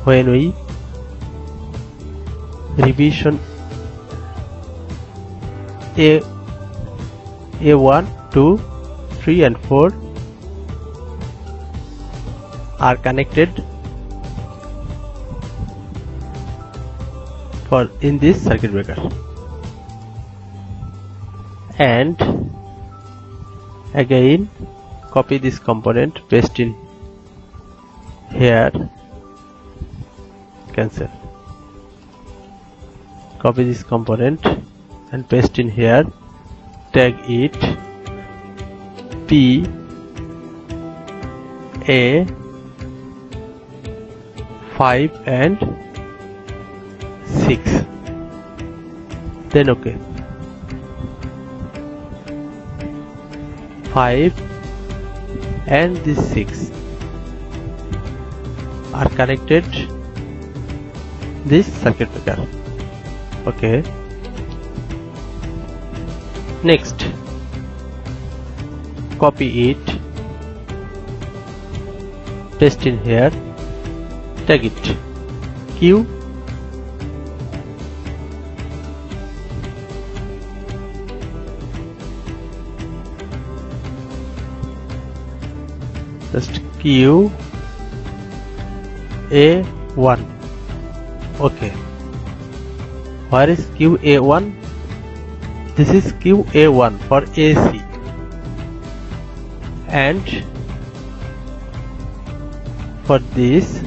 When we revision A1, 2, 3 and 4 are connected for in this circuit breaker. and again copy this component, paste in here, cancel, copy this component and paste in here, tag it P A 5 and 6, then OK. 5 and this 6 are connected this circuit breaker. Okay. Next, copy it, paste in here, tag it Q just Q A1. Okay, where is QA1? This is QA1 for AC, and for this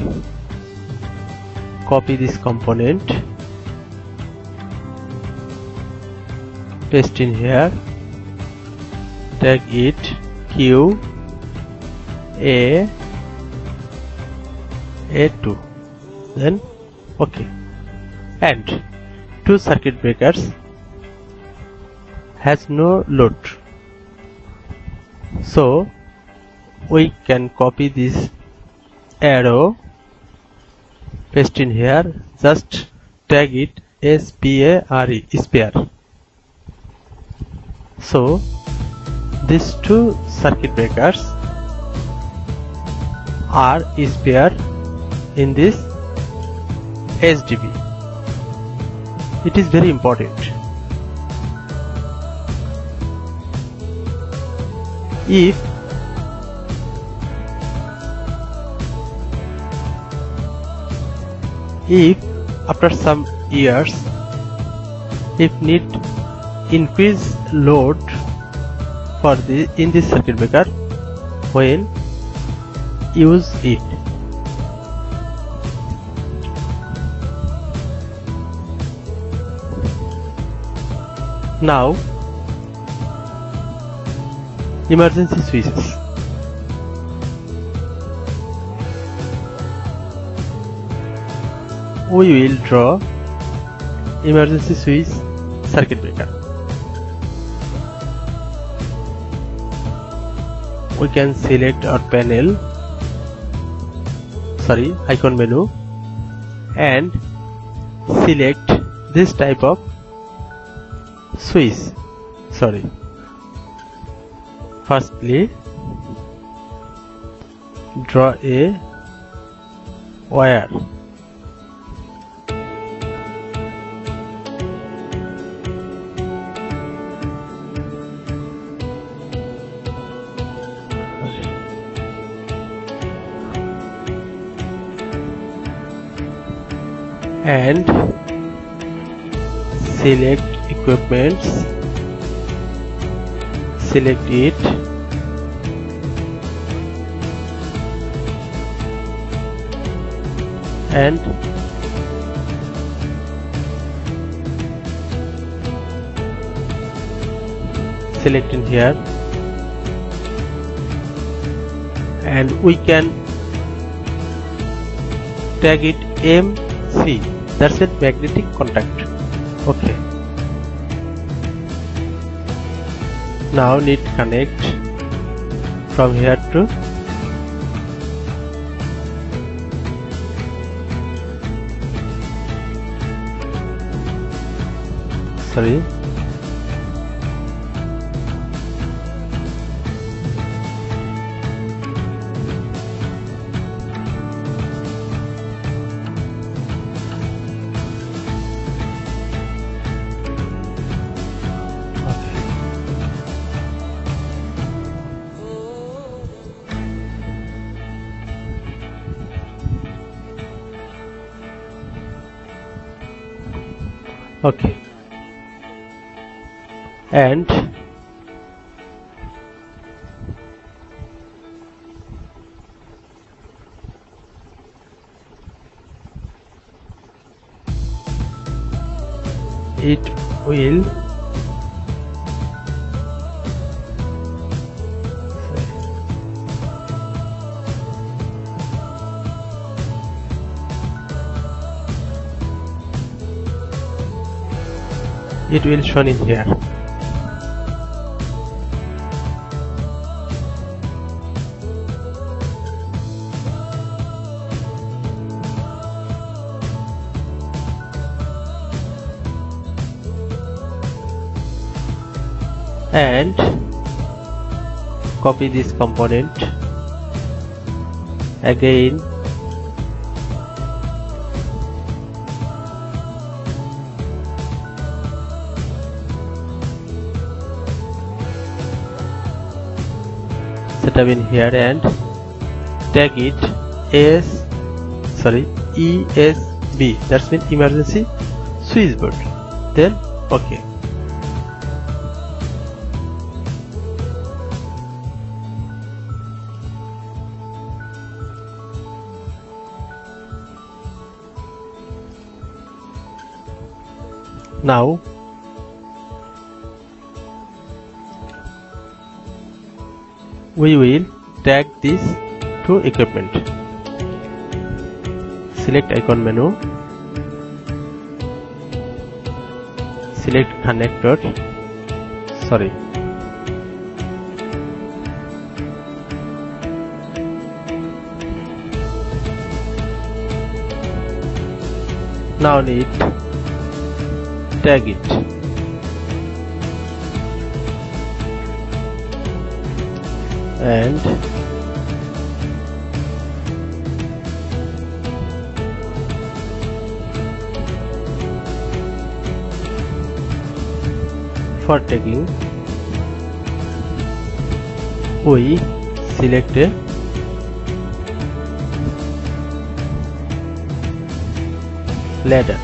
copy this component, paste in here, tag it Q A2, then OK. And two circuit breakers has no load, so we can copy this arrow, paste in here, just tag it SPARE, spare. So these two circuit breakers are spare in this SDB. It is very important. If after some years, if need increase load for the in this circuit breaker, when use it. Now emergency switches. We will draw emergency switch circuit breaker. We can select our panel, icon menu, and select this type of switch. Firstly, draw a wire. And select equipments, select it, and select in here, and we can tag it MC, that's it, magnetic contact. Okay, now need connect from here to okay, and it will shown in here. And copy this component again, set up in here and tag it ESB, that's mean emergency switchboard. Then OK. Now we will tag this to equipment. Select icon menu, select connector, now need tag it and for tagging we select a ladder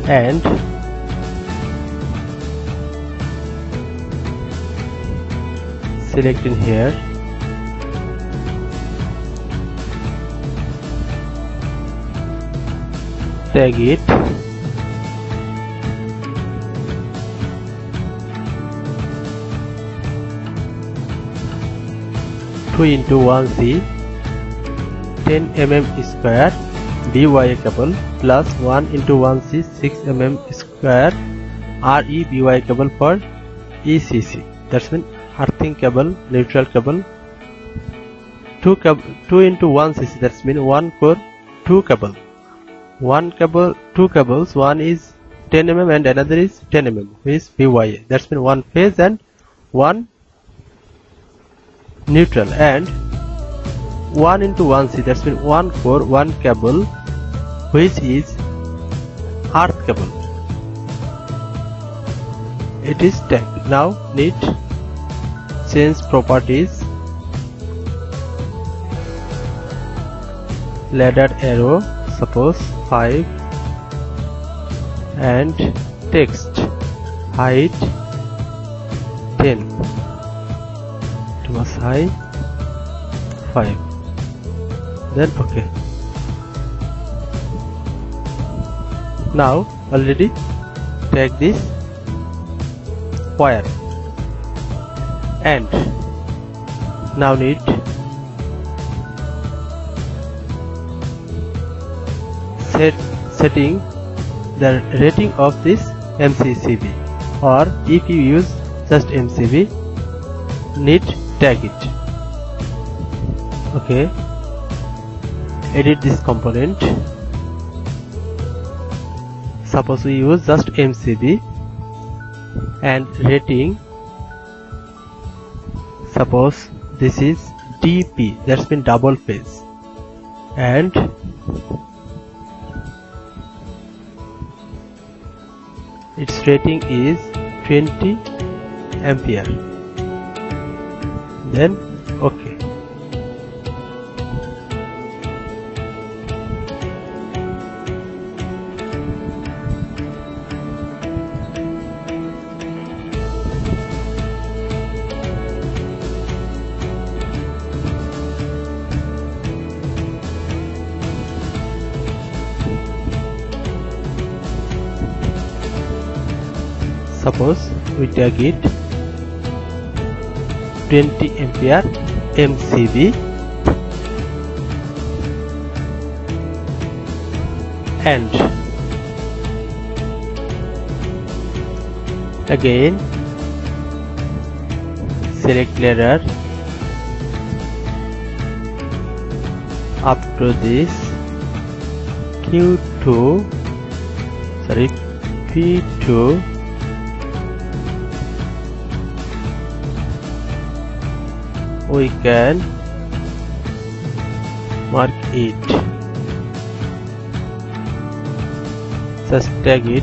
and select in here tag it two into 1C 10 mm square BY cable plus 1 into 1C 6 mm square REBY cable for ECC, that's mean earthing cable, neutral cable, 2 into 1 cc, that's mean 1 core 2 cable, 2 cables, one is 10 mm and another is 10 mm, which is BYA, that's mean 1 phase and 1 neutral, and 1 into 1c, that's mean 1 core 1 cable, which is earth cable. It is tagged. Now need change properties, ladder arrow suppose 5 and text height 10, it was high 5, then OK. Now already tag this wire and now need setting the rating of this MCCB, or if you use just MCB, need tag it. OK, edit this component. Suppose we use just MCB and rating, suppose this is DP, that's mean double phase, and its rating is 20 ampere, then OK. Suppose we take it 20 ampere MCB and again select ladder up to this P2 we can mark it, just tag it,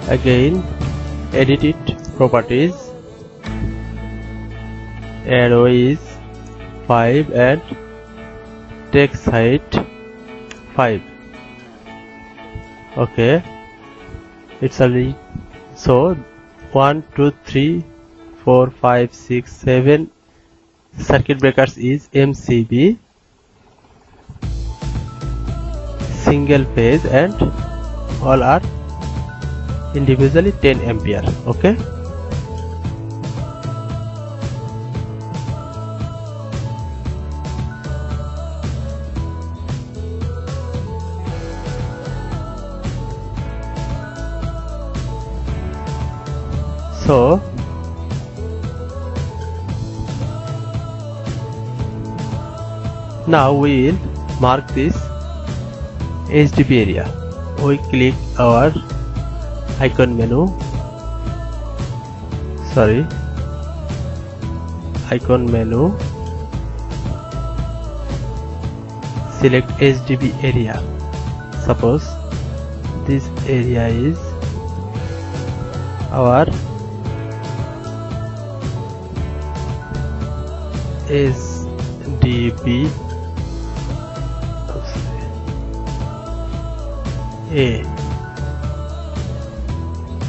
again edit it, properties, arrow is 5 and text height 5. Okay, it's already so 1 2 3 4 5 6 7 circuit breakers is MCB, single phase, and all are individually 10 ampere. Okay, so now we will mark this SDB area. We click our icon menu, select SDB area. Suppose this area is our SDB A.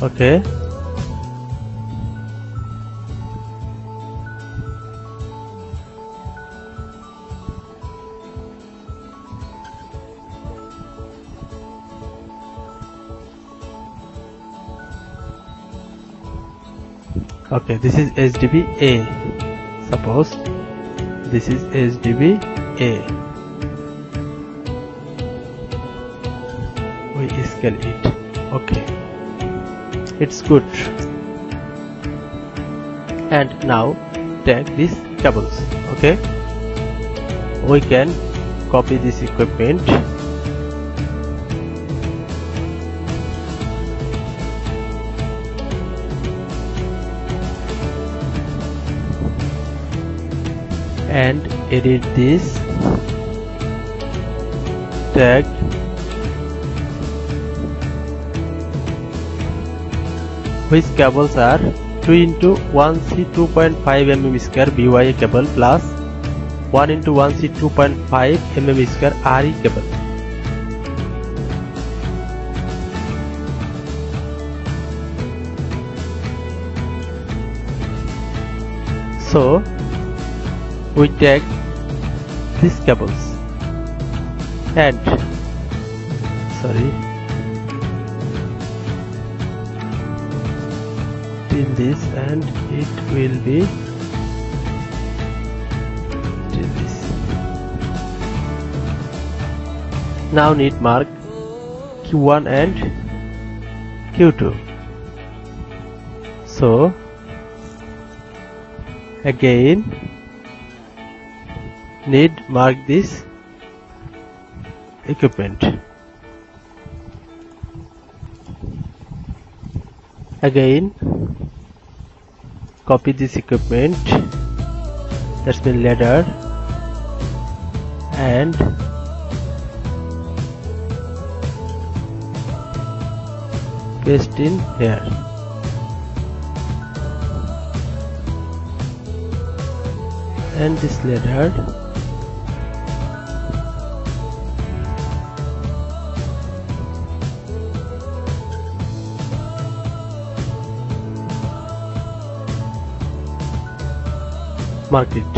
Okay, this is SDB A. Suppose this is SDB A. We scale it. Okay, it's good. And now take these cables. Okay, we can copy this equipment and edit this tag which cables are 2 into 1C 2.5 mm square BYA cable plus 1 into 1C 2.5 mm square RE cable. So we take these cables and till this, and it will be till this. Now need mark Q1 and Q2. So again need mark this equipment. Again copy this equipment, that's mean ladder, and paste in here. And this ladder mark it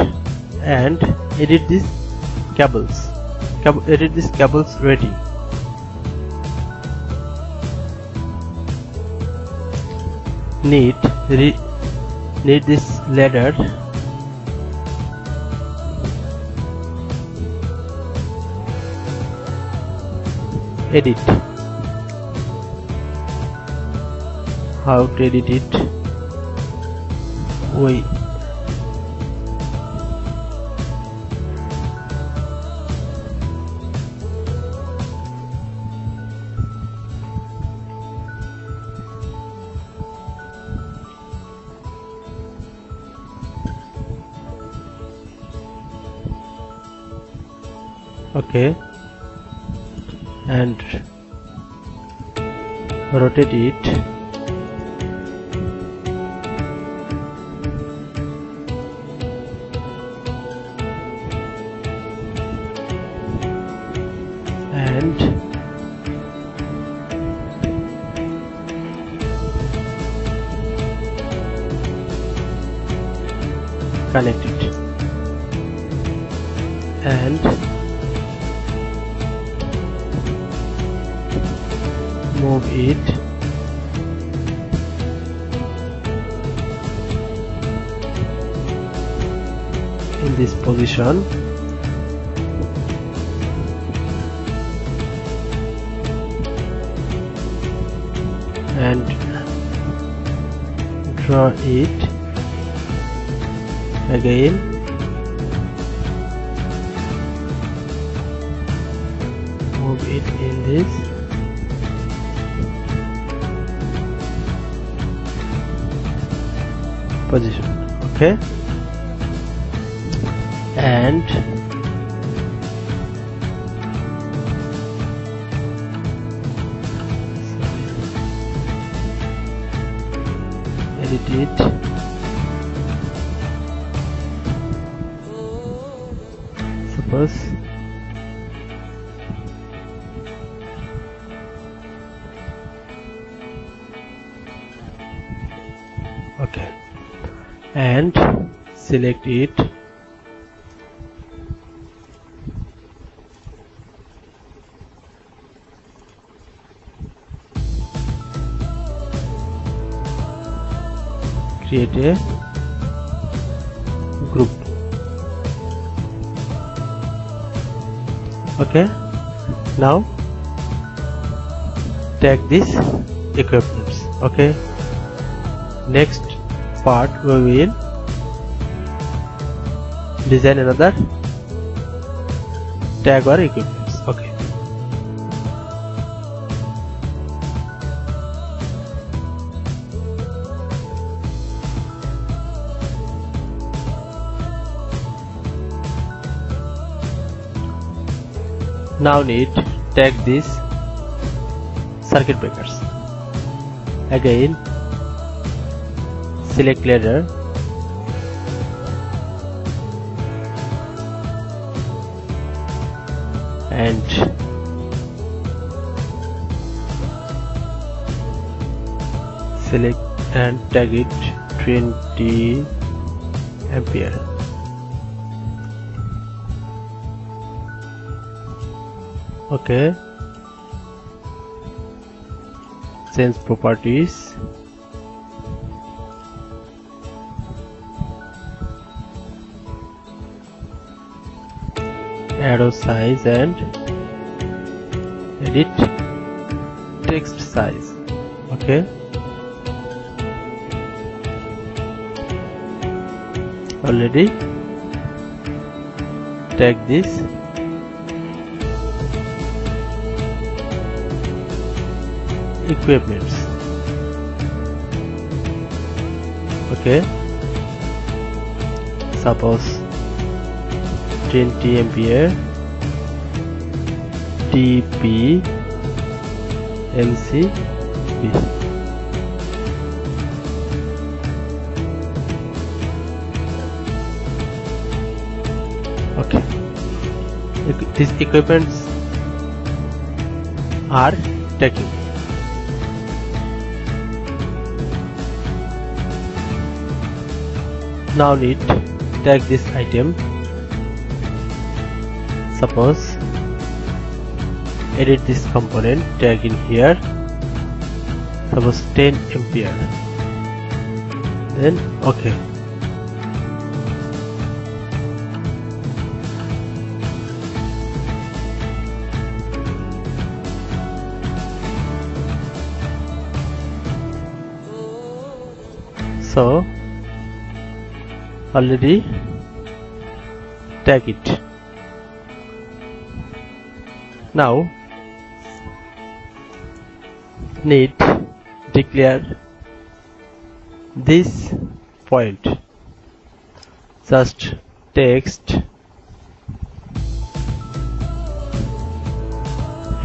and edit these cables. edit these cables ready. Need this ladder. Edit. How to edit it? Wait. Okay, and rotate it. And connect it. And move it in this position. And draw it again. Move it in this position. Okay, and edit it. Suppose okay, and select it. Create a group. Okay, now tag these equipments. Okay, next part we will design another tag or equipments. Okay, now need tag these circuit breakers. Again select ladder, and select and tag it 20 ampere. Okay, change properties. Arrow size and edit text size. Okay, already tag this equipments. Okay, suppose 20 ampere TP MCB. Okay, these equipments are taken. Now need tag this item. Suppose edit this component, tag in here, suppose 10 ampere, then OK. So already tag it. Now need declare this point, just text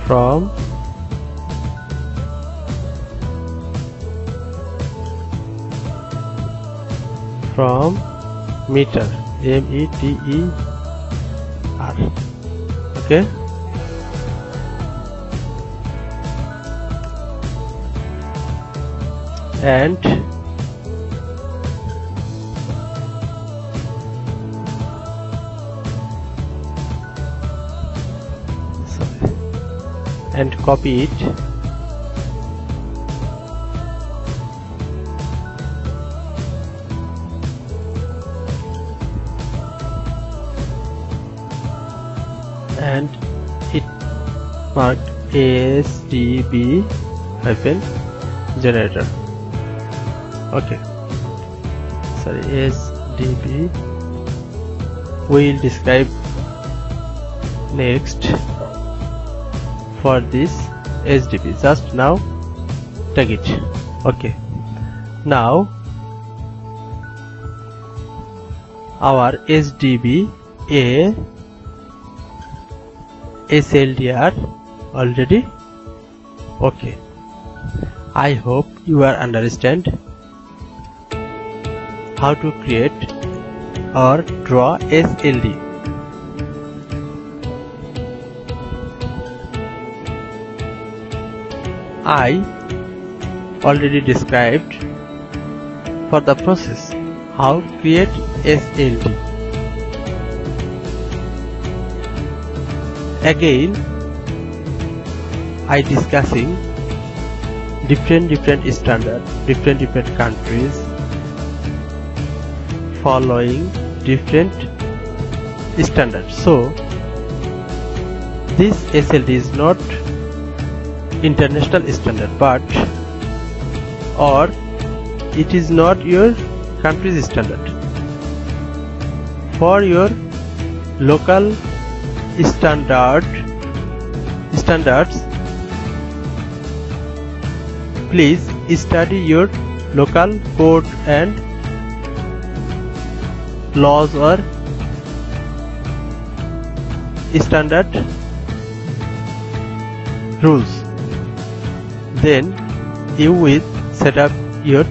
from meter, METER. Okay, and copy it and it marked SDB hyphen generator. Okay, sorry, SDB. We will describe next for this SDB. Just now tag it. Okay, now our SDB A SLD are already okay. I hope you are understand how to create or draw SLD. I already described for the process how to create SLD. Again I discussing different standard, different countries following different standards. So this SLD is not international standard, but or it is not your country's standard. For your local standards, please study your local code and laws or standard rules. Then you will set up your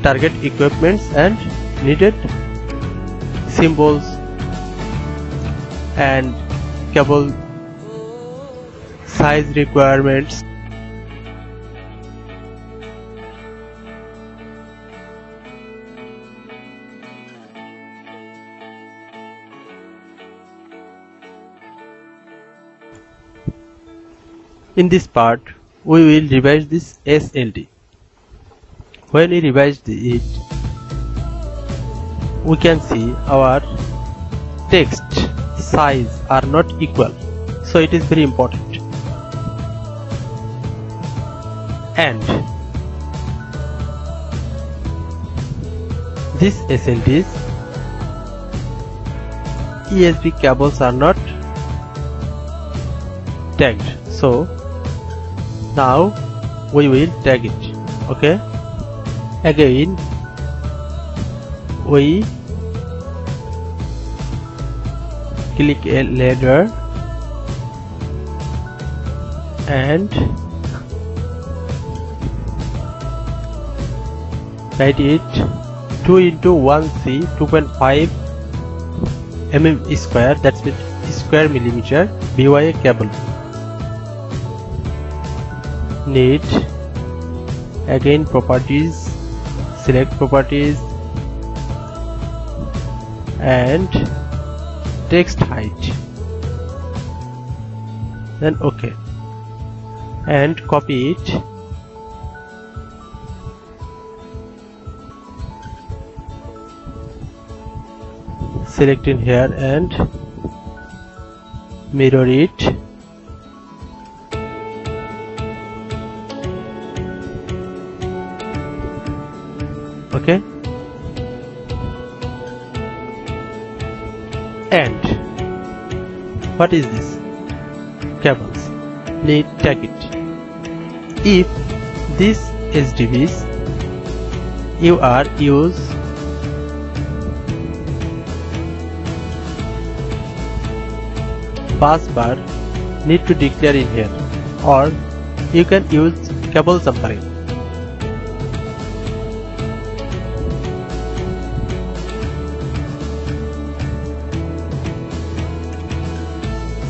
target equipments and needed symbols and cable size requirements. In this part, we will revise this SLD. When we revise it, we can see our text size are not equal, so it is very important. And this SLD's ESB cables are not tagged, so now we will tag it. Okay, again we click a ladder and write it 2 into 1C 2.5 mm square, that's with square millimeter BYA cable. Need again properties, select properties and text height. then OK, and copy it. Select in here and mirror it. Okay, and what is this? Cables. Please tag it. If these SDBs you are use bus bar, need to declare in here, or you can use cable jumpering.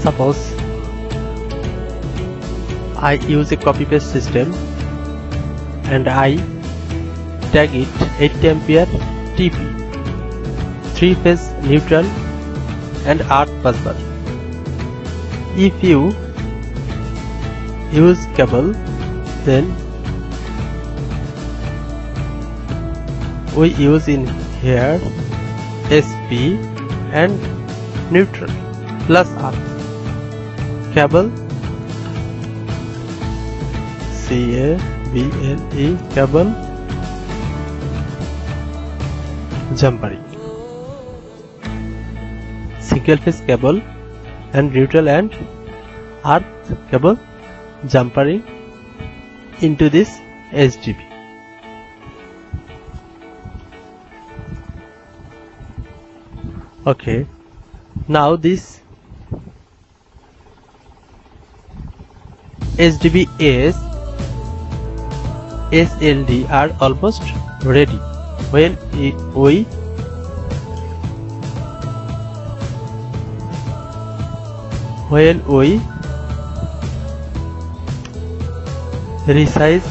Suppose I use a copy paste system and I tag it 8 ampere TP, 3 phase neutral and earth busbar. If you use cable, then we use in here SP and neutral plus earth. Cable CABLE, cable jumpering, single phase cable and neutral and earth cable jumpering into this SDB. Okay, now this SDB SLD are almost ready. When we resize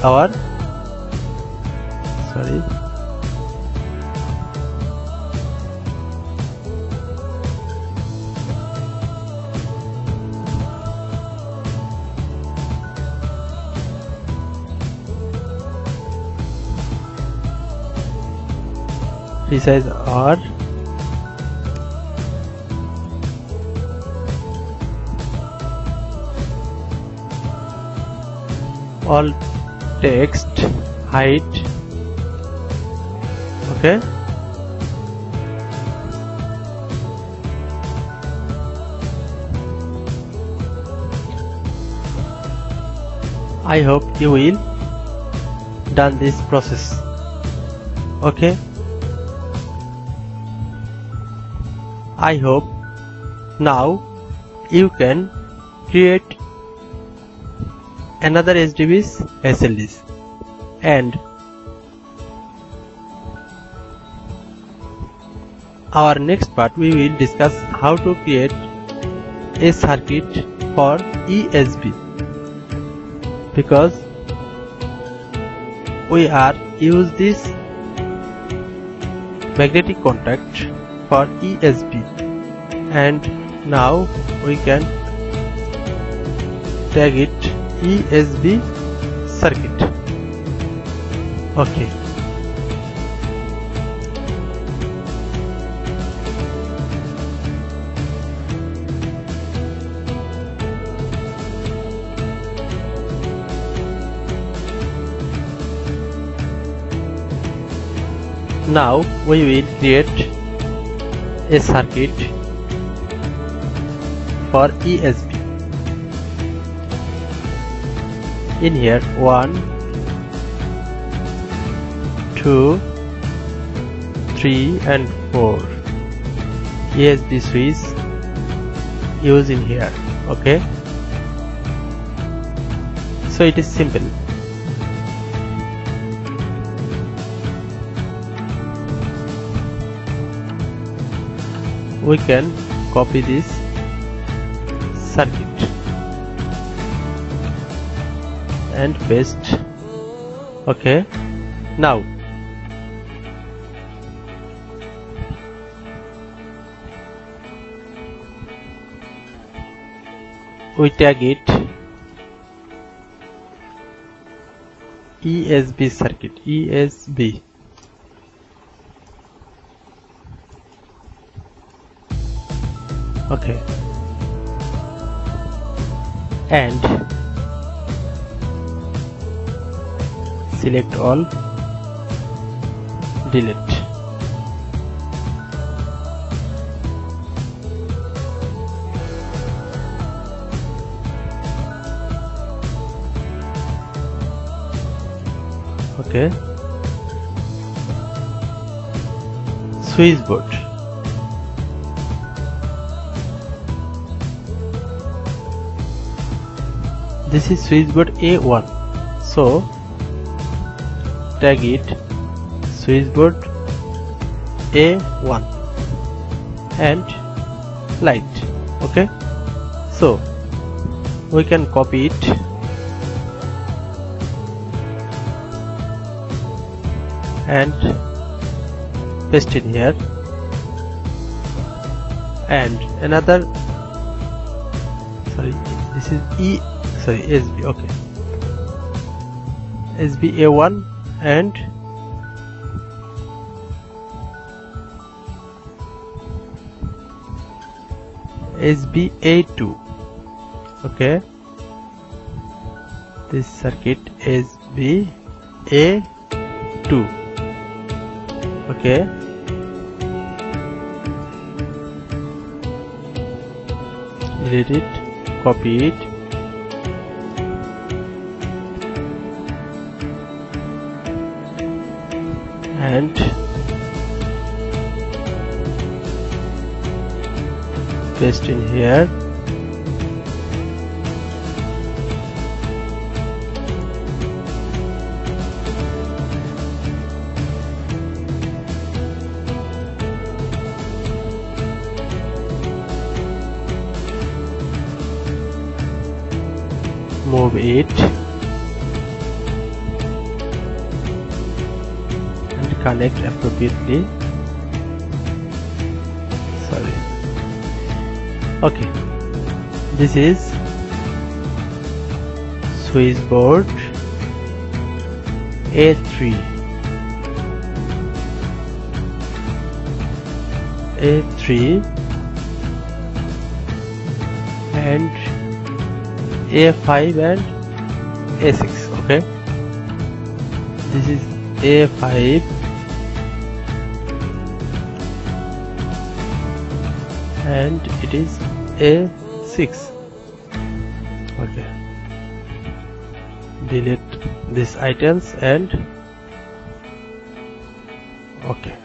our all text height. Okay, I hope you will done this process. Okay, I hope now you can create another SDBs SLDs, and our next part we will discuss how to create a circuit for ESB, because we are use this magnetic contact for ESB, and now we can tag it ESB circuit. Okay, now we will create a circuit for ESB. In here 1, 2, 3 and 4 ESB switch use in here. Okay, so it is simple. We can copy this circuit and paste. Okay, now we tag it ESB circuit, ESB. Okay, and select all, delete. Okay, switchboard. This is switchboard A1, so tag it switchboard A1 and light. Okay, so we can copy it and paste it here, and another, sorry, this is SB. Okay, SB A1 and SB A2. Okay, this circuit SB A2. Okay, delete it, copy it, and paste in here. Move it and connect appropriately. Sorry. Okay, this is switchboard A3. And A5 and A6. Okay, this is A5 and it is A6. Okay, delete these items and okay.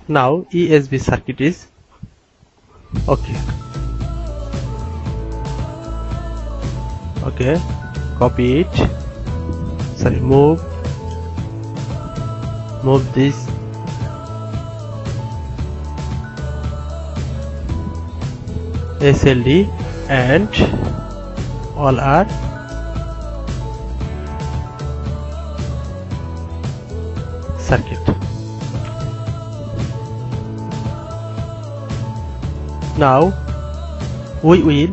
Now ESB circuit is okay. Okay, copy it. Sorry, move this SLD and all are circuit. Now we will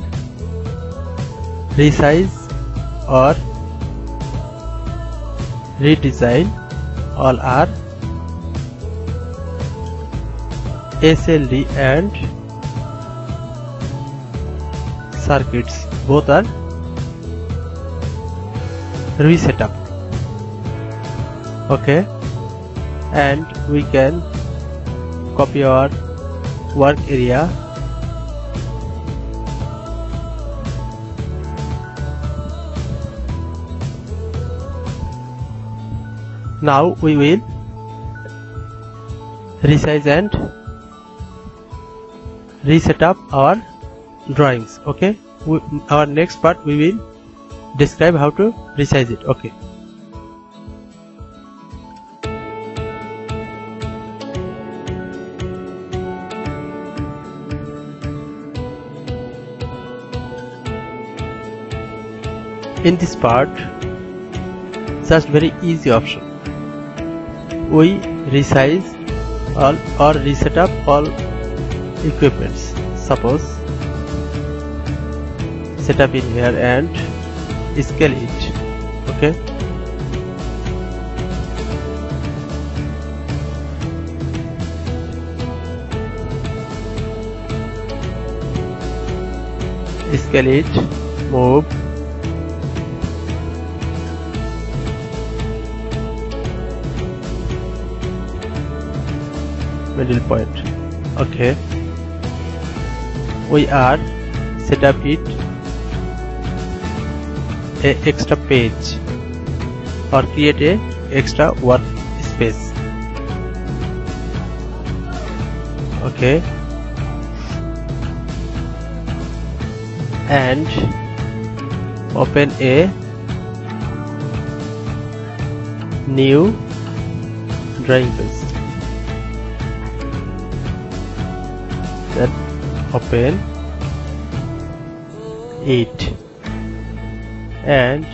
resize or redesign all our SLD and circuits. Both are reset up. Okay, and we can copy our work area. Now we will resize and reset up our drawings. Okay, our next part we will describe how to resize it. Okay, in this part, just very easy option. we resize all or reset up all equipments. Suppose set up in here and scale it. Okay, scale it, move, middle point. Okay, we are set up it a extra page or create a extra workspace. Okay, and open a new drawing page. Then open it and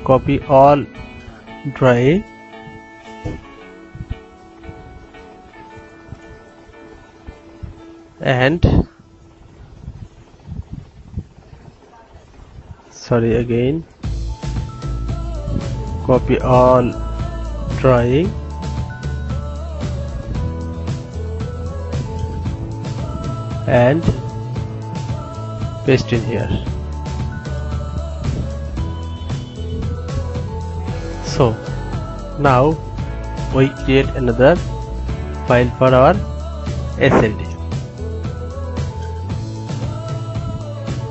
copy all drawing and copy all drawing and paste in here. So now we create another file for our SLD.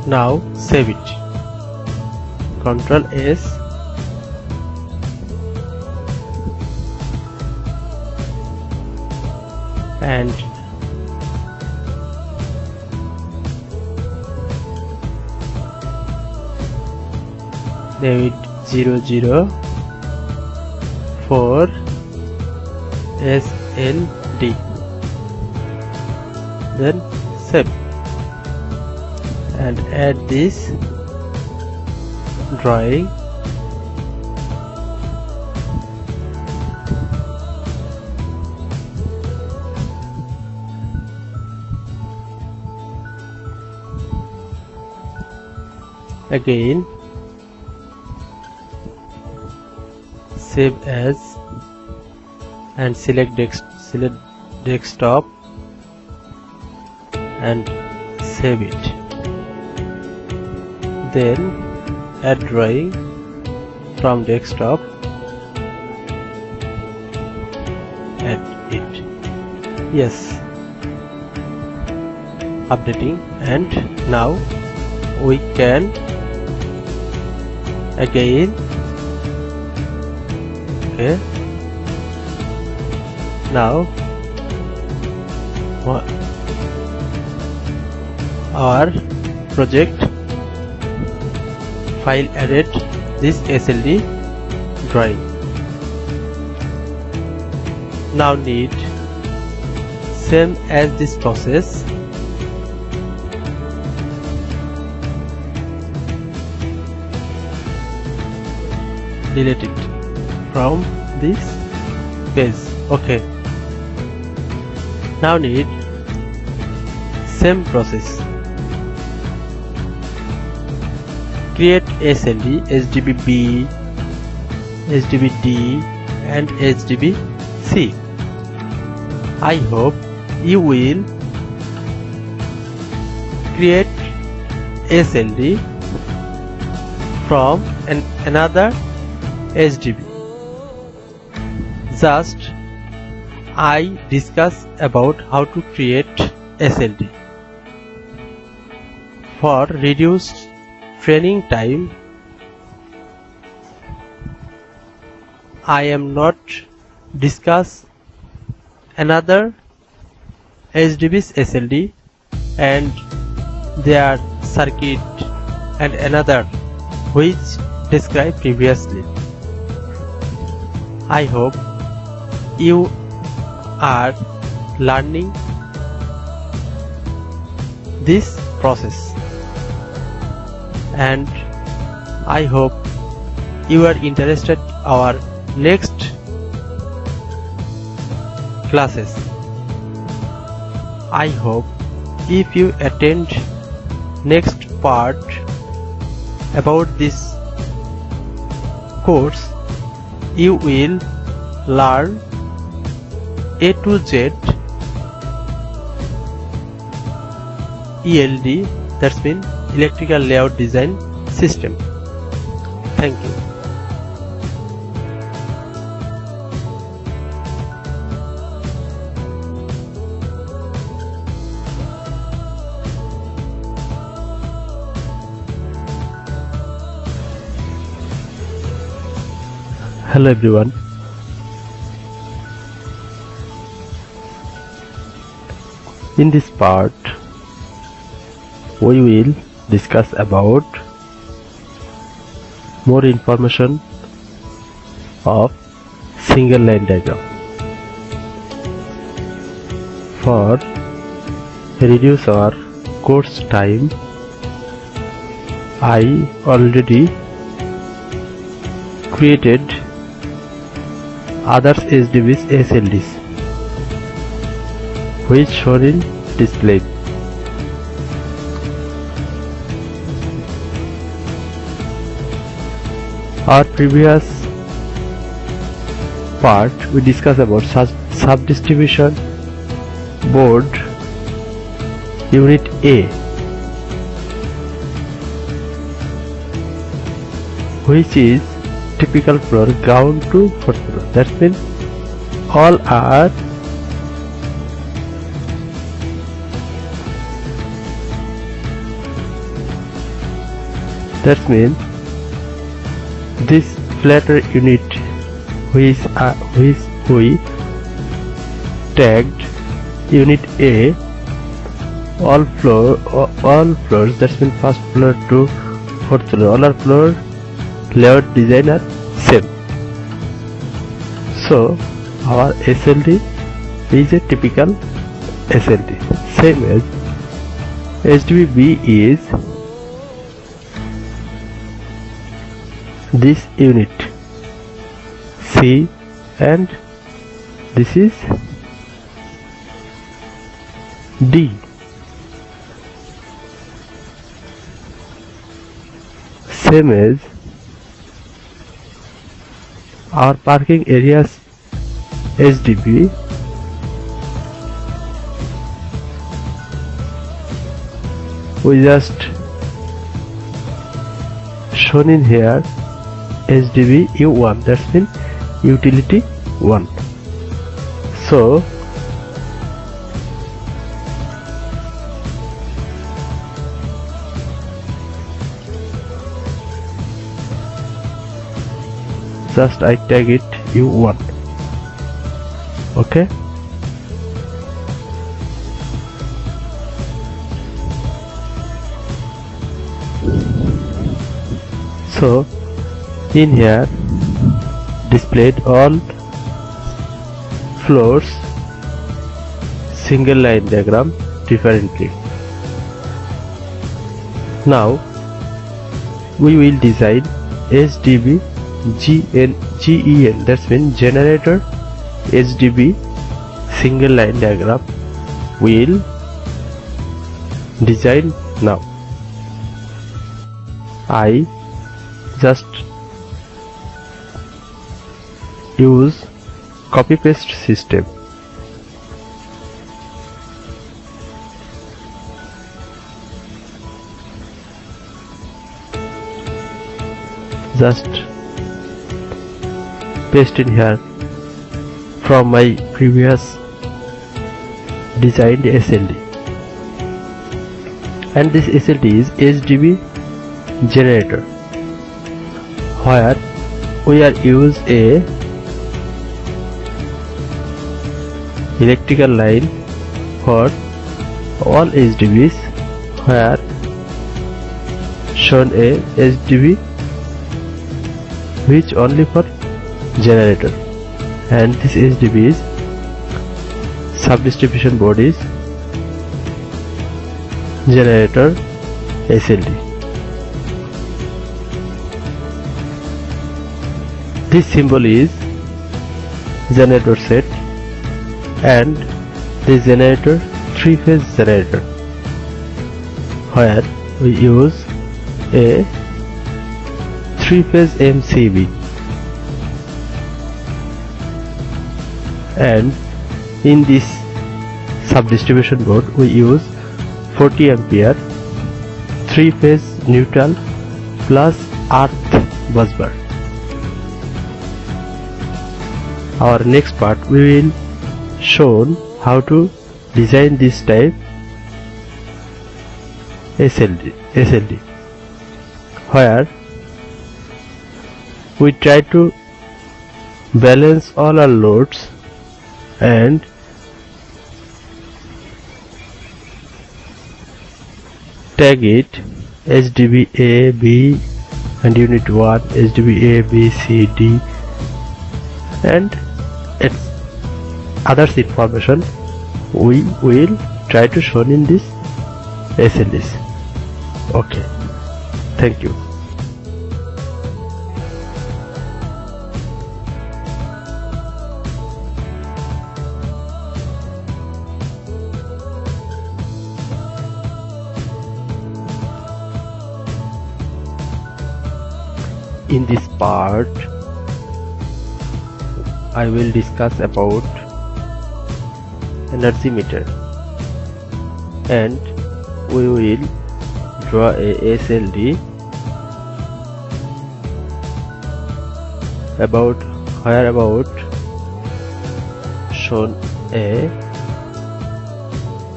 Now save it. Ctrl S, and name it 004 SLD. Then save and add this drawing again, save as and select desktop and save it. Then add drawing from desktop, add it. Yes, updating, and now we can again. Okay, now our project file added this SLD drawing. Now need same as this process, delete it from this page. Okay, now need same process, create SLD, SDB-B, SDB-D and SDB-C. I hope you will create SLD from another SDB. Just I discuss about how to create SLD. For reduced training time, I am not discuss another SDB's SLD and their circuit and another which described previously. I hope you are learning this process, and I hope you are interested our next classes. I hope if you attend next part about this course, you will learn A to Z ELD, that's mean electrical layout design system. Thank you. Hello everyone. In this part, we will discuss about more information of single line diagram. For reduce our course time, I already created others SDBs SLDs which shown in display. Our previous part we discussed about sub-distribution board unit A, which is typical floor ground to fourth floor. That means all are this flatter unit which we tagged unit A, all floors, that means first floor to fourth floor, all our floor layout design are same. So our SLD is a typical SLD, same as SDB is this unit C and this is D. Same as our parking areas SDB we just shown in here SDB U1, that's mean utility 1. So just I tag it U1. Okay, so in here displayed all floors single line diagram differently. Now we will design SDB GEN, that's mean generator SDB single line diagram will design now. I just use copy paste system. Just paste in here from my previous designed SLD, and this SLD is SDB generator, where we are use a electrical line for all SDBs, where shown a SDB which only for generator, and this SDB is sub-distribution board is generator SLD. This symbol is generator set, and this generator 3-phase generator, where we use a 3-phase MCB, and in this sub-distribution board we use 40 ampere 3-phase neutral plus earth busbar. Our next part we will show how to design this type SLD, where we try to balance all our loads and tag it SDB A, B and unit 1, SDB A, B, C, D, and its others information we will try to show in this SLDs. Okay, thank you. In this part I will discuss about energy meter, and we will draw a SLD about shown a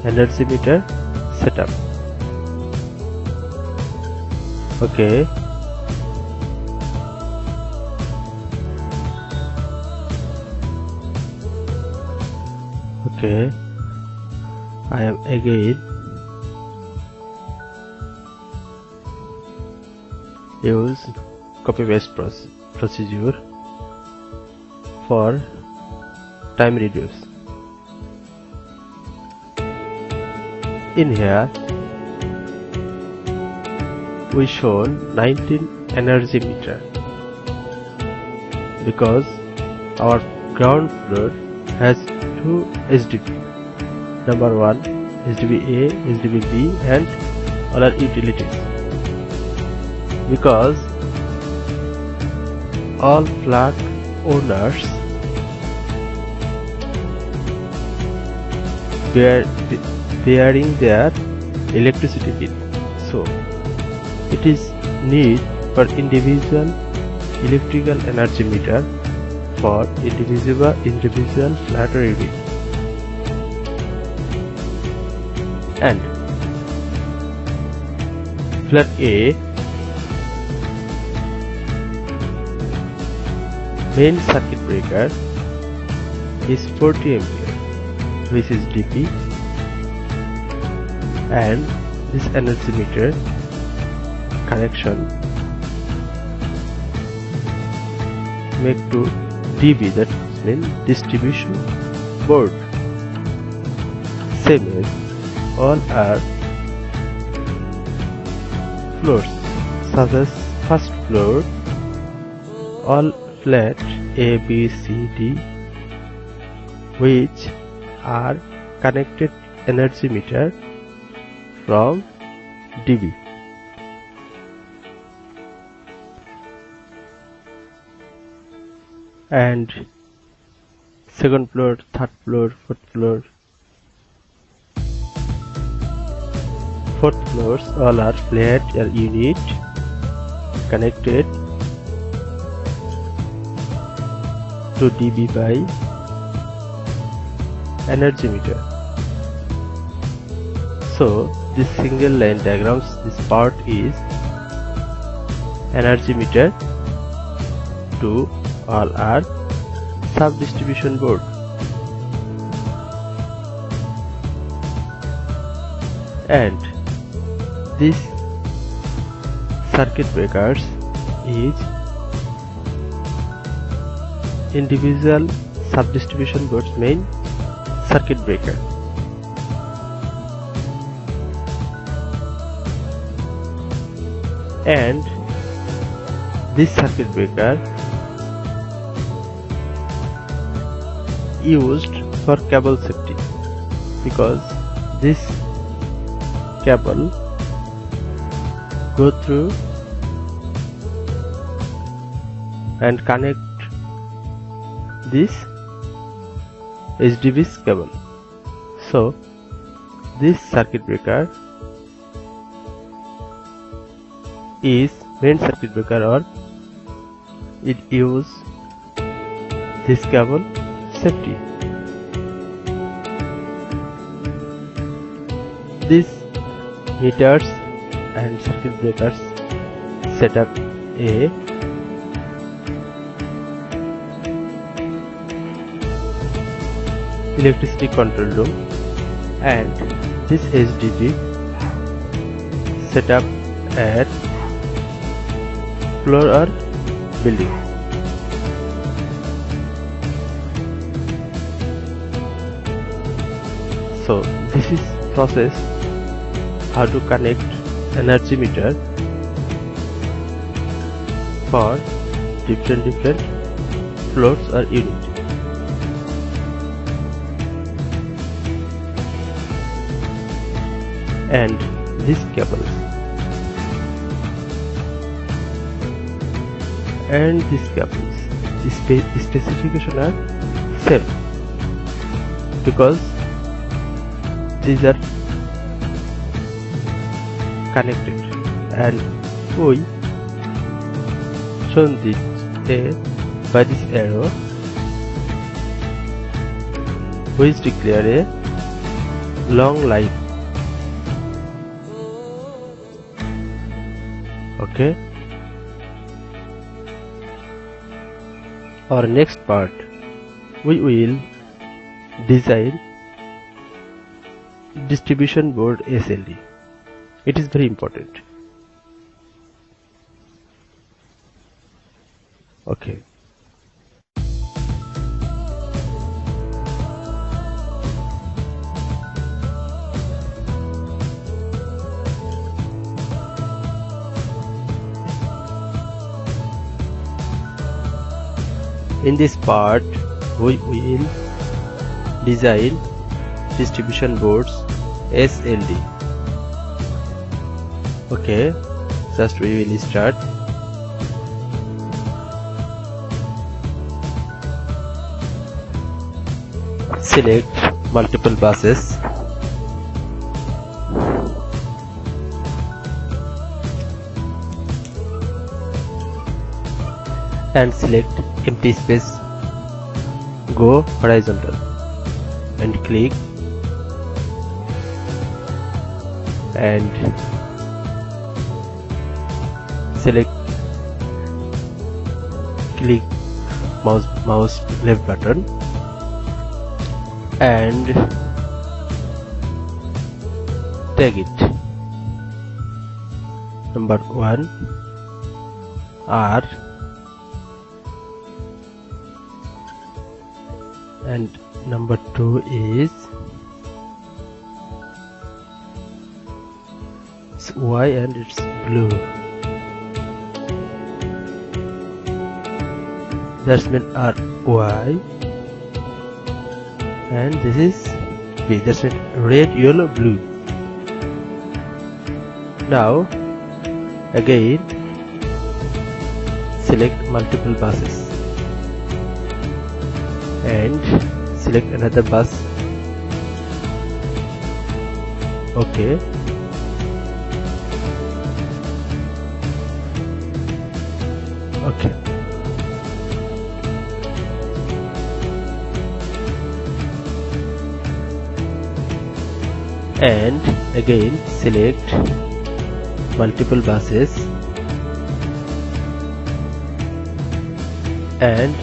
energy meter setup. Okay, I am again use copy paste procedure for time reduce. In here we shown 19 energy meter because our ground floor has 2 SDB, number 1 SDB A, SDB B and other utilities, because all flat owners bearing their electricity bill, so it is need for individual electrical energy meter for individual flat reading. And flat A, main circuit breaker is 40 ampere, which is DP, and this energy meter connection make to DB, that means distribution board. Same as all are floors, such as first floor all flat A, B, C, D, which are connected energy meter from DB. And second floor, third floor, fourth floor, fourth floors all are flat unit connected to DB by energy meter. So this single line diagrams, this part is energy meter to all are sub distribution board. And this circuit breakers is individual sub distribution board's main circuit breaker. And this circuit breaker used for cable safety, because this cable go through and connect this SDB's cable. So this circuit breaker is main circuit breaker, or it use this cable safety. These meters and circuit breakers set up a electricity control room, and this SDB set up at floor or building. So this is process how to connect energy meter for different floors or unit. And these cables and these cables, the specification are same, because these are connected, and we shown this by this arrow, which declare a long life. Okay. Our next part, we will design distribution board SLD. It is very important. Okay. In this part, we will design distribution boards SLD. Okay, just we will start. Select multiple buses. And select empty space, go horizontal and click, and select, click mouse left button and tag it. Number 1 R and number 2 is Y and it's blue. That's mean R Y, and this is B. That's mean red, yellow, blue. Now again select multiple buses and select another bus. Okay. Okay. And again select multiple buses and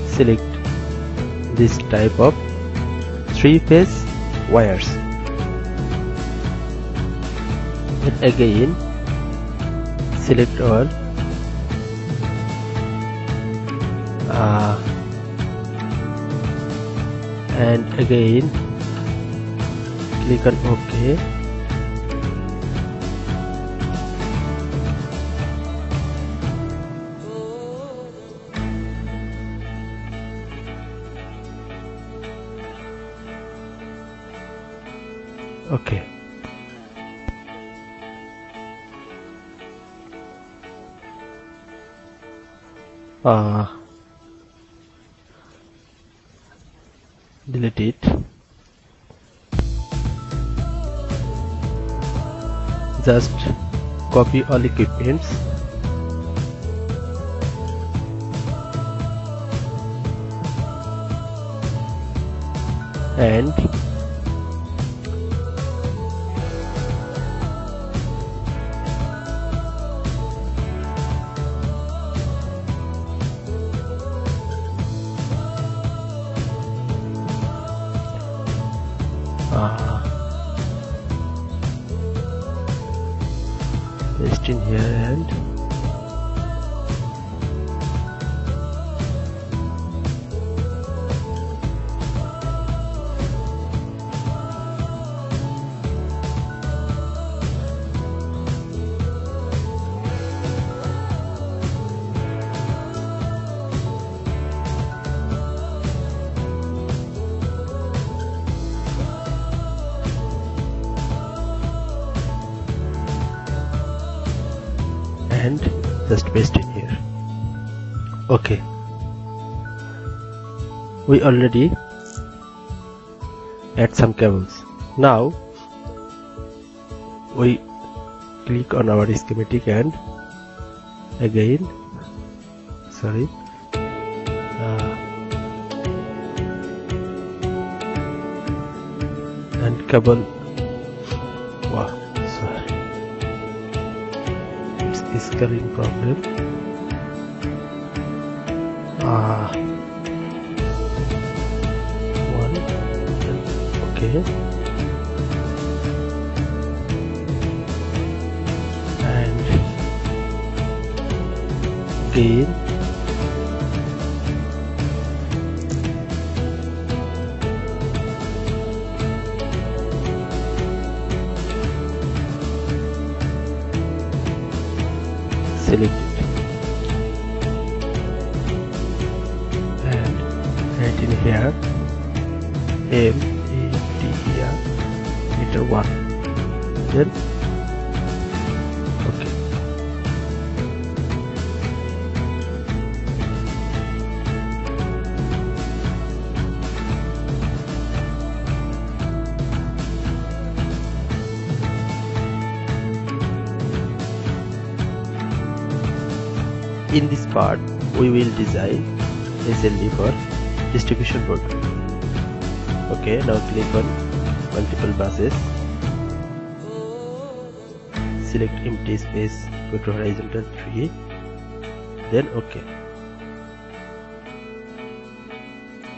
select this type of 3-phase wires, and again select all and again click on OK. Okay. Delete it. Just copy all equipments and paste in here and just paste in here. Okay, we already add some cables. Now we click on our schematic and again and cable. Wow, sorry, it's screen problem. One, okay, and again select it and write in here MDB meter 1. Then okay, in this part we will design SLD for distribution board. Okay, now click on multiple buses, select empty space, go to horizontal 3, then okay,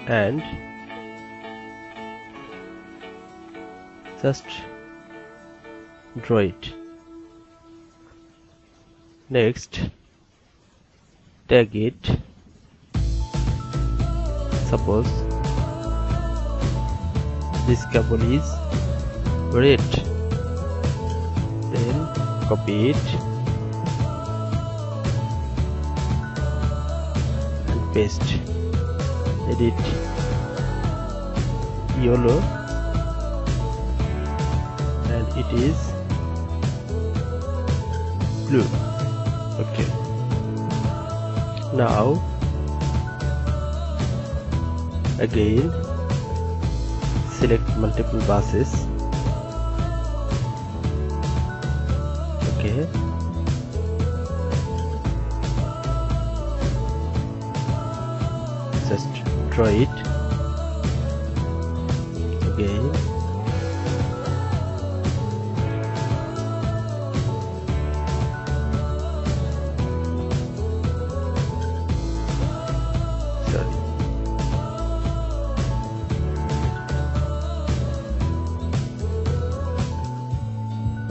and just draw it. Next, tag it. Suppose this cable is red, then copy it and paste. Edit yellow and it is blue. Okay, now again select multiple buses. Okay, just draw it again.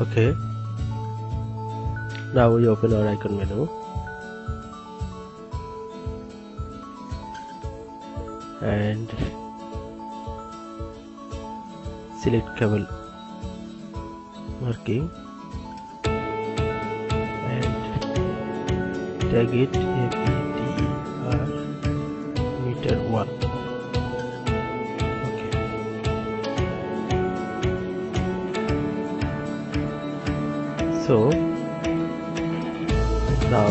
Okay, now we open our icon menu and select cable marking and tag it meter 1. So now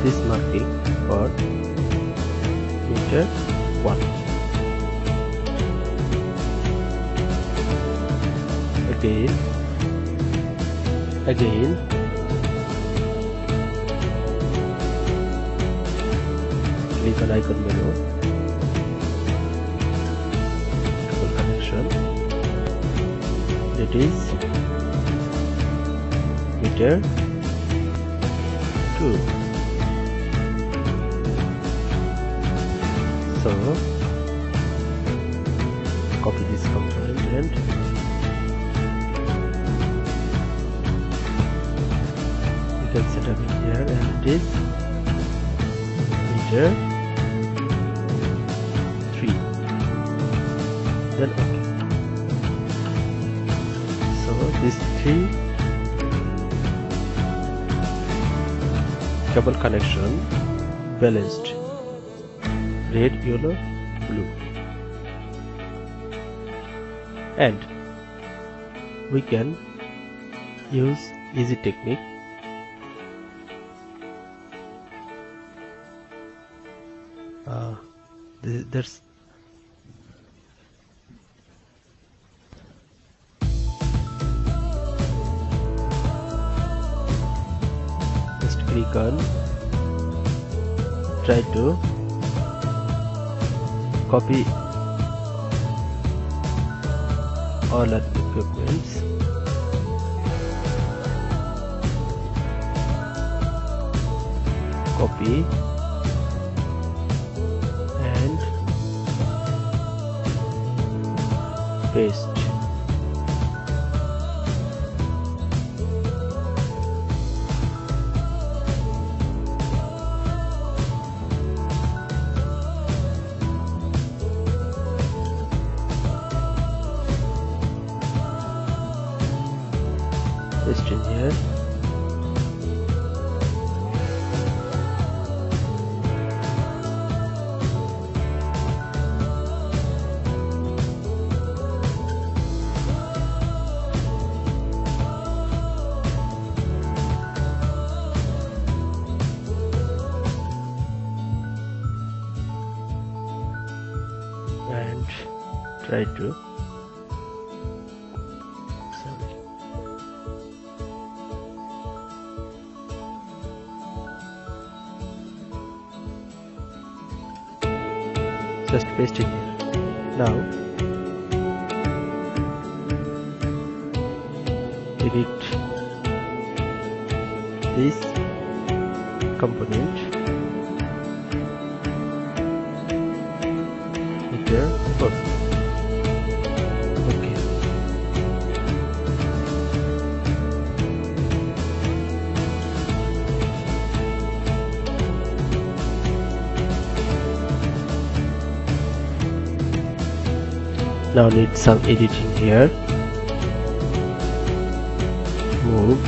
this marking for meter 1. Again click on icon menu, double connection, it is meter 2. So copy this component and you can set up it here, and it is meter 3. Then okay. So these 3 cable connection balanced, red, yellow, blue, and we can use easy technique. There's just click on, try to copy all our equipments, copy and paste. Paste in here. And try to just paste it here. Now edit this component meter 4. Okay. Now need some editing here. Move.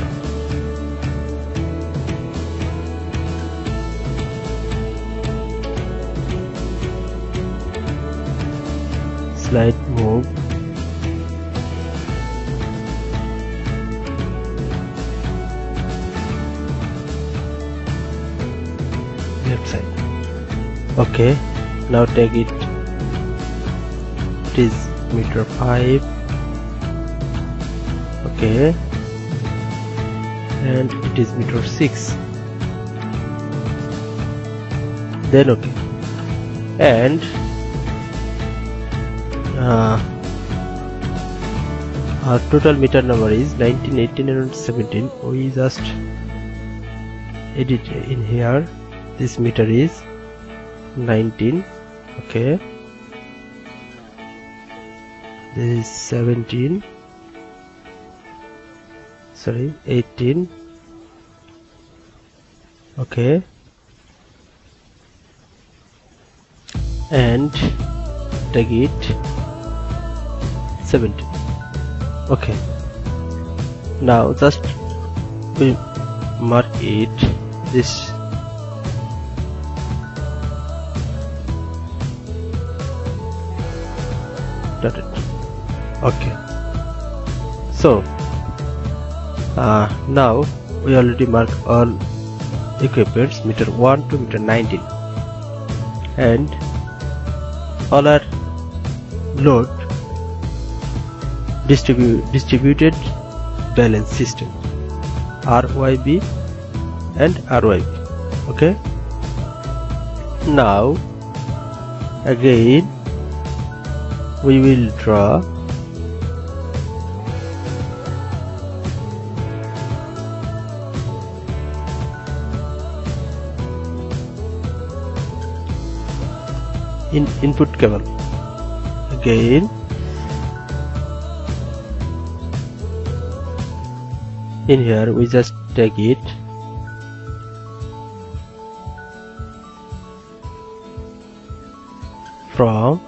Slide move. Left side. Okay. Now take it. It is meter 5. Okay. And it is meter 6. Then okay. And our total meter number is 19, 18 and 17. We just edit in here. This meter is 19. Okay. This is 17. Sorry, 18. Okay. And take it 70. Okay. Now just we mark it this dotted. Okay. So now we already mark all equipments meter 1 to meter 19, and all are load distributed balance system, RYB and RYB. Okay, now again we will draw input cable. Again in here we just take it from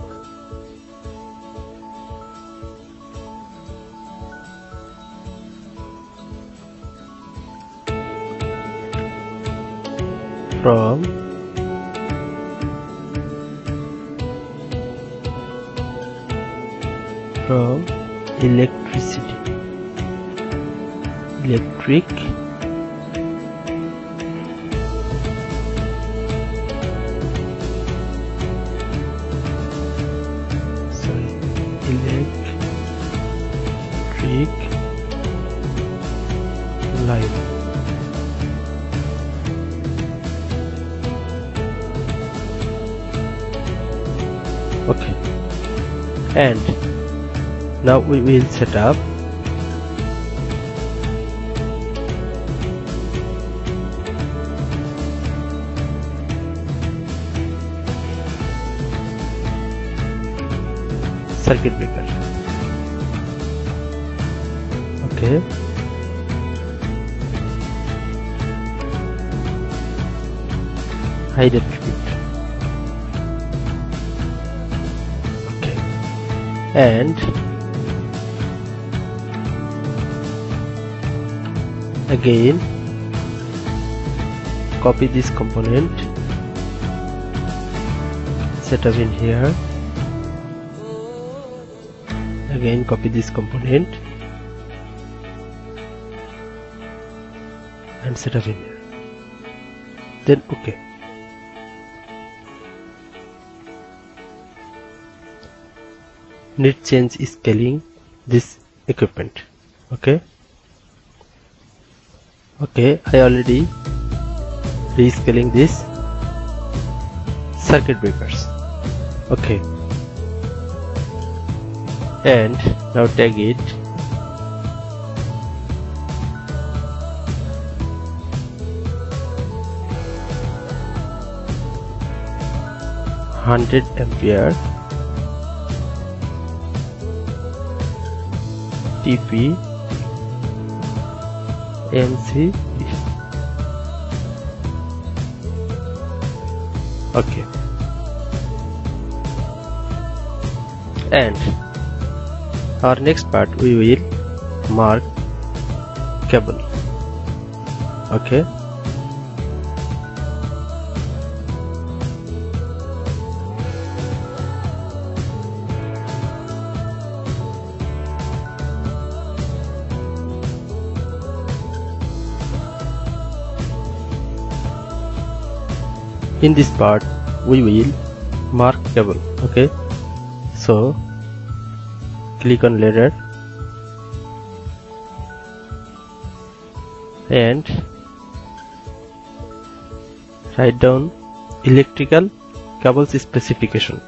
electric line. Okay, and now we will set up circuit breaker. Okay, hide attribute. Okay, and again copy this component, set up in here. Again copy this component and set up in here. Then okay. Need change scaling this equipment. Okay, I already rescaling this circuit breakers. Okay, and now tag it ampere TP MCB. Okay, and our next part we will mark cable. Okay, in this part we will mark cable. Okay, so click on ladder and write down electrical cables specification.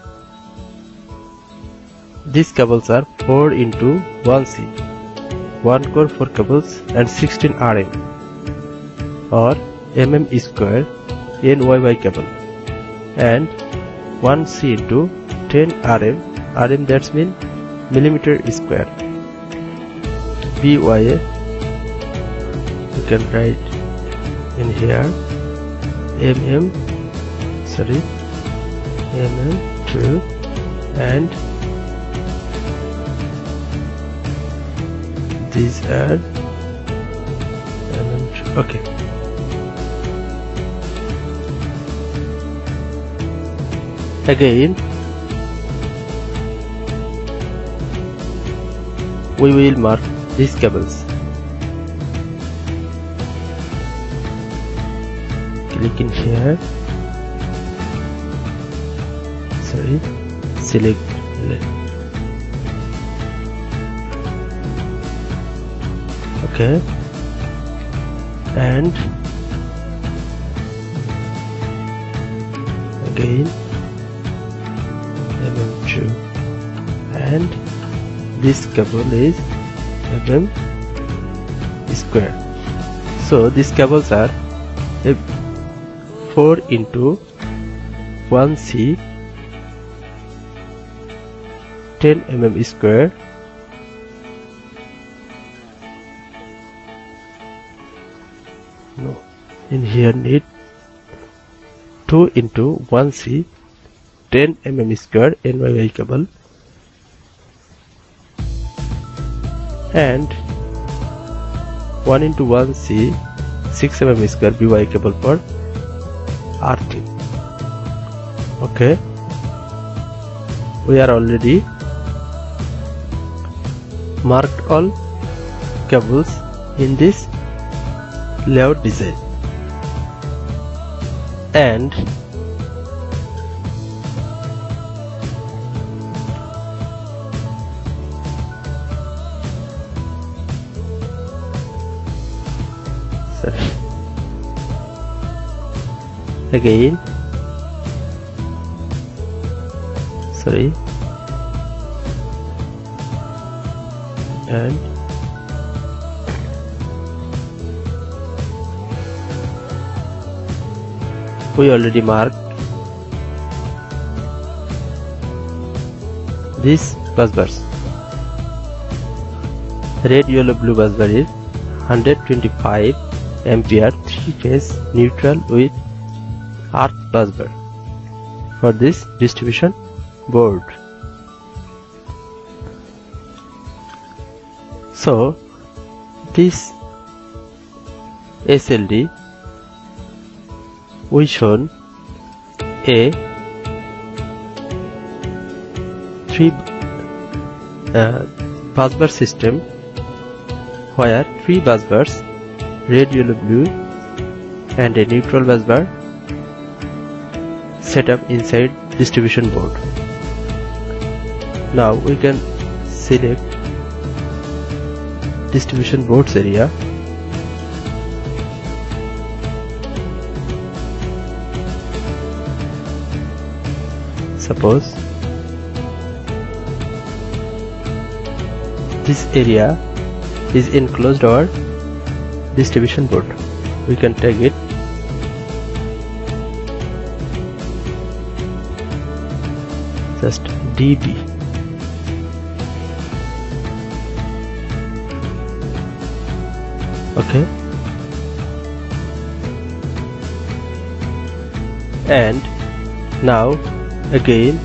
These cables are 4 into 1C, 1 core 4 cables and 16 RM or mm square NYY cable, and 1C into 10 RM that's mean millimeter square. BYA you can write in here mm2 and these are mm2. Okay, again we will mark these cables. Click in here, select okay, and again mm2, and this cable is mm square. So these cables are 4 into 1C 10 mm square in here need 2 into 1C 10 mm square NYY cable and 1 into 1C 6 mm square BY cable for earthing. Okay, we are already marked all cables in this layout design, and again and we already marked this bus bars. Red, yellow, blue bus bar is 125 ampere 3-phase neutral with earth bus bar for this distribution board. So this SLD we shown a 3 bus bar system where 3 bus bars, red, yellow, blue, and a neutral bus bar set up inside distribution board. Now we can select distribution boards area, suppose this area is enclosed our distribution board. We can tag it just DB. Okay, and now again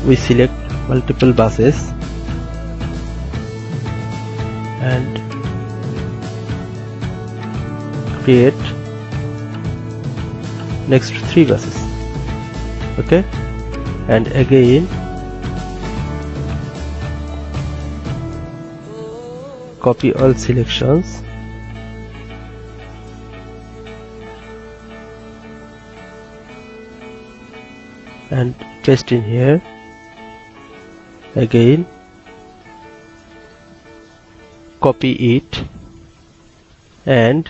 we select multiple buses and create next 3 buses. Okay, and again copy all selections and paste in here. Again copy it and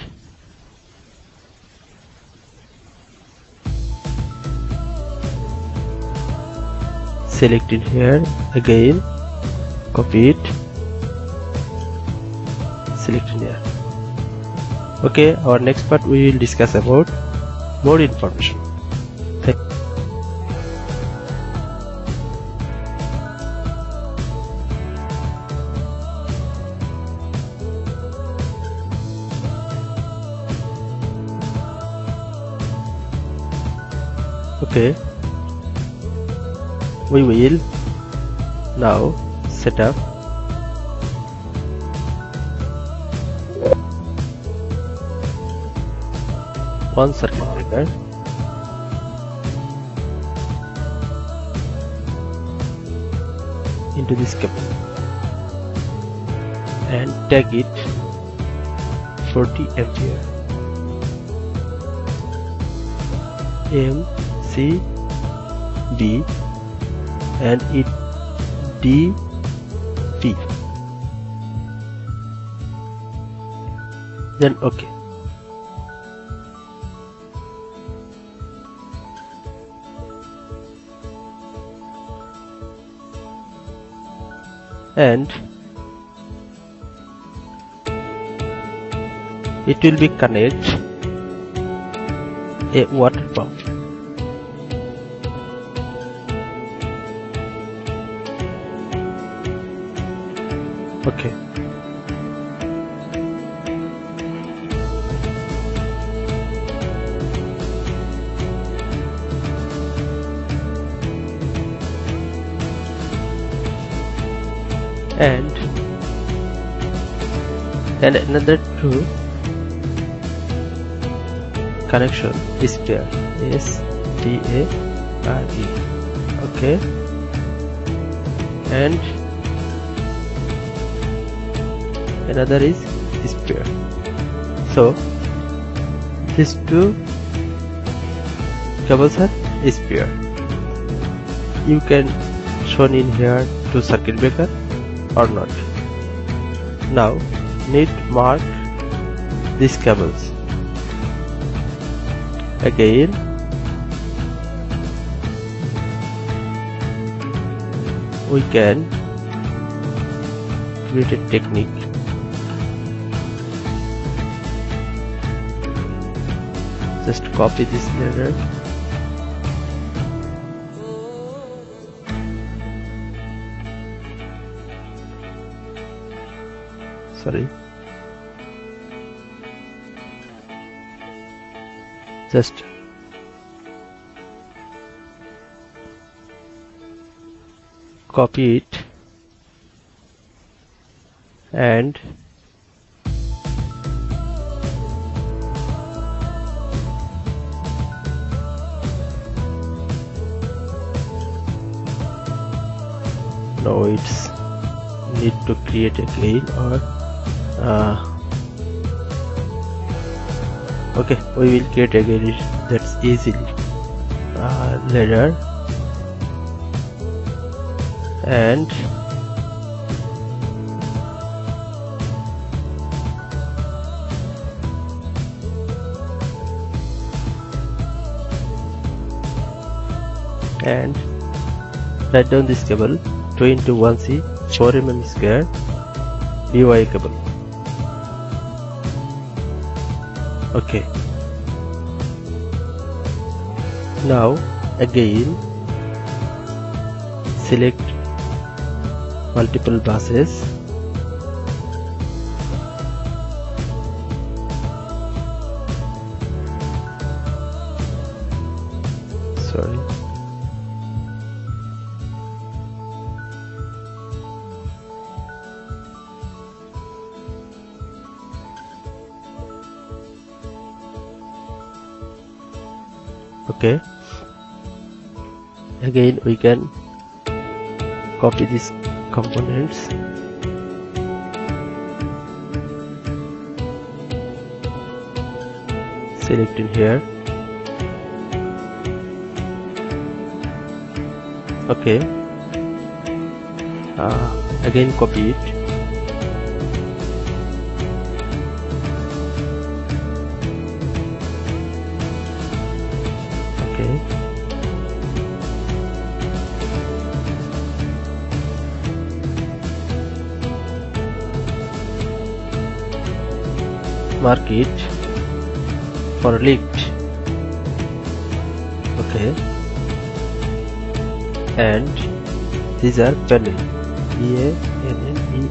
select in here. Again copy it, select in here. Okay, our next part we will discuss about more information. Okay, we will now set up one circuit breaker into this cable. and tag it 40 ampere. MCB and it DP. Then OK. And it will be connect a water pump. Okay. And another two connection is there, SDA. Okay. And another is spare. So these two cables are spare. You can shown in here to circuit breaker or not. Now need mark these cables. Again we can create a technique. Just copy this ladder. Sorry. Just copy it and now it's need to create again or okay, we will create again. That's easily ladder and write down this cable 2 into 1C 4 mm square DY cable. Okay. Now again select multiple buses. Sorry. Okay. Again we can copy these components. Select in here. Okay. Again copy it. Okay. Mark it for lift. Okay. And these are panel. PANNEL.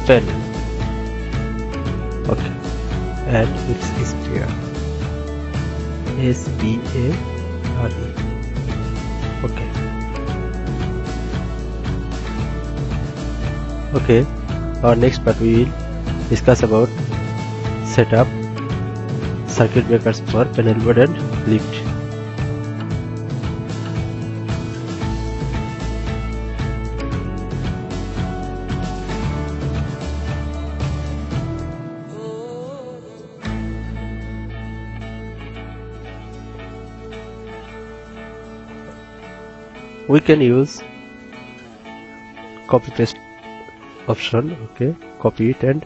Panel. Okay. And it's sphere. SPARE. Okay. Okay. Our next part we will discuss about setup circuit breakers for panel board and lift. we can use copy paste option. Okay, copy it and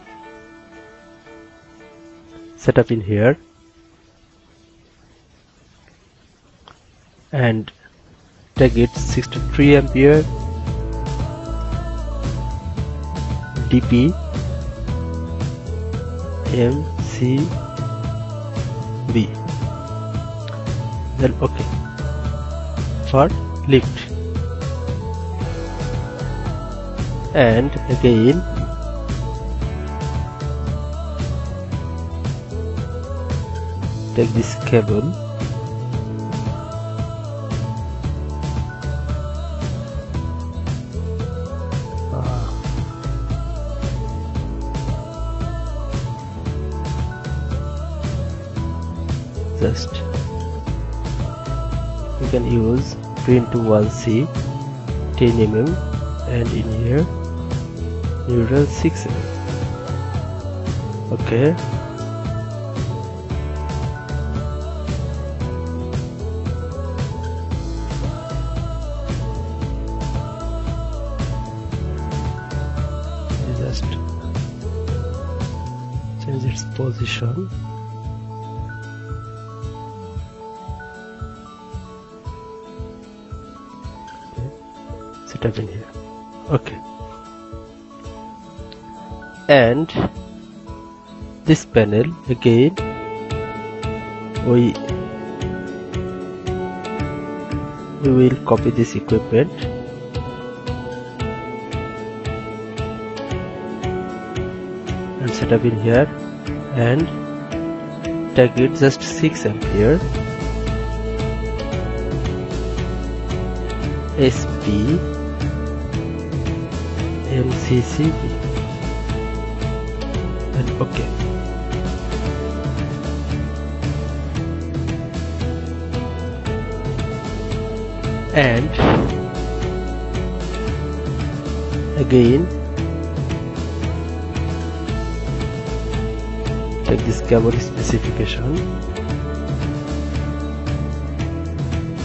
set up in here, and tag it 63 ampere DP MCB, then okay for lift, and again take this cable just you can use print to 1C 10 mm, and in here neutral 6 mm. Okay, just change its position. Set up in here. Okay, and this panel again we will copy this equipment and set up in here, and tag it just 6 ampere SP MCCB, and okay. And again take this cable specification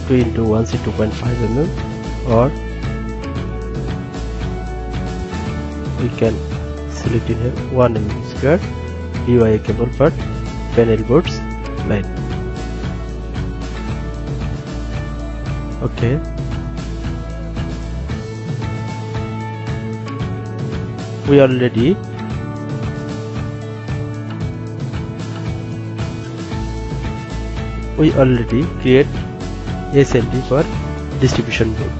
2 into 1C 2.5 mm, or we can select in here 1 mm square DYA cable for panel boards line. Okay, we already create SLD for distribution board.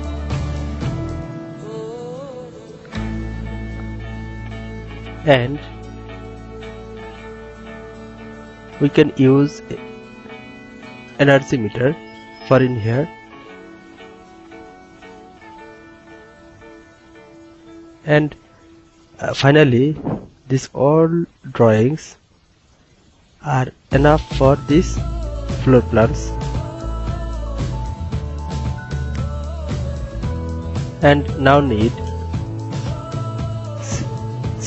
And we can use energy meter for in here, and finally these all drawings are enough for this floor plans, and now need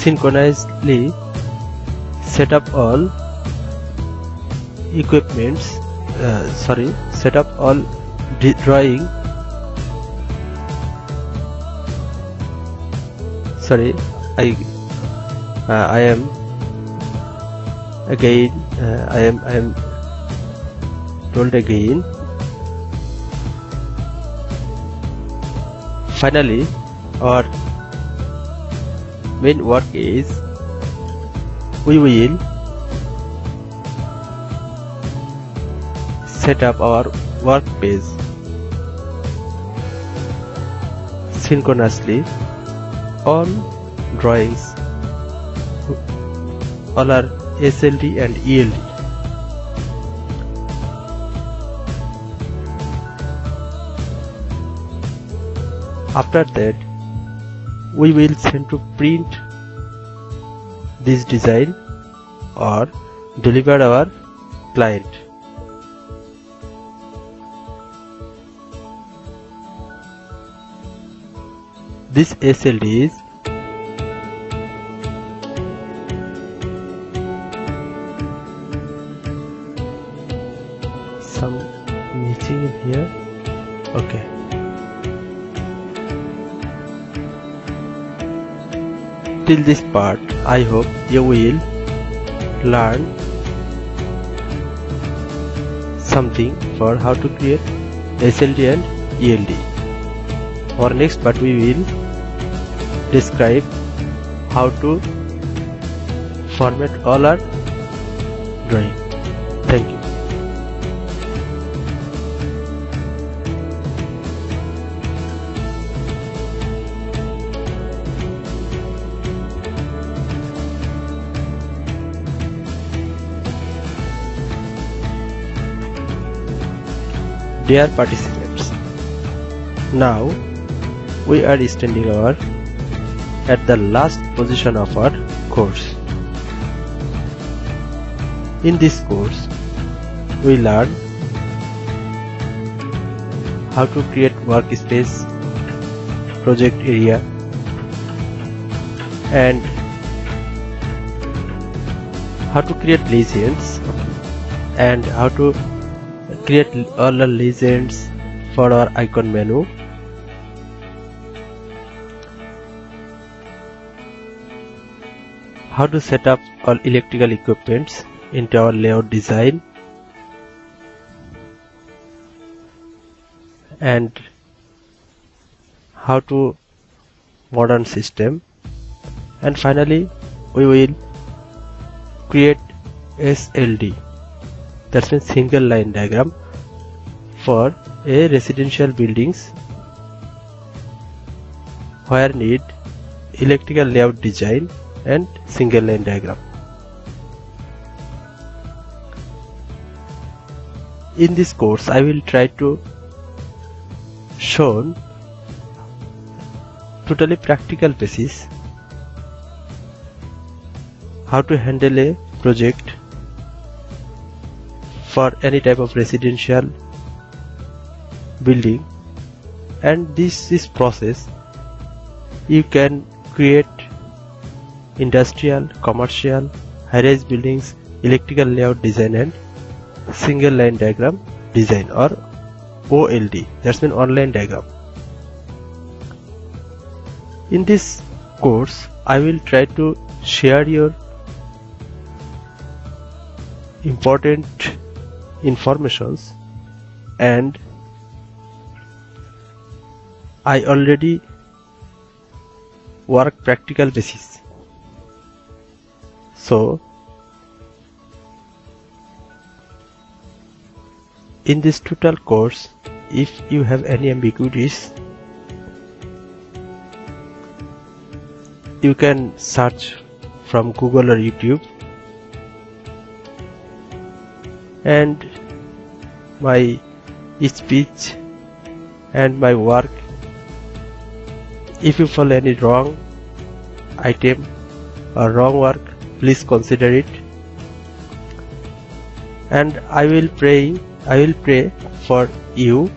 synchronously set up all equipments, set up all drawing, I am again I am told again. Finally our main work is we will set up our workspace synchronously. All drawings, all are SLD and ELD. After that, we will send to print this design or deliver our client. This SLD is some missing in here. Okay, till this part. I hope you will learn something for how to create SLD and ELD. Our next part we will describe how to format all our drawing. Thank you. Dear participants, now we are standing at the last position of our course. In this course, we learn how to create workspace, project area, and how to create legends, and how to create all the legends for our icon menu. How to set up all electrical equipments into our layout design, and how to modern system, and finally we will create SLD, that means single line diagram, for a residential buildings where need electrical layout design and single line diagram. In this course I will try to show totally practical basis how to handle a project for any type of residential building, and this process you can create industrial, commercial, high-rise buildings, electrical layout design and single line diagram design, or OLD, that's mean online diagram. In this course I will try to share your important informations, and I already work practical basis. So in this total course, if you have any ambiguities, you can search from Google or YouTube, and my speech and my work, if you follow any wrong item or wrong work, please consider it, and I will pray for you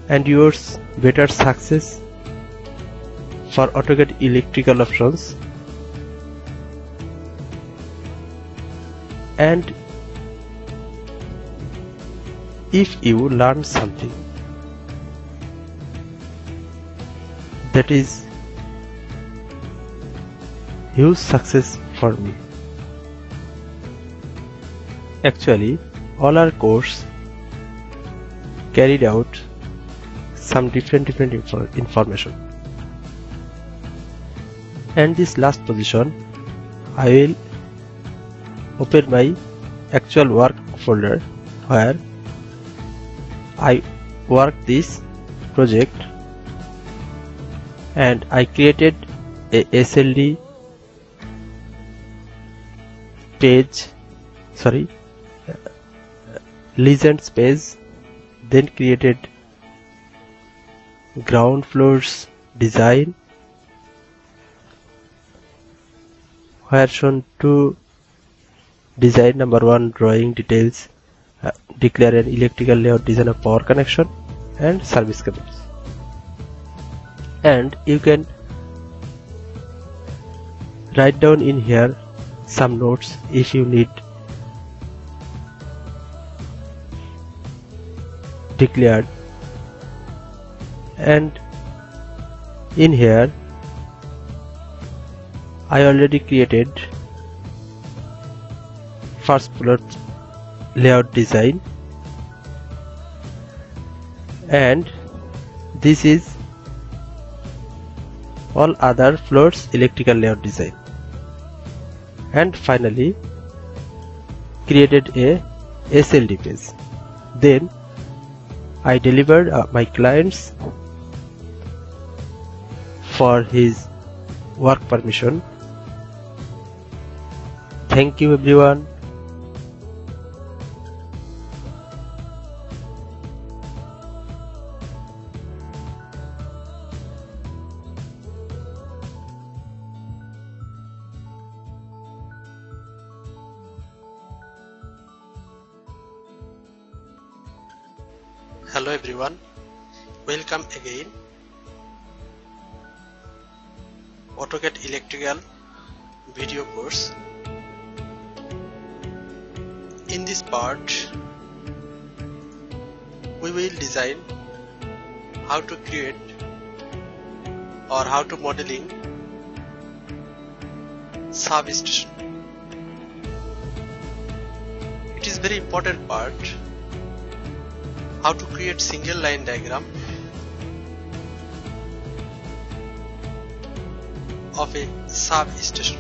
and yours better success for AutoCAD electrical options. And if you learn something that is huge success for me. Actually, all our course carried out some different information, and this last position I will open my actual work folder where I work this project, and I created a SLD page, legends page, then created ground floors design where shown two design. Number one, drawing details, declare an electrical layout design of power connection and service cables, and you can write down in here some notes if you need. Declared, and in here I already created first floor layout design, and this is all other floors electrical layout design, and finally created a SLD page. Then I delivered my clients for his work permission. Thank you everyone. Hello everyone, welcome again. AutoCAD Electrical video course. In this part, we will design how to create or how to modeling substation. It is very important part. How to create single line diagram of a substation.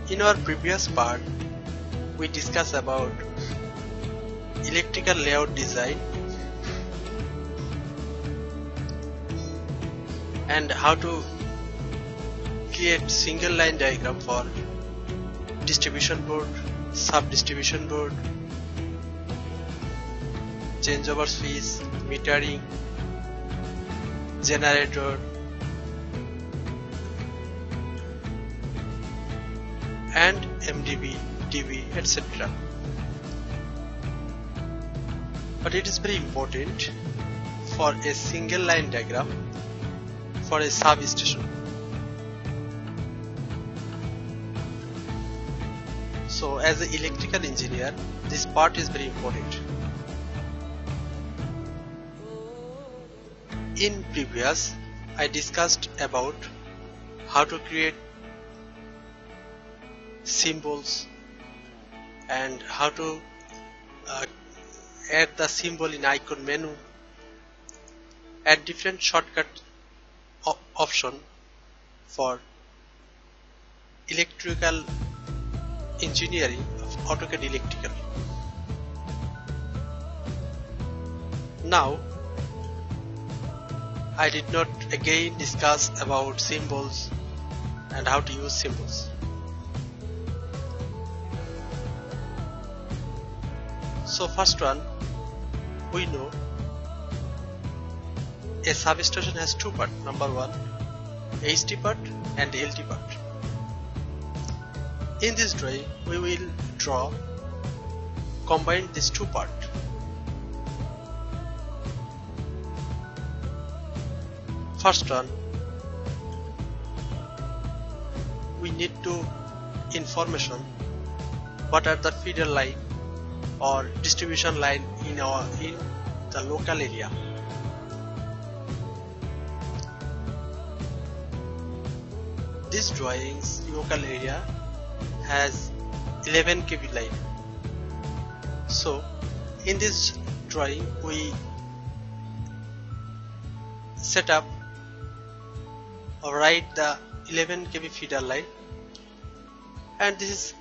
In our previous part, we discussed about electrical layout design and how to create single line diagram for distribution board, sub-distribution board, changeover switch, metering, generator, and MDB, DB, etc. But it is very important for a single line diagram for a substation. So as an electrical engineer, this part is very important. In previous, I discussed about how to create symbols and how to add the symbol in icon menu, add different shortcut option for electrical engineering of AutoCAD Electrical. Now I did not again discuss about symbols and how to use symbols. So first one, we know a substation has two parts. Number one, HT part and LT part. In this drawing, we will combine these two parts. First one, we need to information what are the feeder line or distribution line in the local area. This drawing's local area has 11 kV line. So in this drawing we set up or write the 11 kV feeder line, and this is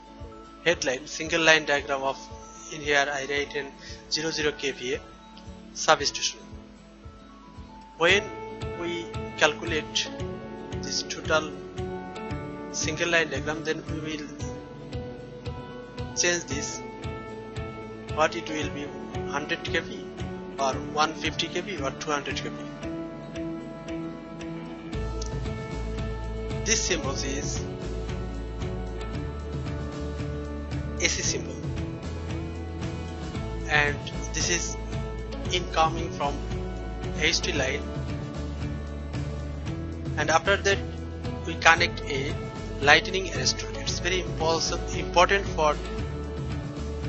headline single line diagram of, in here I write in 00 kVA substation. When we calculate this total single line diagram, then we will change this, what it will be 100 kV or 150 kV or 200 kV. This symbol is AC symbol, and this is incoming from HT line, and after that we connect a lightning arrestor. It's very important for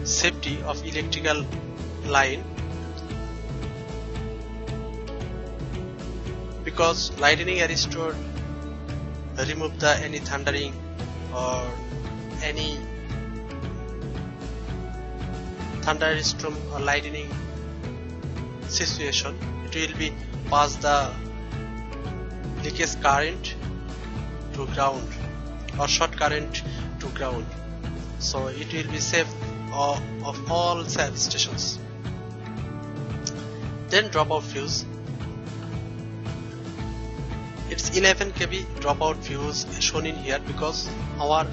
safety of electrical line, because lightning arrestor remove the any thundering or any thunderstorm or lightning situation. It will be pass the leakage current to ground or short current to ground, so it will be safe of all substations. Then dropout fuse. It's 11 kV dropout fuse shown in here because our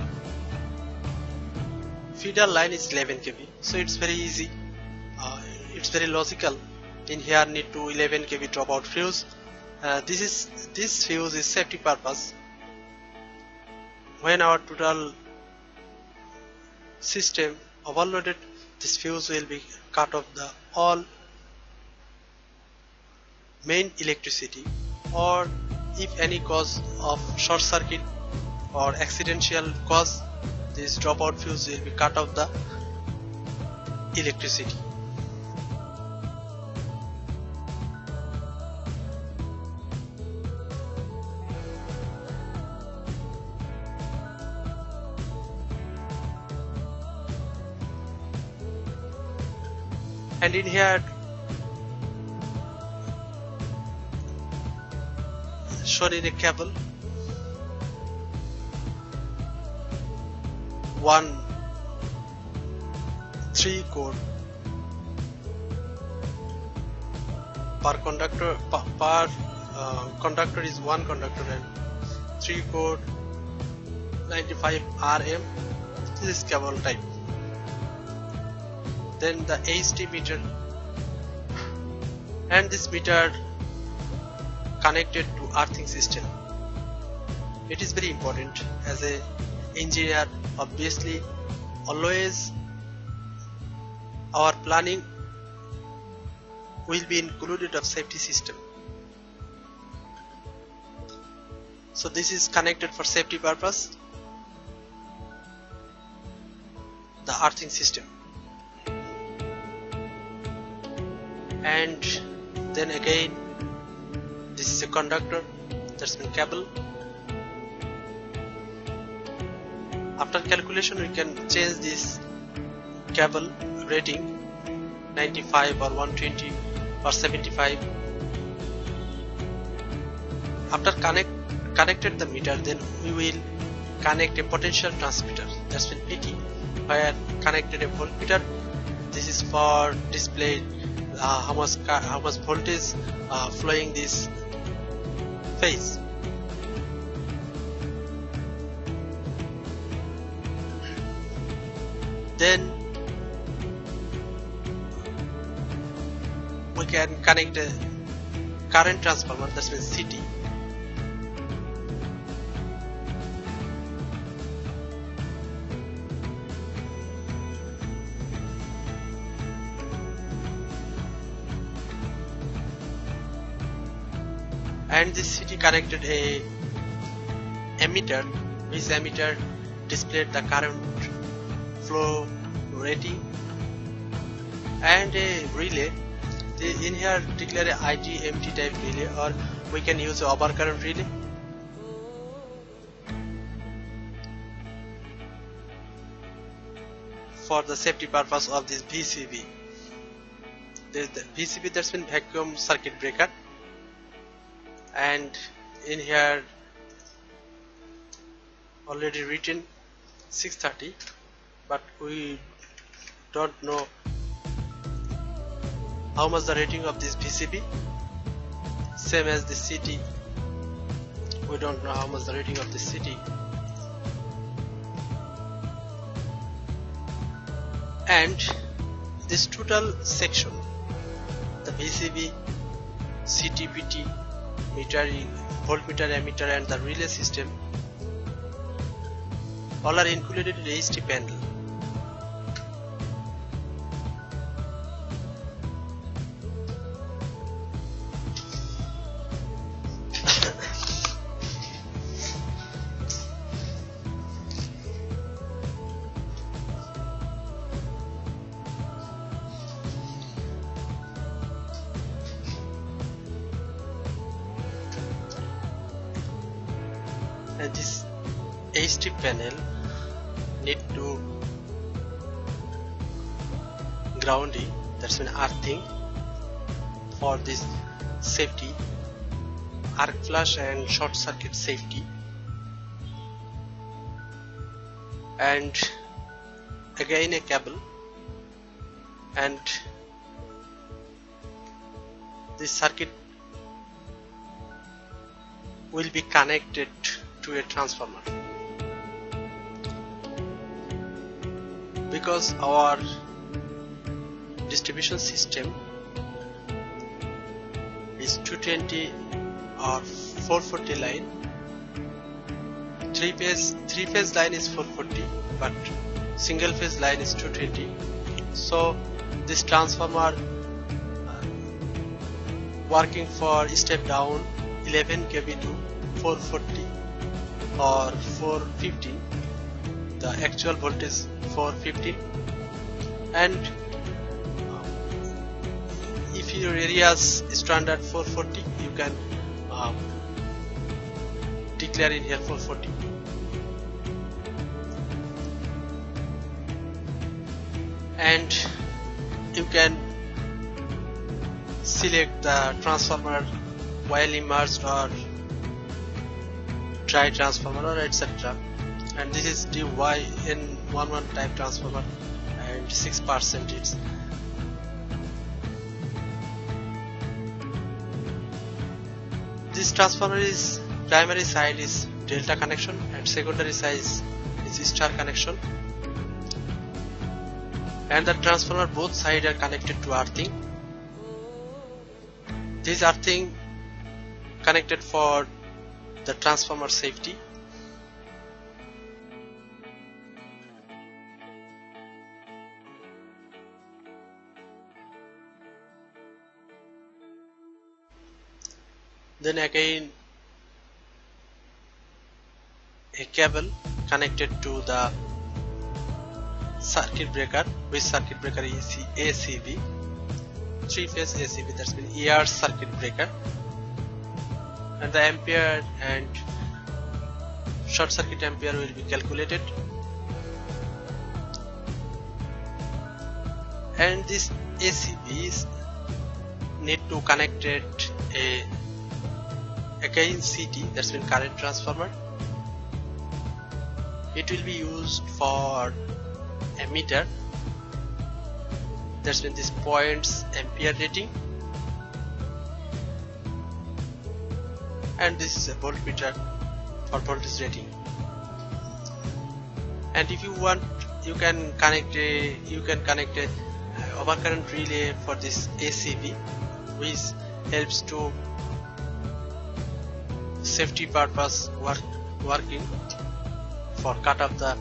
feeder line is 11 kV, so it's very easy, it's very logical. In here need to 11 kV dropout fuse. This fuse is safety purpose. When our total system overloaded, this fuse will be cut off the all main electricity, or if any cause of short circuit or accidental cause, this dropout fuse will be cut off the electricity. And in here shown in a cable, one 3 core per conductor, conductor is one conductor, and 3 core 95 RM. This is cable type. Then the HD meter, and this meter connected to earthing system. It is very important. As a engineer, obviously always our planning will be included of safety system. So this is connected for safety purpose, the earthing system. And then again, this is a conductor, that's been cable. After calculation, we can change this cable rating 95 or 120 or 75. After connected the meter, then we will connect a potential transmitter, that's been PT, where connected a voltmeter. This is for display how much voltage flowing this phase. Then we can connect a current transformer, that means CT. And this CT connected a emitter, which emitter displayed the current flow rating, and a relay. In here declare a IGMT type relay, or we can use a overcurrent relay. For the safety purpose of this VCB. There's the VCB, that's been vacuum circuit breaker. And in here already written 630, but we don't know how much the rating of this VCB. Same as the CT, we don't know how much the rating of the CT. And this total section, the VCB, CTPT, meter, voltmeter, ammeter, and the relay system, all are included in the HT panel. And this HT panel need to grounding, that's an earthing for this safety, arc flash and short circuit safety. And again a cable, and this circuit will be connected to a transformer. Because our distribution system is 220 or 440 line, three phase line is 440, but single phase line is 220. So this transformer working for step down 11 kV to 440 or 450, the actual voltage 450, and if your area's standard 440, you can declare in here 440. And you can select the transformer while immersed or dry transformer or etc. And this is DY-N11 type transformer, and 6% it's this transformer is primary side is delta connection and secondary side is star connection, and the transformer both sides are connected to earthing. This earthing connected for the transformer safety. Then again a cable connected to the circuit breaker, which circuit breaker is ACB, 3-phase ACB, that's mean ER circuit breaker, and the ampere and short circuit ampere will be calculated. And this ACBs need to connect it again CT, that's mean current transformer. It will be used for a meter, that's mean this points ampere rating, and this is a voltmeter for voltage rating. And if you want, you can connect a overcurrent relay for this ACB, which helps to safety purpose working for cut off the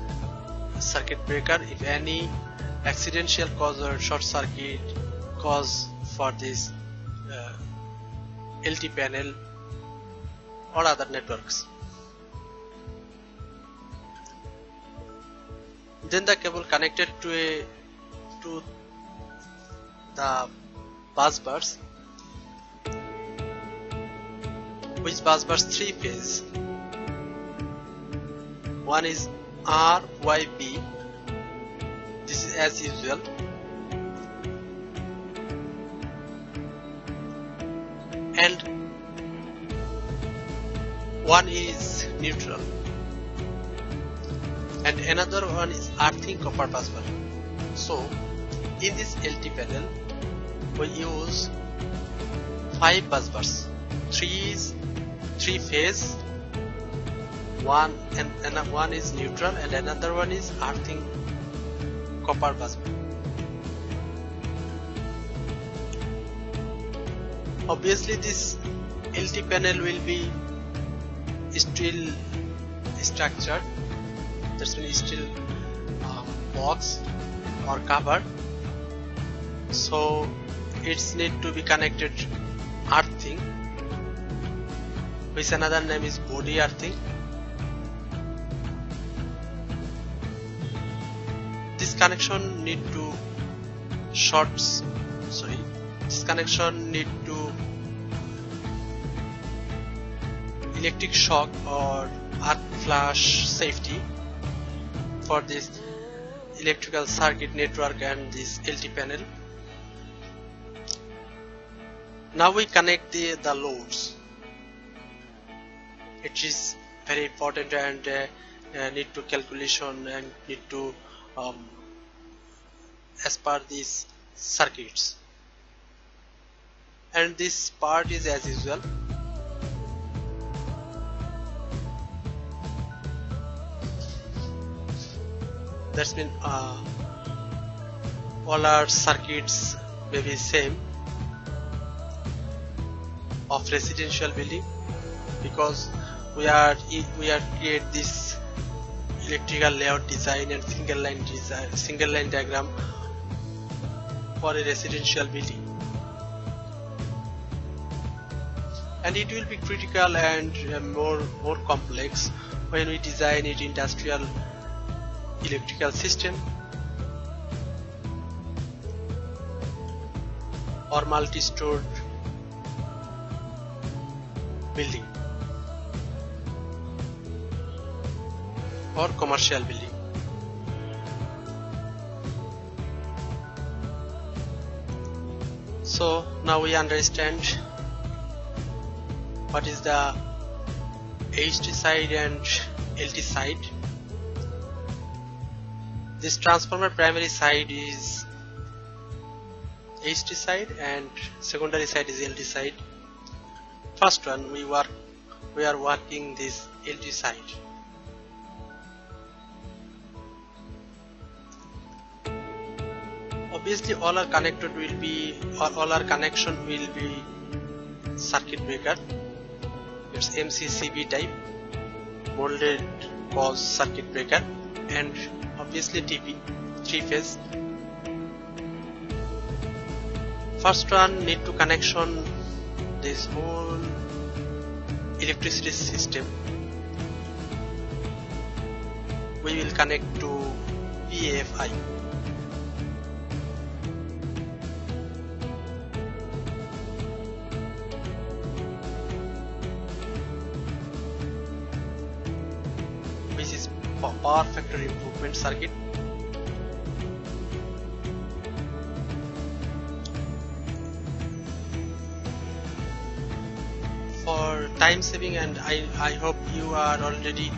circuit breaker if any accidental cause or short circuit cause for this LT panel or other networks. Then the cable connected to the bus bars, which bus bars 3-phase. One is RYB, this is as usual, and one is neutral, and another one is earthing copper bus bar. So in this LT panel we use 5 bus bars, 3-phase, one is neutral and another one is earthing copper bus bar. Obviously this LT panel will be steel structured, that's mean steel box or cover, so it's need to be connected earthing, which another name is body earthing. This connection need to electric shock or arc flash safety for this electrical circuit network and this LT panel. Now we connect the loads. It is very important and need to calculation and need to as per these circuits, and this part is as usual. That's mean all our circuits may be same of residential building, because we are create this electrical layout design and single line diagram for a residential building, and it will be critical and more complex when we design it industrial electrical system or multi-stored building or commercial building. So now we understand what is the HT side and LT side. This transformer primary side is HT side and secondary side is LT side. First one we are working this LT side. Obviously all our connected will be, or all our connection will be circuit breaker. It's MCCB type molded cause circuit breaker, and obviously TP 3-phase. First one need to connection this whole electricity system. We will connect to PFI. Which is power factor improvement circuit. For time saving, and I hope you are already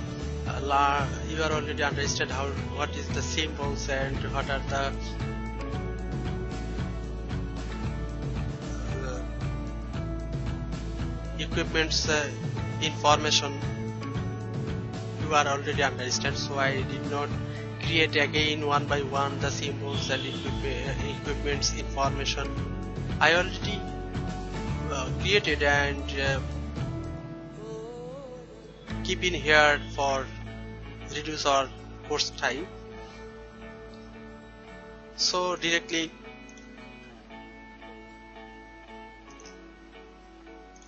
understand what is the symbols and what are the equipments information. You are already understand, so I did not create again one by one the symbols and equipments information. I already created and keep in here for reduce our course time. So directly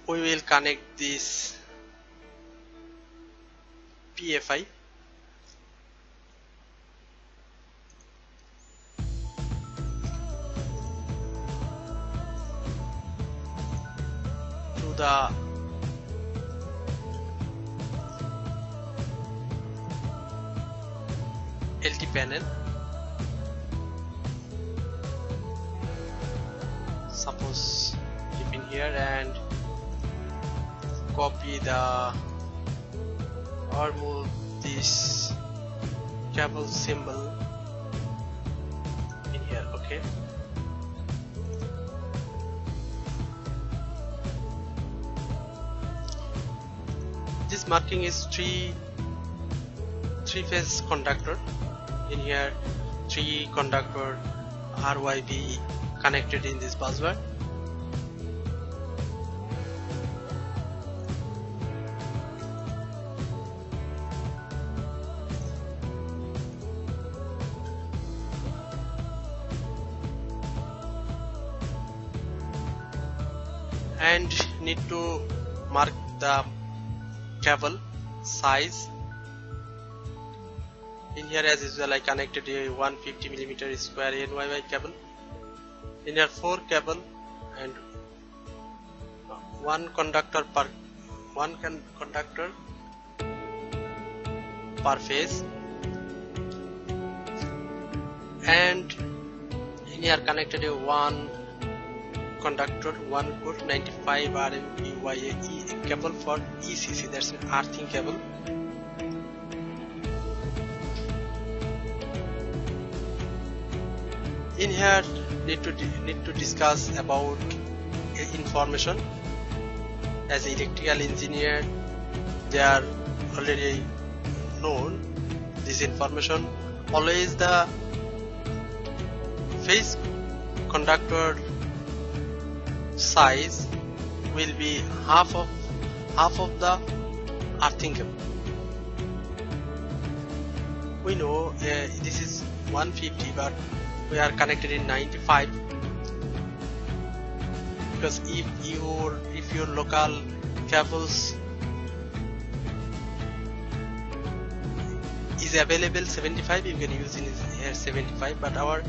we will connect this PFI to the LT panel. Suppose keep in here and copy the or move this cable symbol in here. Okay, this marking is three-phase conductor. In here 3 conductor RYB connected in this busbar. And need to mark the cable size. In here as usual I connected a 150mm square NYY cable. In here 4 cable and one conductor per phase, and in here connected a one conductor 1 core 95 RMBYA cable for ECC, that's an earthing cable. In here need to discuss about information. As an electrical engineer, they are already known this information. Always the phase conductor size will be half of the earthing cable. We know this is 150, but we are connected in 95, because if your local cables is available 75, you can use in here 75, but our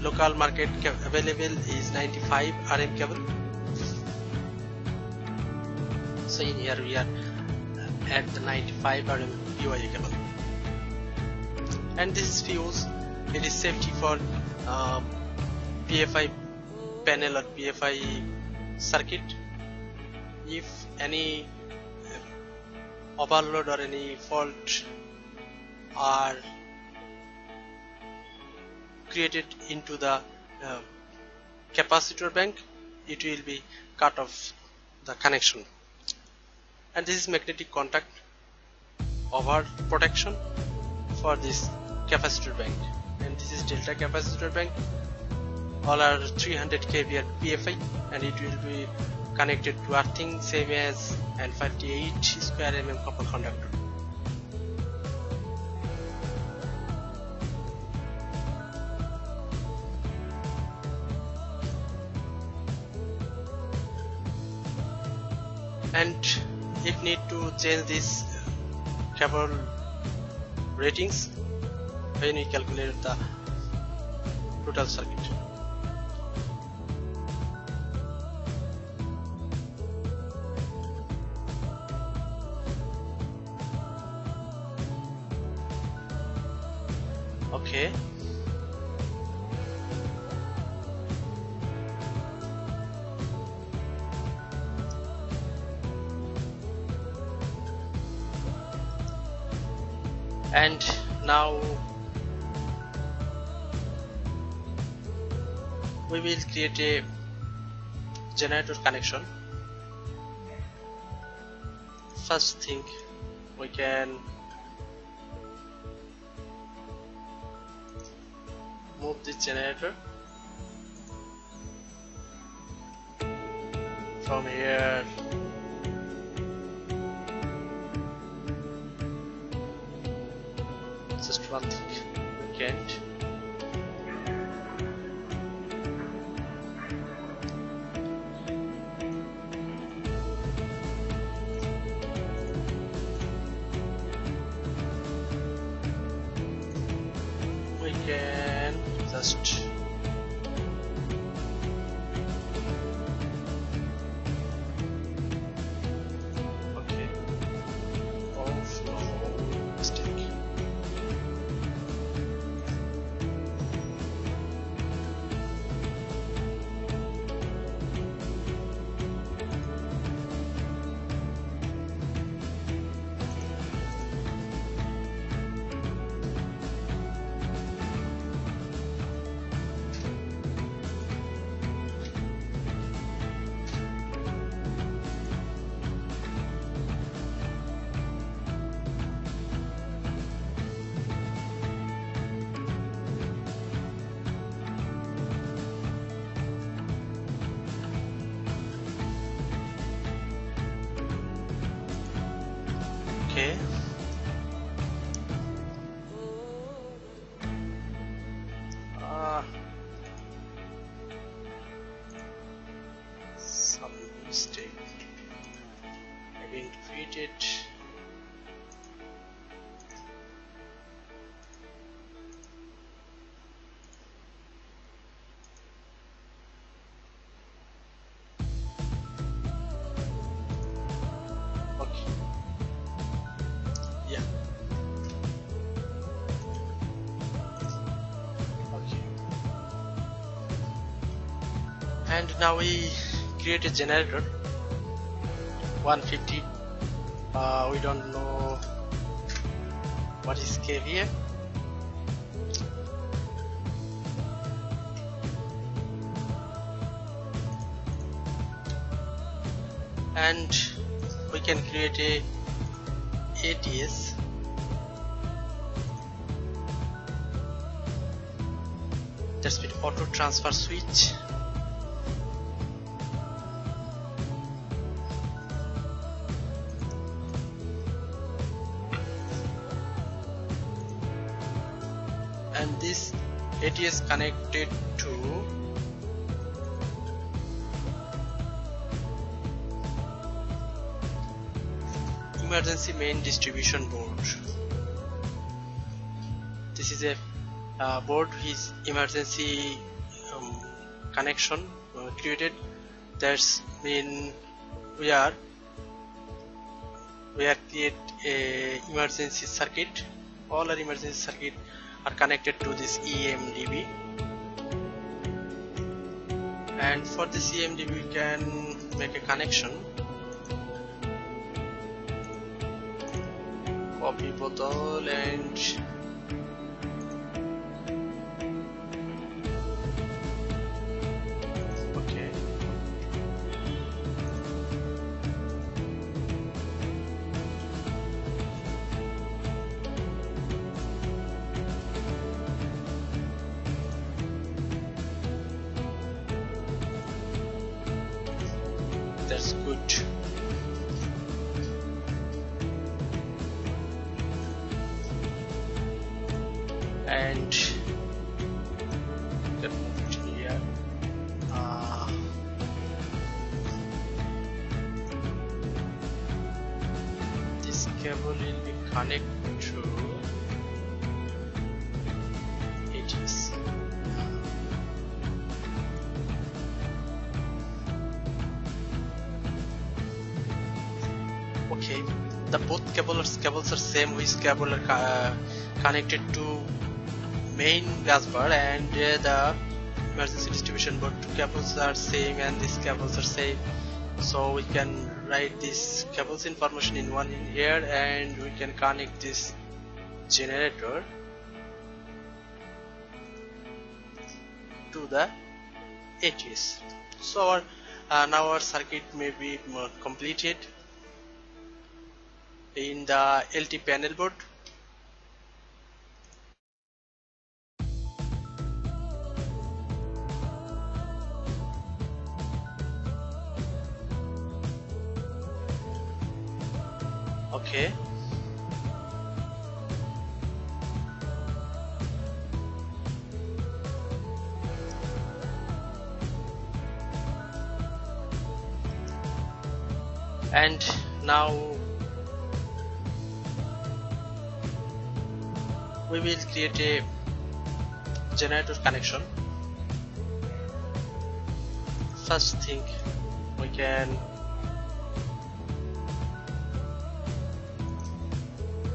local market available is 95 RM cable. So in here we are at the 95 RM BYA cable, and this is fuse. It is safety for PFI panel or PFI circuit. If any overload or any fault are created into the capacitor bank, it will be cut off the connection. And this is magnetic contact over protection for this capacitor bank, and this is delta capacitor bank. All are 300 kVA PFI, and it will be connected to earthing same as and 58 square mm copper conductor. And if need to change this cable ratings when we calculate the total circuit. Okay. And now we will create a generator connection. First thing, we can move this generator from here just one thing we can't. We can just okay. Oh no, mistake. Okay. Some mistake. I'm going to feed it. Okay. Yeah. And now we create a generator 150. We don't know what is kVA. And we can create a ATS. That's with auto transfer switch. And this ATS connected to emergency main distribution board. This is a board with emergency connection created. That's mean we are create a emergency circuit. All our emergency circuit are connected to this EMDB, and for this EMDB we can make a connection. Copy bottle and okay. That's good. And get moved here. This cable will be connected to ATS. Okay, the both cables are same. Which cable are connected to main gas bar and the emergency distribution board. Two cables are same and these cables are same, so we can write this cables information in one in here, and we can connect this generator to the ATS. So now our circuit may be completed in the LT panel board. Okay. And now we will create a generator connection. First thing, we can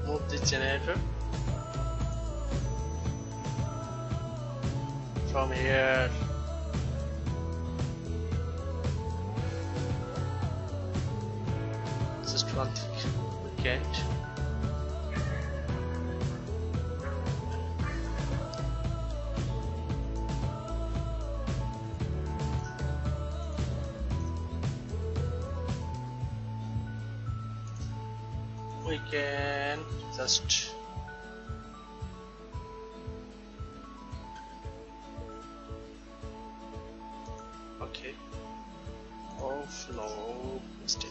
move this generator from here just one thing we can't. We can just okay. Oh no, mistake.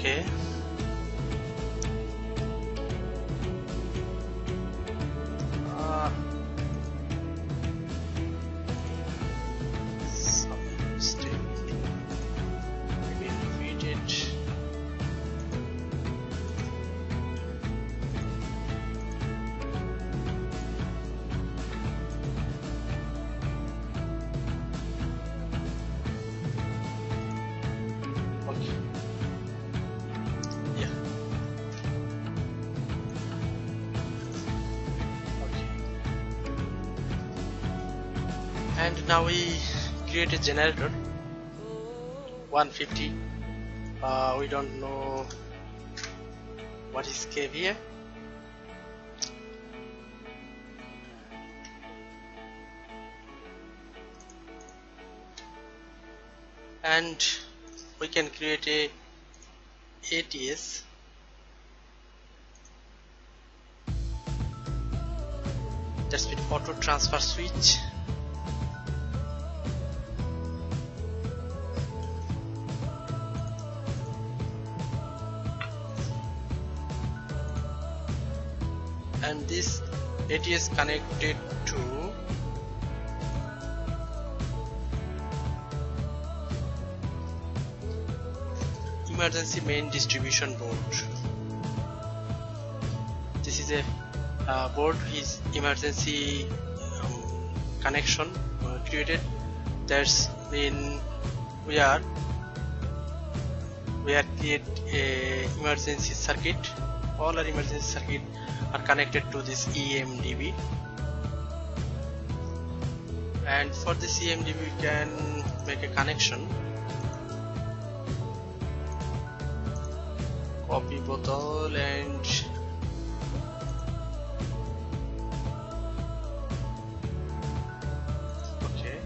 Okay. Some mistake. Maybe repeat it. Okay. Yeah. Okay. And now we create a generator 150. We don't know what is kVA. And we can create a ATS. That's with auto transfer switch. And this ATS connected to emergency main distribution board. This is a board is emergency connection created. That's when we are create a emergency circuit. All our emergency circuit are connected to this EMDB, and for this EMDB we can make a connection. Copy bottle and okay.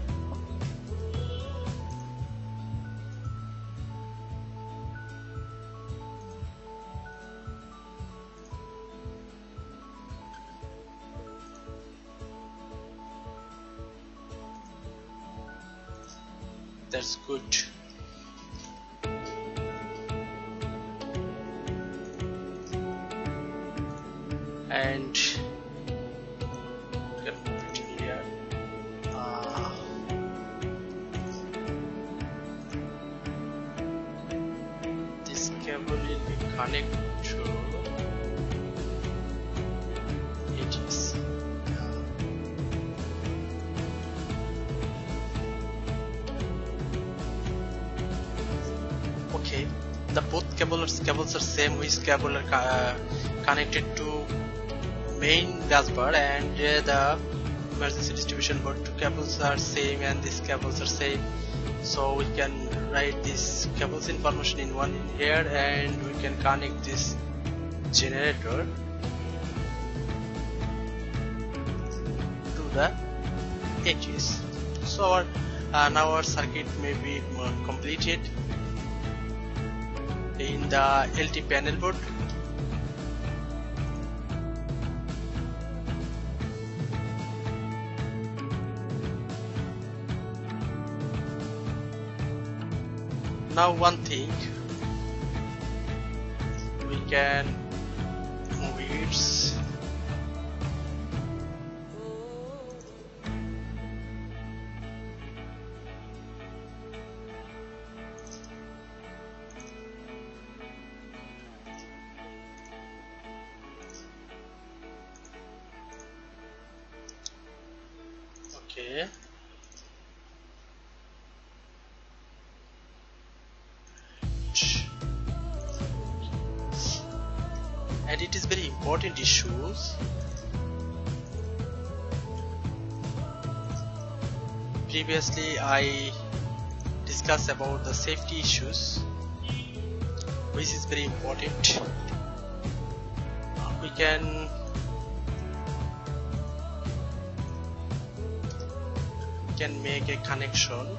That's good. And can put it here. This cable will be connected to edges. Okay, the both cables are same, which cable are connected to main dashboard, and the emergency distribution board. Two cables are same and these cables are same, so we can write this cables information in one in here, and we can connect this generator to the edges. So now our circuit may be completed in the LT panel board. Now one thing, we can move it. Okay. And it is very important issues. Previously I discussed about the safety issues, which is very important. We can make a connection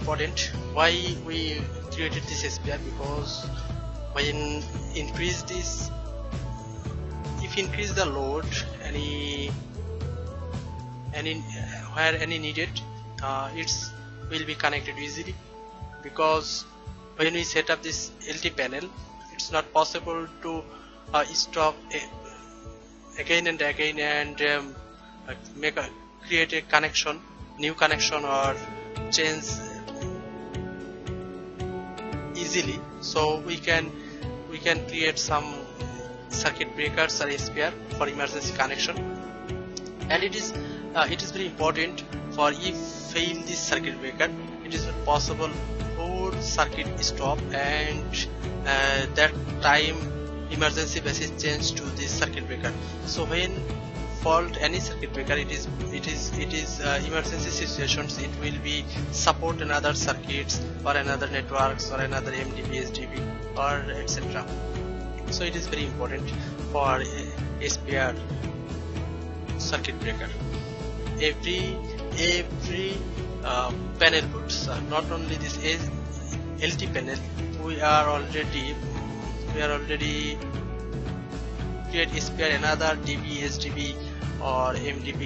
important. Why we created this SPR? Because when increase this, if increase the load where any needed, it's will be connected easily. Because when we set up this LT panel, it's not possible to stop again and again and create a connection, new connection, or change easily. So we can create some circuit breakers or SPR for emergency connection. And it is very important, for if fail this circuit breaker, it is not possible whole circuit stop, and that time emergency basis change to this circuit breaker. So when fault any circuit breaker, it is emergency situations, it will be support another circuits or another networks or another MDB, SDB, or etc. So it is very important for SPR circuit breaker. Every panel puts, not only this LT panel, we are already create SPR another DB, SDB, or MDB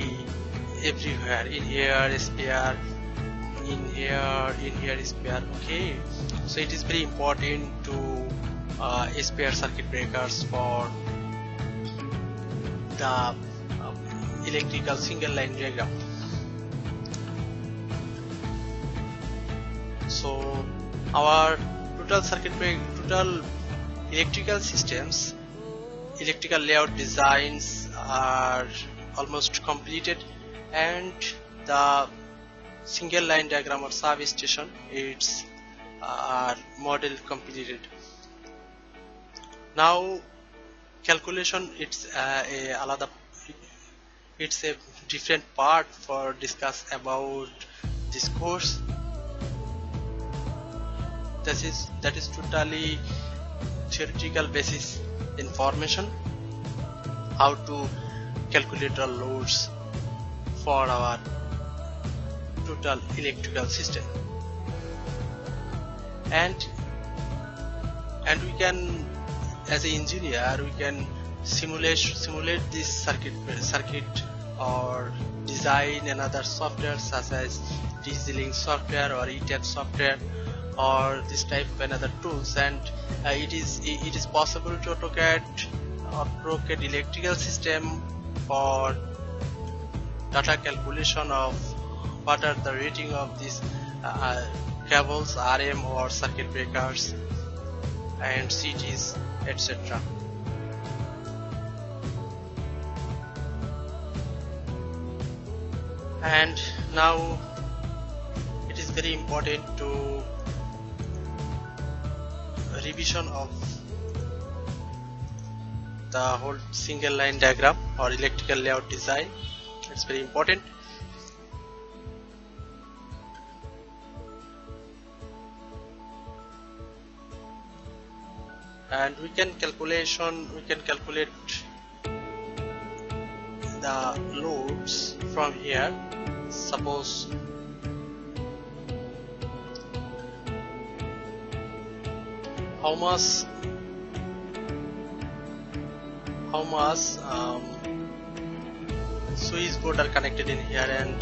everywhere. In here SPR, in here SPR. Okay, so it is very important to SPR circuit breakers for the electrical single line diagram. So our total electrical systems, electrical layout designs are almost completed, and the single line diagram or substation, it's model completed. Now calculation, it's it's a different part for discuss about this course. That is totally theoretical basis information, how to calculate the loads for our total electrical system. And we can, as an engineer, we can simulate this circuit or design another software such as DZ-Link software or ETAP software or this type of another tools. And it is possible to AutoCAD electrical system for data calculation of what are the rating of these cables, RM or circuit breakers and CTs, etc. And now it is very important to revision of the whole single line diagram or electrical layout design. It's very important. And we can calculate the loads from here. Suppose how much switch board are connected in here, and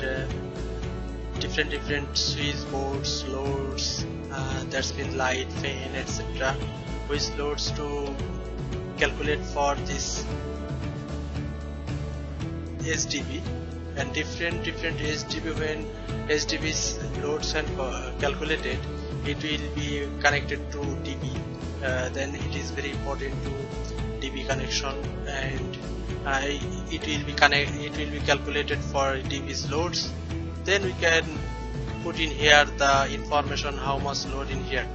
different switch boards, loads, that's mean light, fan, etc. Which loads to calculate for this SDB, and different SDB. When SDB's loads and calculated, it will be connected to DB. Then it is very important to DB connection, and it will be calculated for DB's loads. Then we can put in here the information how much load in here.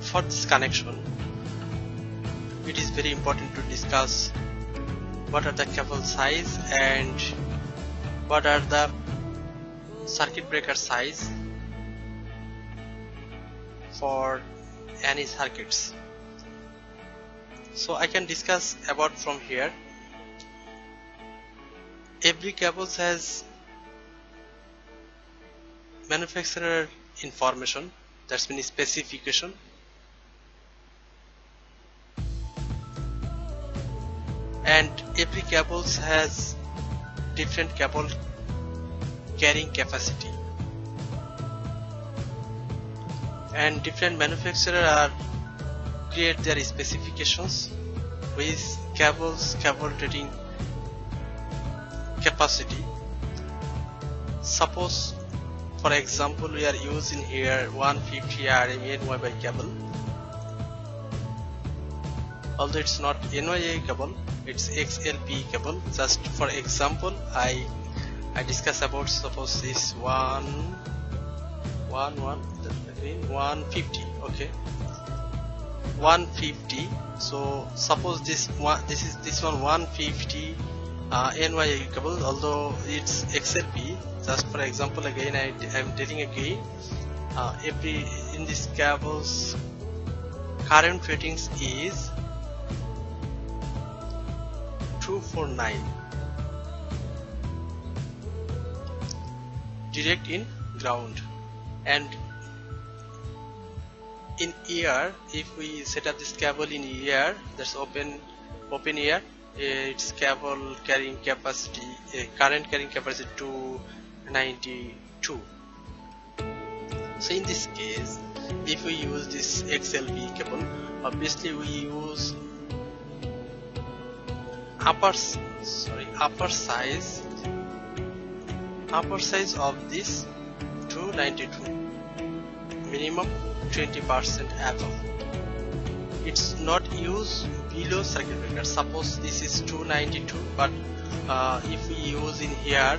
For this connection, it is very important to discuss what are the cable size and what are the circuit breaker size for any circuits. So I can discuss about from here. Every cable has manufacturer information, that's mean specification, and every cables has different cable carrying capacity, and different manufacturer are create their specifications with cable rating capacity. Suppose for example we are using here 150 RMA NY cable, although it's not NYA cable, it's XLP cable. Just for example, I discuss about, suppose this 150, okay, 150. So suppose this one 150 NYA cable, although it's XLP. Just for example, again I am telling again, every in this cable's current ratings is 249 direct in ground, and in air, if we set up this cable in air, that's open air, its cable carrying capacity, current carrying capacity 292. So in this case, if we use this XLP cable, obviously we use upper size of this 292, minimum 20% above. It's not used below circuit breaker. Suppose this is 292, but if we use in here,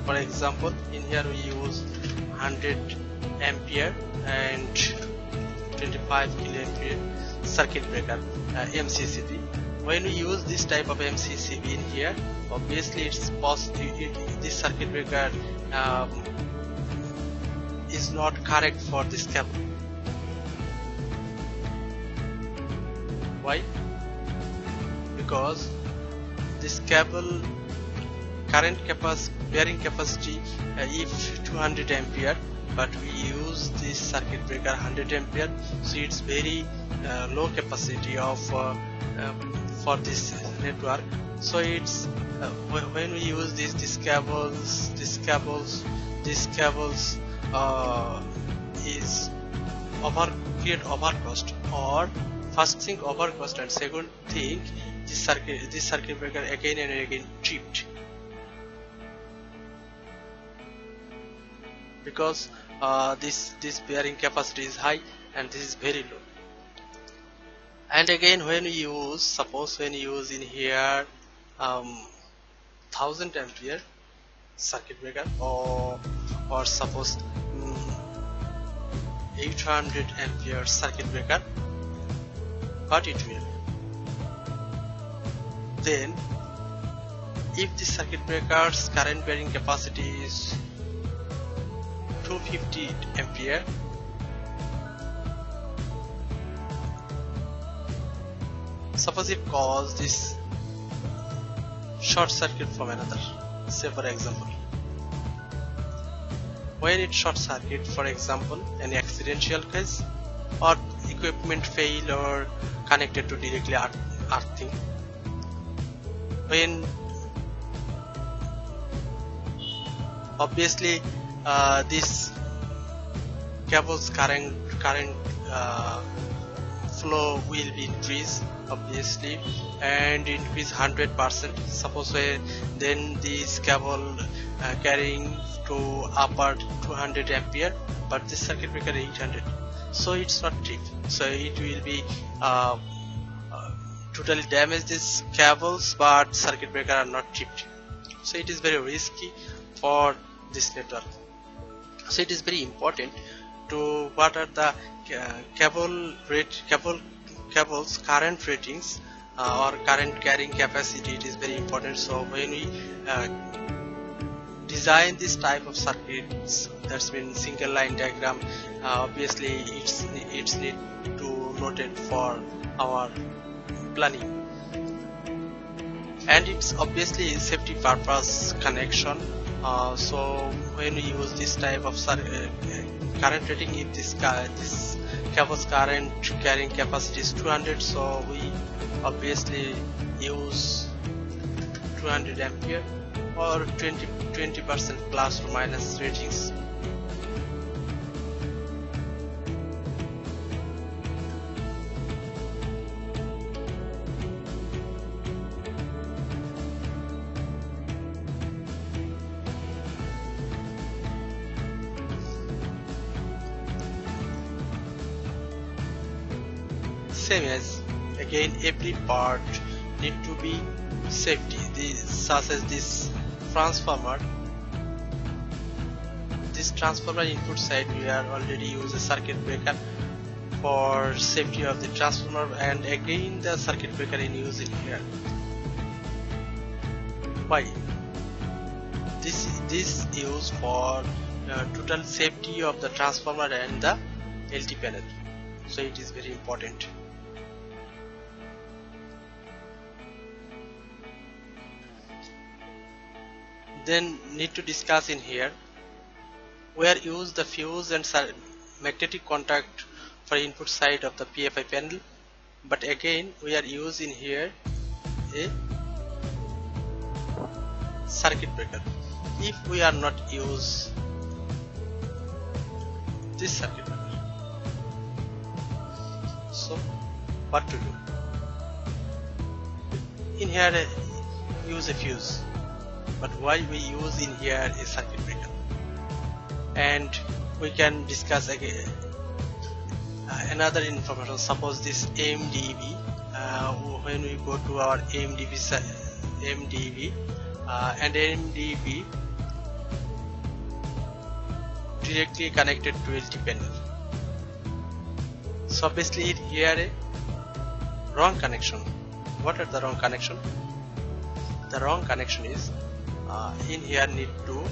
for example, in here we use 100 ampere and 25 kiloampere circuit breaker, MCCB. When we use this type of MCCB in here, obviously it's possible this circuit breaker is not correct for this cable. Why? Because this cable current bearing capacity if 200 ampere, but we use this circuit breaker 100 ampere, so it's very low capacity of for this network. So it's when we use these cables is create overcost, or first thing overcost, and second thing this circuit breaker again and again tripped, because this bearing capacity is high and this is very low. And again, when we use, suppose when you use in here 1000 ampere circuit breaker, or suppose 800 ampere circuit breaker, what it will then, if the circuit breaker's current bearing capacity is 250 ampere, suppose it cause this short circuit from another, say for example, when it short circuit, for example, an accidental case or equipment fail or connected to directly earthing, when obviously this cable's current flow will be increased, obviously, and increase 100%. Suppose then this cable carrying to upper 200 ampere, but this circuit breaker 800, so it's not tripped, so it will be totally damage these cables, but circuit breaker are not tripped. So it is very risky for this network. So it is very important to what are the cable's current ratings or current carrying capacity, it is very important. So when we design this type of circuits, that's mean single line diagram, obviously it's need to note it for our planning, and it's obviously safety purpose connection. So when we use this type of current rating, if this cable's current carrying capacity is 200, so we obviously use 200 ampere or 20% plus or minus ratings. Same as again, every part need to be safety. Such as this transformer. This transformer input side, we are already use a circuit breaker for safety of the transformer, and again the circuit breaker in use in here. Why? This used for total safety of the transformer and the LT panel. So it is very important. Then need to discuss in here, where use the fuse and magnetic contact for input side of the PFI panel, but again we are using here a circuit breaker. If we are not use this circuit breaker, so what to do? In here use a fuse, but why we use in here a circuit breaker? And we can discuss again another information. Suppose this MDB, when we go to our MDB and MDB directly connected to LT panel. So obviously here a wrong connection. What are the wrong connection? The wrong connection is in here need to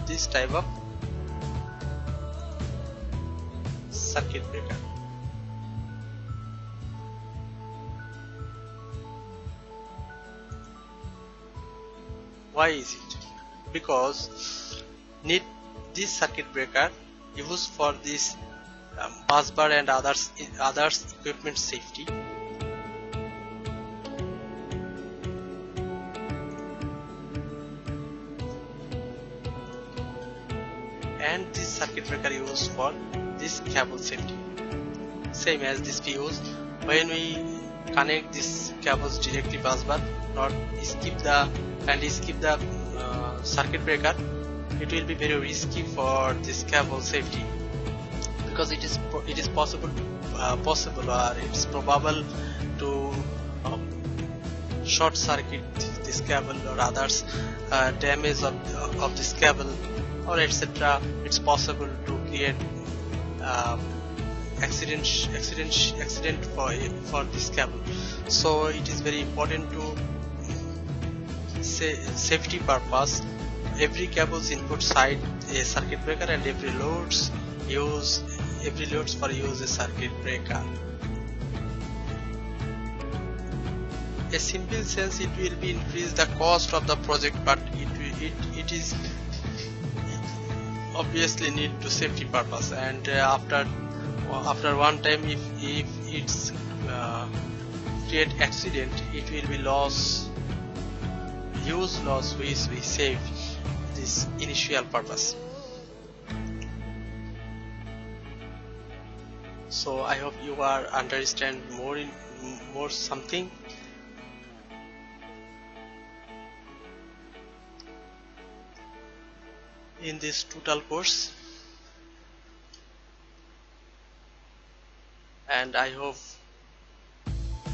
this type of circuit breaker. Why is it? Because need this circuit breaker used for this bus bar and others equipment safety. And this circuit breaker used for this cable safety. Same as this fuse, when we connect this cables directly bus bar, not skip the circuit breaker, it will be very risky for this cable safety, because it is possible or it's probable to short circuit this cable or others damage of this cable or etc. It's possible to create accident for this cable. So it is very important to safety purpose, every cable's input side a circuit breaker, and every loads for use a circuit breaker. A simple sense, it will be increase the cost of the project, but it is obviously need to safety purpose, and after one time if it's create accident, it will be huge loss which we save this initial purpose. So I hope you are understand more something. In this total course, and I hope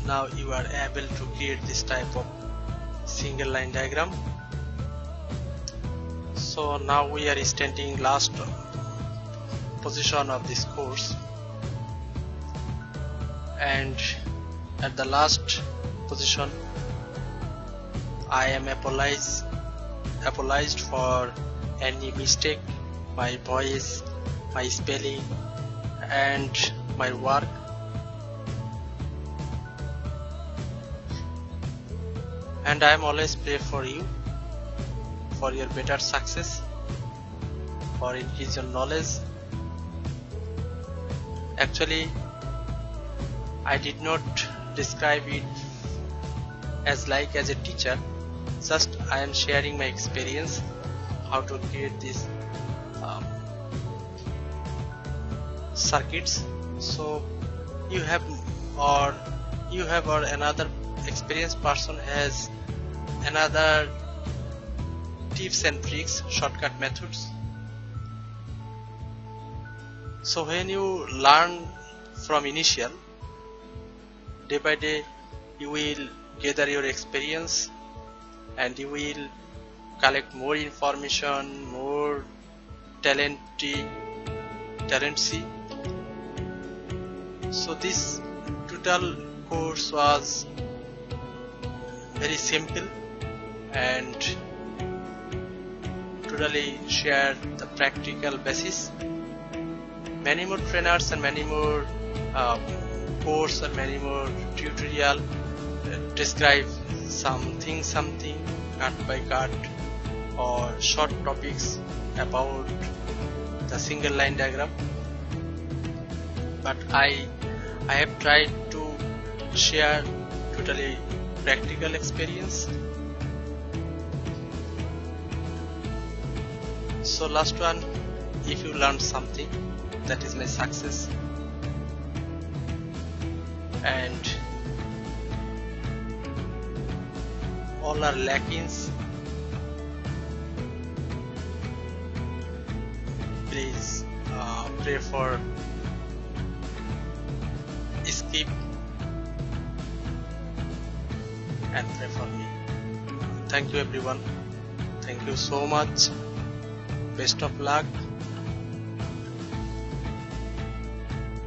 now you are able to create this type of single line diagram So now we are standing last position of this course, and at the last position I am apologized for any mistake, my voice, my spelling and my work. And I am always pray for you, for your better success, for increase your knowledge. Actually, I did not describe it as a teacher, just I am sharing my experience how to create these circuits. So you have or another experienced person has another tips and tricks, shortcut methods. So when you learn from initial, day by day you will gather your experience and you will collect more information, more talency. So this total course was very simple and totally shared the practical basis. Many more trainers and many more course and many more tutorial describe something cut by cut or short topics about the single line diagram, but I have tried to share totally practical experience. So last one, if you learn something, that is my success. And all our lackings, please pray for skip and pray for me. Thank you everyone. Thank you so much. Best of luck.